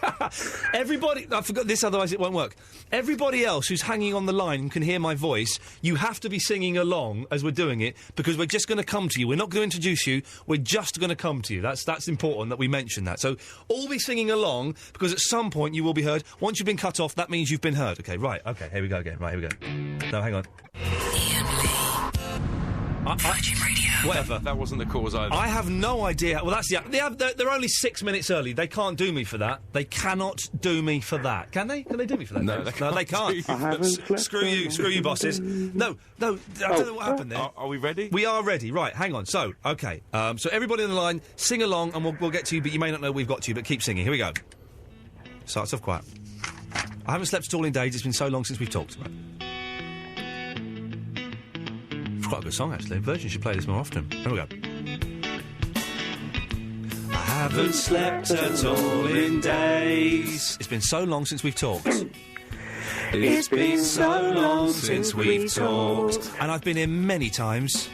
Everybody... I forgot this, otherwise it won't work. Everybody else who's hanging on the line and can hear my voice, you have to be singing along as we're doing it, because we're just going to come to you. We're not going to introduce you. We're just going to come to you. That's important that we mention that. So all be singing along, because at some point you will be heard. Once you've been cut off, that means you've been heard. OK, right. OK, here we go again. Right, here we go. No, hang on. Ian Lee. Virgin Radio. Whatever. That wasn't the cause either. I have no idea. Well, that's they're only 6 minutes early. They can't do me for that. They cannot do me for that. Can they? Can they do me for that? No, they can't. Screw you, bosses. No. I don't know what happened there. Are we ready? We are ready. Right, hang on. So, okay. So everybody on the line, sing along, and we'll get to you. But you may not know we've got to you. But keep singing. Here we go. Starts off quiet. I haven't slept at all in days. It's been so long since we've talked. Right. It's quite a good song, actually. Virgin should play this more often. Here we go. I haven't slept at all in days. It's been so long since we've talked. It's been so long since we've talked. And I've been here many times.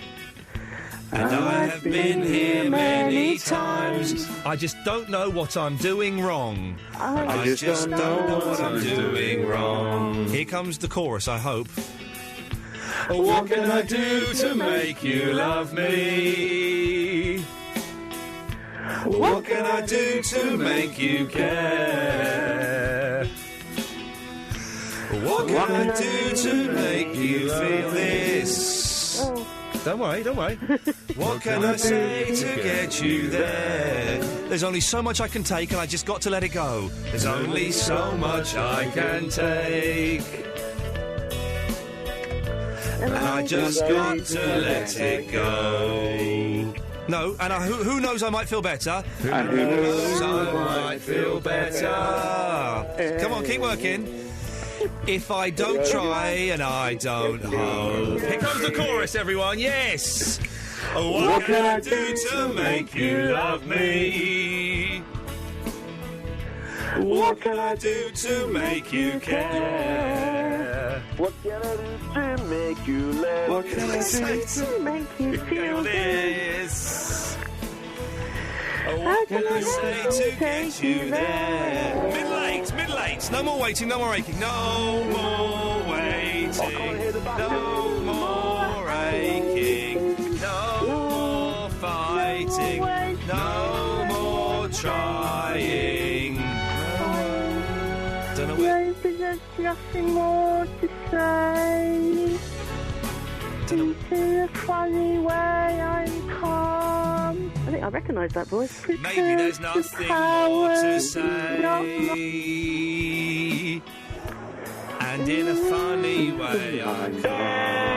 And I have been here many times. I just don't know what I'm doing wrong. I just don't know what I'm doing wrong. Here comes the chorus, I hope. What can I do to make you love me? What can I do to make you care? What can I do to make you feel this? Don't worry. What can I say to get you there? There's only so much I can take and I just got to let it go. There's only so much I can take. And I just got to let it go. No, and who knows I might feel better? And who knows I might feel better? Come on, keep working. If I don't try and I don't hope. Here comes the chorus, everyone, yes! What can I do to make you love me? What can I do to make you care? What can I do to make you laugh? What can I say to make you feel this? What can I say to get you there? Middle eight. No more waiting, no more aching. No more waiting. No more aching. No more fighting. No more trying. Don't know where. There's nothing more to say. Into a funny way I'm calm. I think I recognise that voice. Maybe there's nothing more to say. And in a funny way I'm calm.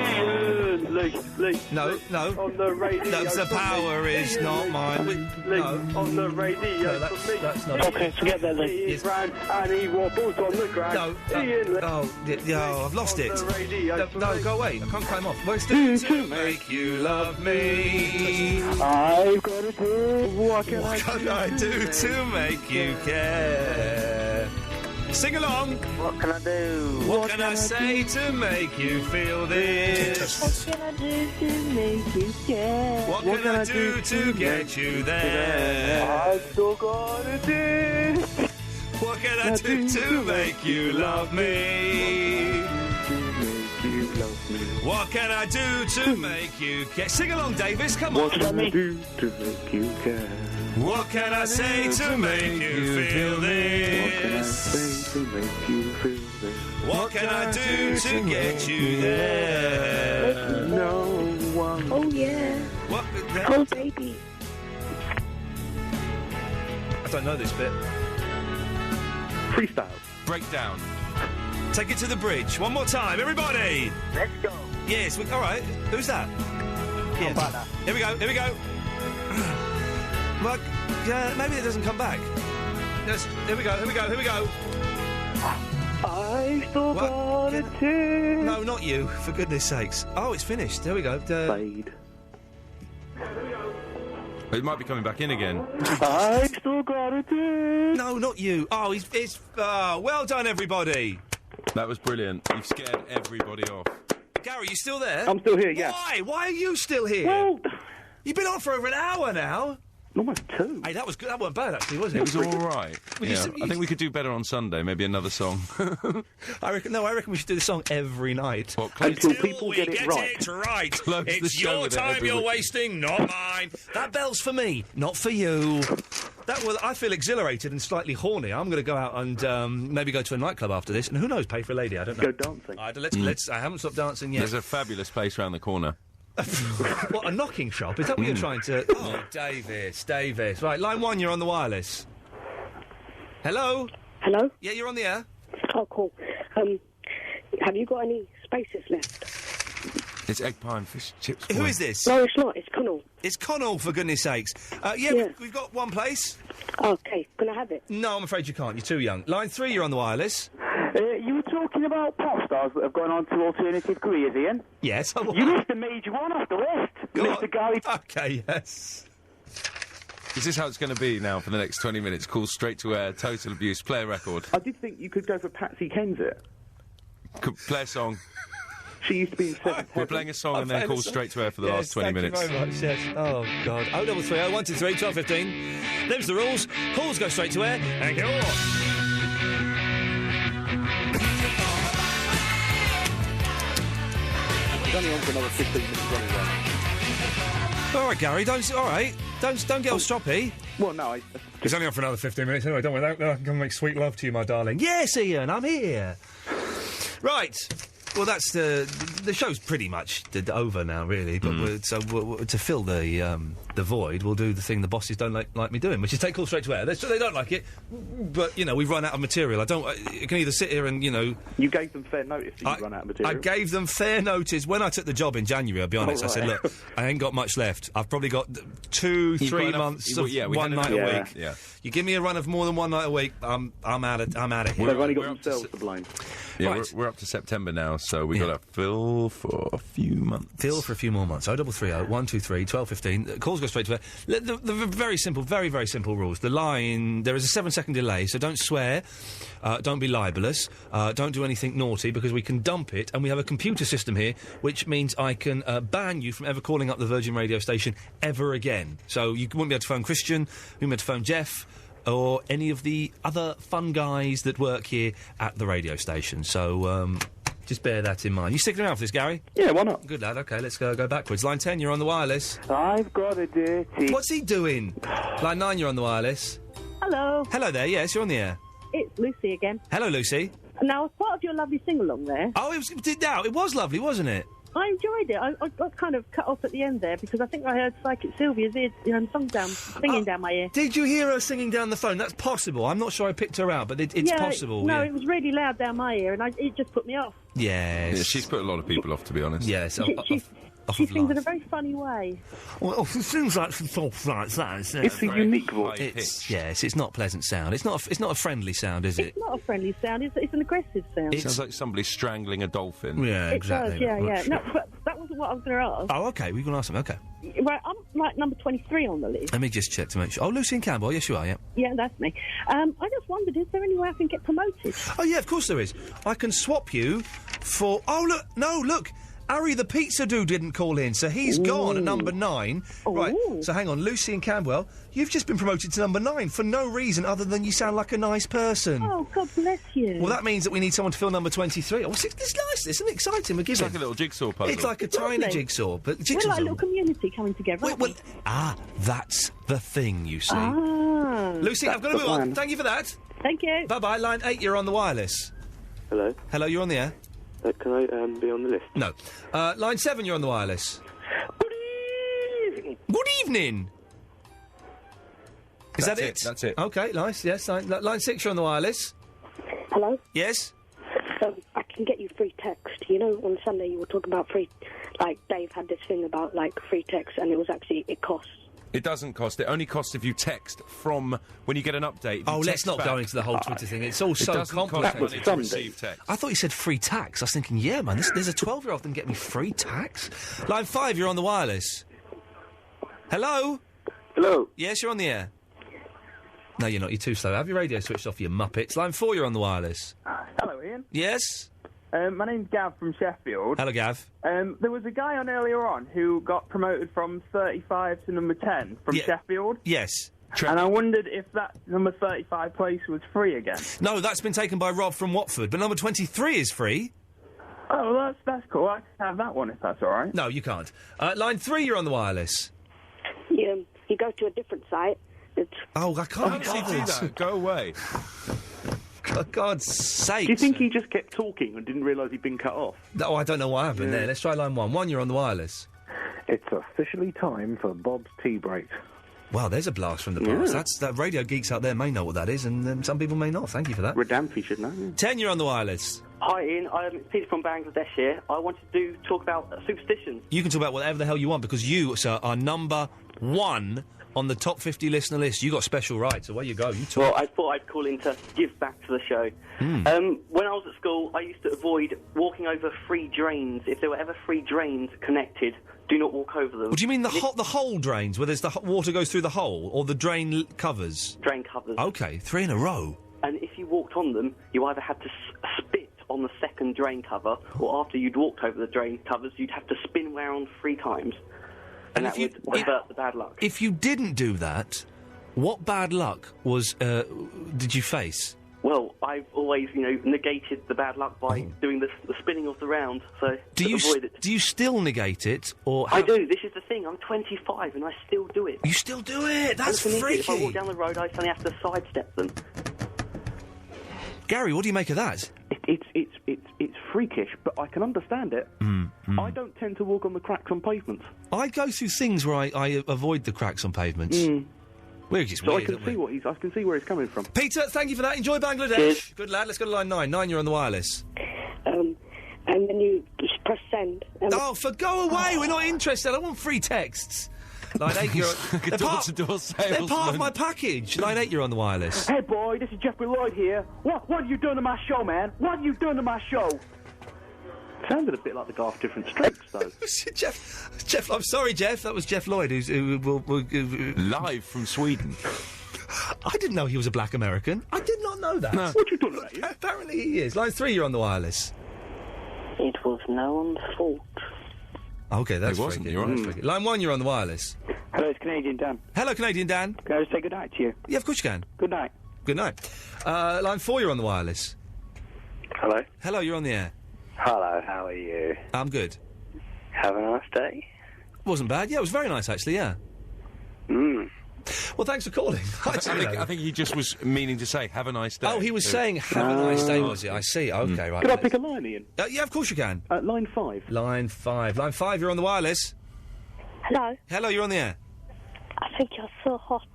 No. On the radio. No, the power is not mine. No. On the radio. No, that's not. Okay, forget that then. He ran and he wobbled on the ground. No, I've lost it. No, go away. I can't climb off. What's to make you love me? I've got to do. What can I do to make you care? Sing along. What can I do? What can I say to make you feel this? What can I do to make you care? What can I do to get you there? I've still got to do. What can I do to make you love me? What can I do to make you care? Sing along, Davis, come on. What can I do to make you care? What can I say to make you feel this? What can I say to make you feel this? What can I do to get you there? No one. Oh, yeah. What? Oh, baby. I don't know this bit. Freestyle. Breakdown. Take it to the bridge. One more time, everybody. Let's go. Yes, all right. Who's that? Yeah. Here we go. Well, maybe it doesn't come back. Here we go. I still got it too. No, not you, for goodness sakes. Oh, it's finished. There we go. Fade. It might be coming back in again. I still got it too. No, not you. Oh, it's well done, everybody. That was brilliant. You've scared everybody off. Gary, you still there? I'm still here, yeah. Why? Why are you still here? Well, you've been on for over an hour now. Almost two. Hey, that was good. That wasn't bad, actually, was it? It was all right. Yeah, I think we could do better on Sunday. Maybe another song. I reckon we should do the song every night. Until people get it right. It's your time you're wasting, not mine. That bell's for me, not for you. I feel exhilarated and slightly horny. I'm going to go out and maybe go to a nightclub after this, and who knows, pay for a lady. I don't know. Go dancing. I haven't stopped dancing yet. There's a fabulous place around the corner. What, a knocking shop? Is that what you're trying to... Oh, Davis. Right, line 1, you're on the wireless. Hello? Hello? Yeah, you're on the air. Oh, cool. Have you got any spaces left? It's egg pie and fish chips. Who is this? No, it's not. It's Connell. It's Connell, for goodness sakes. We've got one place. Okay, can I have it? No, I'm afraid you can't. You're too young. Line 3, you're on the wireless. You were talking about pop stars that have gone on to alternative careers, Ian. Yes, I was. You missed a major one off the list. Mr. Gary... Okay, yes. Is this how it's going to be now for the next 20 minutes? Call straight to air, total abuse, play a record. I did think you could go for Patsy Kensit. Play a song. She used to be in Seventh We're playing a song and then call straight to air for the last 20 minutes. Thank you very much, yes. Oh, God. 0330 123 1215. Them's the rules. Calls go straight to air and go on. It's only on for another 15 minutes anyway. All right, Gary, don't get all stroppy. Well, no, It's only on for another 15 minutes anyway, don't worry. I can make sweet love to you, my darling. Yes, Ian, I'm here. Right. Well, that's the show's pretty much over now, really. But to fill the void, we'll do the thing the bosses don't like me doing, which is take calls straight to air. They don't like it, but we've run out of material. I can either sit here and You gave them fair notice that you'd run out of material. I gave them fair notice when I took the job in January. I'll be honest. Oh, right. I said, look, I ain't got much left. I've probably got 2-3 months of one night a week. Yeah. You give me a run of more than one night a week, I'm out of here. They've only got themselves to blame. Yeah, Right. we're up to September now, so we've got to fill for a few months. Fill for a few more months. 0330 123 1215. Calls go straight to air. The very simple, very, very simple rules. The line, there is a 7-second delay, so don't swear, don't be libellous, don't do anything naughty, because we can dump it, and we have a computer system here, which means I can ban you from ever calling up the Virgin radio station ever again. So you wouldn't be able to phone Christian, you wouldn't be able to phone Jeff, or any of the other fun guys that work here at the radio station. So, just bear that in mind. You sticking around for this, Gary? Yeah, why not? Good lad, OK, let's go backwards. Line 10, you're on the wireless. I've got a dirty... What's he doing? Line 9, you're on the wireless. Hello. Hello there, yes, you're on the air. It's Lucy again. Hello, Lucy. Now, as part of your lovely sing-along there... Oh, it was lovely, wasn't it? I enjoyed it. I got kind of cut off at the end there because I think I heard Psychic Sylvia's ear, singing down my ear. Did you hear her singing down the phone? That's possible. I'm not sure I picked her out, but it's possible. No, it was really loud down my ear, and it just put me off. Yes. Yeah, she's put a lot of people off, to be honest. Yes. She sings in a very funny way. Well, she sings like some soft like that. It's a unique voice. It's not pleasant sound. It's not a friendly sound, is it? It's not a friendly sound. It's an aggressive sound. It sounds like somebody strangling a dolphin. Yeah, exactly. It does, yeah. No, but that wasn't what I was going to ask. Oh, OK, we're going to ask them, OK. Right, I'm like number 23 on the list. Let me just check to make sure. Oh, Lucy and Campbell, yes you are, yeah. Yeah, that's me. I just wondered, is there any way I can get promoted? Oh, yeah, of course there is. I can swap you for... Oh, look! Harry the pizza dude didn't call in, so he's gone at number 9. Right, so hang on, Lucy and Campbell, you've just been promoted to number 9 for no reason other than you sound like a nice person. Oh, God bless you. Well, that means that we need someone to fill number 23. Oh, it's nice, isn't it exciting? We're giving... It's like a little jigsaw puzzle. It's like a tiny jigsaw, but We're like a little community coming together, aren't we? That's the thing, you see. Lucy, I've got to move on. Thank you for that. Thank you. Bye-bye. Line 8, you're on the wireless. Hello. Hello, you're on the air. Can I be on the list? No. Line 7, you're on the wireless. Good evening. Is that it? That's it. OK, nice, yes. Line 6, you're on the wireless. Hello? Yes? I can get you free text. You know, on Sunday you were talking about free... Like, Dave had this thing about, like, free text, and it was actually... It costs. It doesn't cost. It only costs if you text from when you get an update. Oh, let's not go into the whole Twitter thing. It's all so complicated. To receive text. I thought you said free tax. I was thinking, yeah, man, there's a 12-year-old that can get me free tax. Line 5, you're on the wireless. Hello? Hello? Yes, you're on the air. No, you're not. You're too slow. Have your radio switched off, you muppets. Line 4, you're on the wireless. Hello, Ian. Yes? My name's Gav from Sheffield. Hello, Gav. There was a guy on earlier on who got promoted from 35 to number 10 from Sheffield. Yes. And I wondered if that number 35 place was free again. No, that's been taken by Rob from Watford, but number 23 is free. Oh, well, that's cool. I can have that one if that's all right. No, you can't. Line 3, you're on the wireless. You go to a different site. Oh, I can't actually do that. Go away. For God's sake. Do you think he just kept talking and didn't realise he'd been cut off? Oh, I don't know what happened there. Let's try line 1. 1, you're on the wireless. It's officially time for Bob's tea break. Wow, there's a blast from the past. That radio geeks out there may know what that is, and some people may not. Thank you for that. Redamfi should know. Yeah. 10, you're on the wireless. Hi, Ian. I'm Peter from Bangladesh here. I wanted to talk about superstitions. You can talk about whatever the hell you want, because you, sir, are number 1 on the top 50 listener list. You got special rights. Away you go. You talk. Well, I thought I'd call in to give back to the show. When I was at school, I used to avoid walking over free drains. If there were ever free drains connected, do not walk over them. What do you mean the hole drains, where there's the water goes through the hole, or the drain covers? Drain covers. Okay, 3 in a row. And if you walked on them, you either had to spit on the second drain cover, or after you'd walked over the drain covers, you'd have to spin around 3 times. And that would avert the bad luck. If you didn't do that, what bad luck did you face? Well, I've always, negated the bad luck by doing the spinning of the round, so avoid it. Do you still negate it, or... I do. This is the thing. I'm 25 and I still do it. You still do it? That's freaky. If I walk down the road, I suddenly have to sidestep them. Gary, what do you make of that? It's freakish, but I can understand it. I don't tend to walk on the cracks on pavements. I go through things where I avoid the cracks on pavements. We're just so weird, I can see where he's coming from. Peter, thank you for that. Enjoy Bangladesh. Cheers. Good lad. Let's go to line 9. 9, you're on the wireless. And then you just press send. Oh, go away. We're not interested. I want free texts. Line 8, you're... door-to-door salesman. They're part of my package. Line 8, you're on the wireless. Hey, boy, this is Jeffrey Lloyd here. What are you doing to my show, man? What are you doing to my show? Sounded a bit like the Garth Different Strokes, though. Jeff, I'm sorry, Jeff. That was Jeff Lloyd, live from Sweden. I didn't know he was a black American. I did not know that. No. What are you talking about? Apparently he is. Line 3, you're on the wireless. It was no one's fault. Okay, that's It wasn't, freaky. you're on. That's freaky. Line 1, you're on the wireless. Hello, it's Canadian Dan. Hello, Canadian Dan. Can I just say good night to you? Yeah, of course you can. Good night. Good night. Line 4, you're on the wireless. Hello. Hello, you're on the air. Hello, how are you? I'm good. Have a nice day. Wasn't bad. Yeah, it was very nice, actually, yeah. Well, thanks for calling. I think he just was meaning to say, have a nice day. Oh, he was saying, have a nice day, was it? I see. Okay, right. Could I pick a line, Ian? Yeah, of course you can. Line 5. Line 5. Line 5, you're on the wireless. Hello. Hello, you're on the air. I think you're so hot.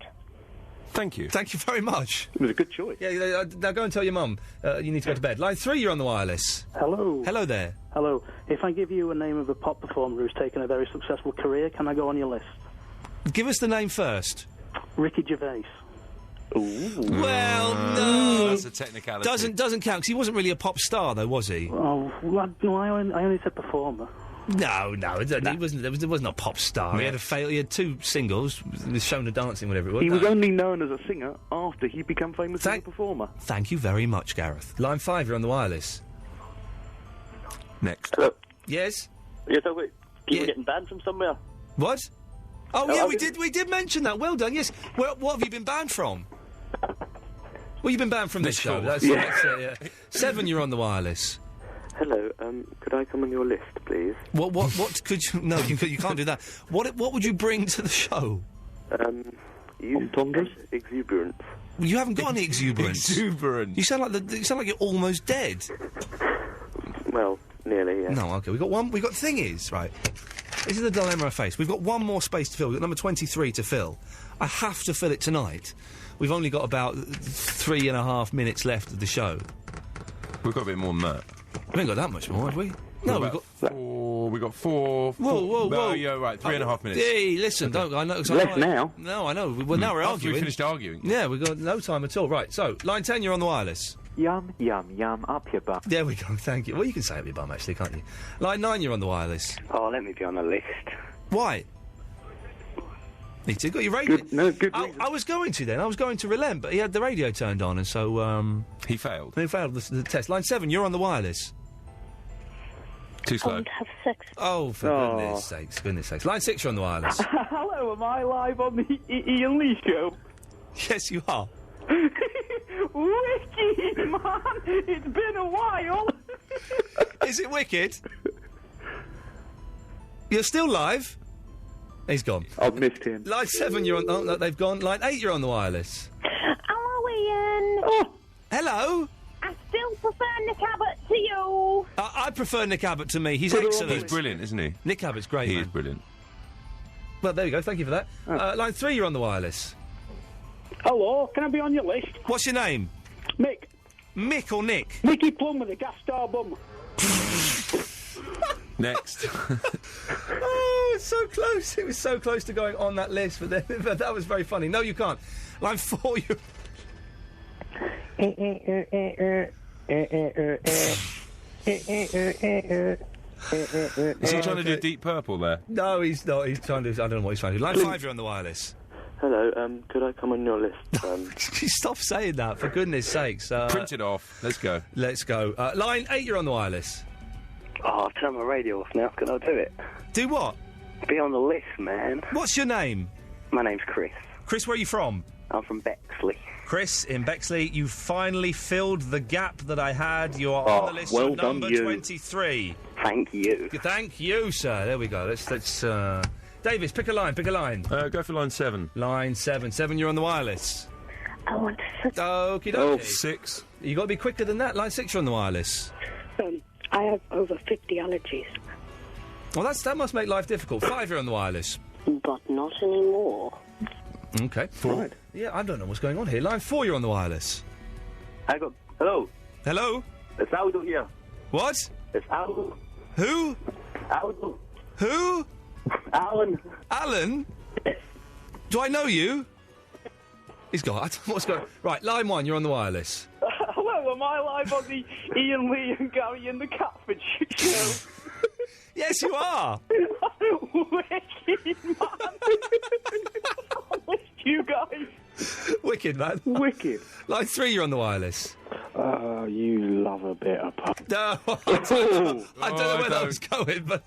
Thank you. Thank you very much. It was a good choice. Yeah, now go and tell your mum you need to go to bed. Line 3, you're on the wireless. Hello. Hello there. Hello. If I give you a name of a pop performer who's taken a very successful career, can I go on your list? Give us the name first. Ricky Gervais. Ooh. Well, no. That's a technicality. Doesn't count, because he wasn't really a pop star, though, was he? Oh, well, no, I only said performer. No, he wasn't. There wasn't a pop star. Yeah. He had 2 singles, with Shona Dancing, whatever it was. He was only known as a singer after he became famous as a performer. Thank you very much, Gareth. Line 5, you're on the wireless. Next. Hello. Yes? You're talking about people getting banned from somewhere? What? Oh, yeah, we did mention that. Well done, yes. What have you been banned from? Well, you've been banned from this show. That's 7, you're on the wireless. Hello, could I come on your list, please? What could you... No, you can't do that. What would you bring to the show? Exuberance. You haven't got any exuberance. Exuberance. You sound like you're almost dead. Well, nearly, yeah. No, okay, the thing is, right, this is the dilemma I face. We've got one more space to fill. We've got number 23 to fill. I have to fill it tonight. We've only got about 3.5 minutes left of the show. We've got a bit more than that. We ain't got that much more, have we? No, we've got 4. We've got 4. Whoa. Oh, yeah, right. 3.5 minutes. Hey, listen, don't. I know. Left now. No, I know. Well, now we're After arguing. we finished arguing. Yeah, we've got no time at all. Right, so, line 10, you're on the wireless. Yum, yum, yum, up your bum. There we go, thank you. Well, you can say up your bum, actually, can't you? Line 9, you're on the wireless. Oh, let me be on the list. Why? Me too. Got your radio. Good I was going to then. I was going to relent, but he had the radio turned on, and so, he failed. He failed the test. Line 7, you're on the wireless. Too slow. I want to have sex. Oh, for goodness sakes. Line 6, you're on the wireless. Hello, am I live on the Ian Lee show? Yes, you are. Wicked, man! It's been a while! Is it wicked? You're still live? He's gone. I've missed him. Line 7, you're on... Oh, no, they've gone. Line 8, you're on the wireless. Hello, Ian. Oh, hello. I still prefer Nick Abbott to you. I prefer Nick Abbott to me. He's excellent. He's brilliant, isn't he? Nick Abbott's great, He man. is brilliant. Well, there you go. Thank you for that. Line 3, you're on the wireless. Hello, can I be on your list? What's your name? Mick. Mick or Nick? Mickey Plum with a gas star bum. Next. Oh, it's so close. It was so close to going on that list, but that was very funny. No, you can't. Line 4, you... Is he trying to do Deep Purple there? No, he's not. He's trying to... I don't know what he's trying to do. Line 5, you're on the wireless. Hello, could I come on your list? Stop saying that, for goodness sakes. Print it off. Let's go. Let's go. Line 8, you're on the wireless. Oh, I've turned my radio off now. Can I do it? Do what? Be on the list, man. What's your name? My name's Chris. Chris, where are you from? I'm from Bexley. Chris, in Bexley, you finally filled the gap that I had. You are on the list well of number done, you. 23. Thank you. Thank you, sir. There we go. Let's Davis, pick a line, Go for line 7. Line 7. 7, you're on the wireless. I want to... Okie dokie. 6. You got to be quicker than that. Line 6, you're on the wireless. I have over 50 allergies. Well, that must make life difficult. 5, you're on the wireless. But not anymore. Okay. 4. Yeah, I don't know what's going on here. Line 4, you're on the wireless. Hello. Hello? It's Aldo here. What? It's Aldo. Who? Aldo. Who? Alan. Alan? Do I know you? He's gone. I don't know what's going on. Right, line 1, you're on the wireless. Hello, am I live on the Iain, Lee and Gary and the Catford show? Yes, you are. Wicked, man. I missed you guys. Wicked, man. Wicked. Line 3, you're on the wireless. You love a bit of pop. No, I don't know where that was going, but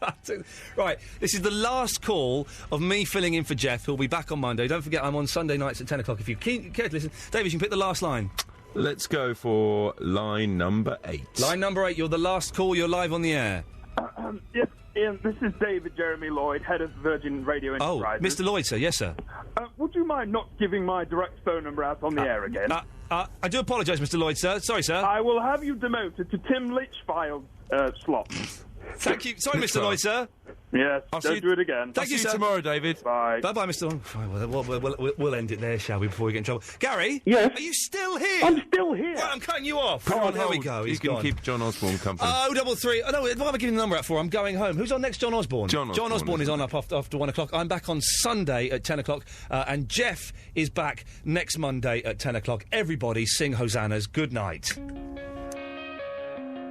right, this is the last call of me filling in for Jeff, who'll be back on Monday. Don't forget, I'm on Sunday nights at 10 o'clock if you care to listen. David, you can pick the last line. Let's go for line number 8. Line number 8, you're the last call, you're live on the air. Yes, Ian, this is David Jeremy Lloyd, head of Virgin Radio Enterprises. Oh, Mr. Lloyd, sir, yes, sir. Would you mind not giving my direct phone number out on the air again? I do apologise, Mr. Lloyd, sir. Sorry, sir. I will have you demoted to Tim Litchfield's slot. Thank you. Sorry, Mr. Lloyd, sir. Yes, don't do it again. Thank you, see sir. you tomorrow, David. Bye. Bye-bye, Mr. Lloyd. We'll end it there, shall we, before we get in trouble. Gary? Yes? Are you still here? I'm still here. Well, I'm cutting you off. Put it on there we hold. go. He's You can gone. keep John Osborne company. 033. Oh, no, what am I giving the number out for? I'm going home. Who's on next? John Osborne. John Osborne is on up after 1 o'clock. I'm back on Sunday at 10 o'clock. And Jeff is back next Monday at 10 o'clock. Everybody sing hosannas. Good night.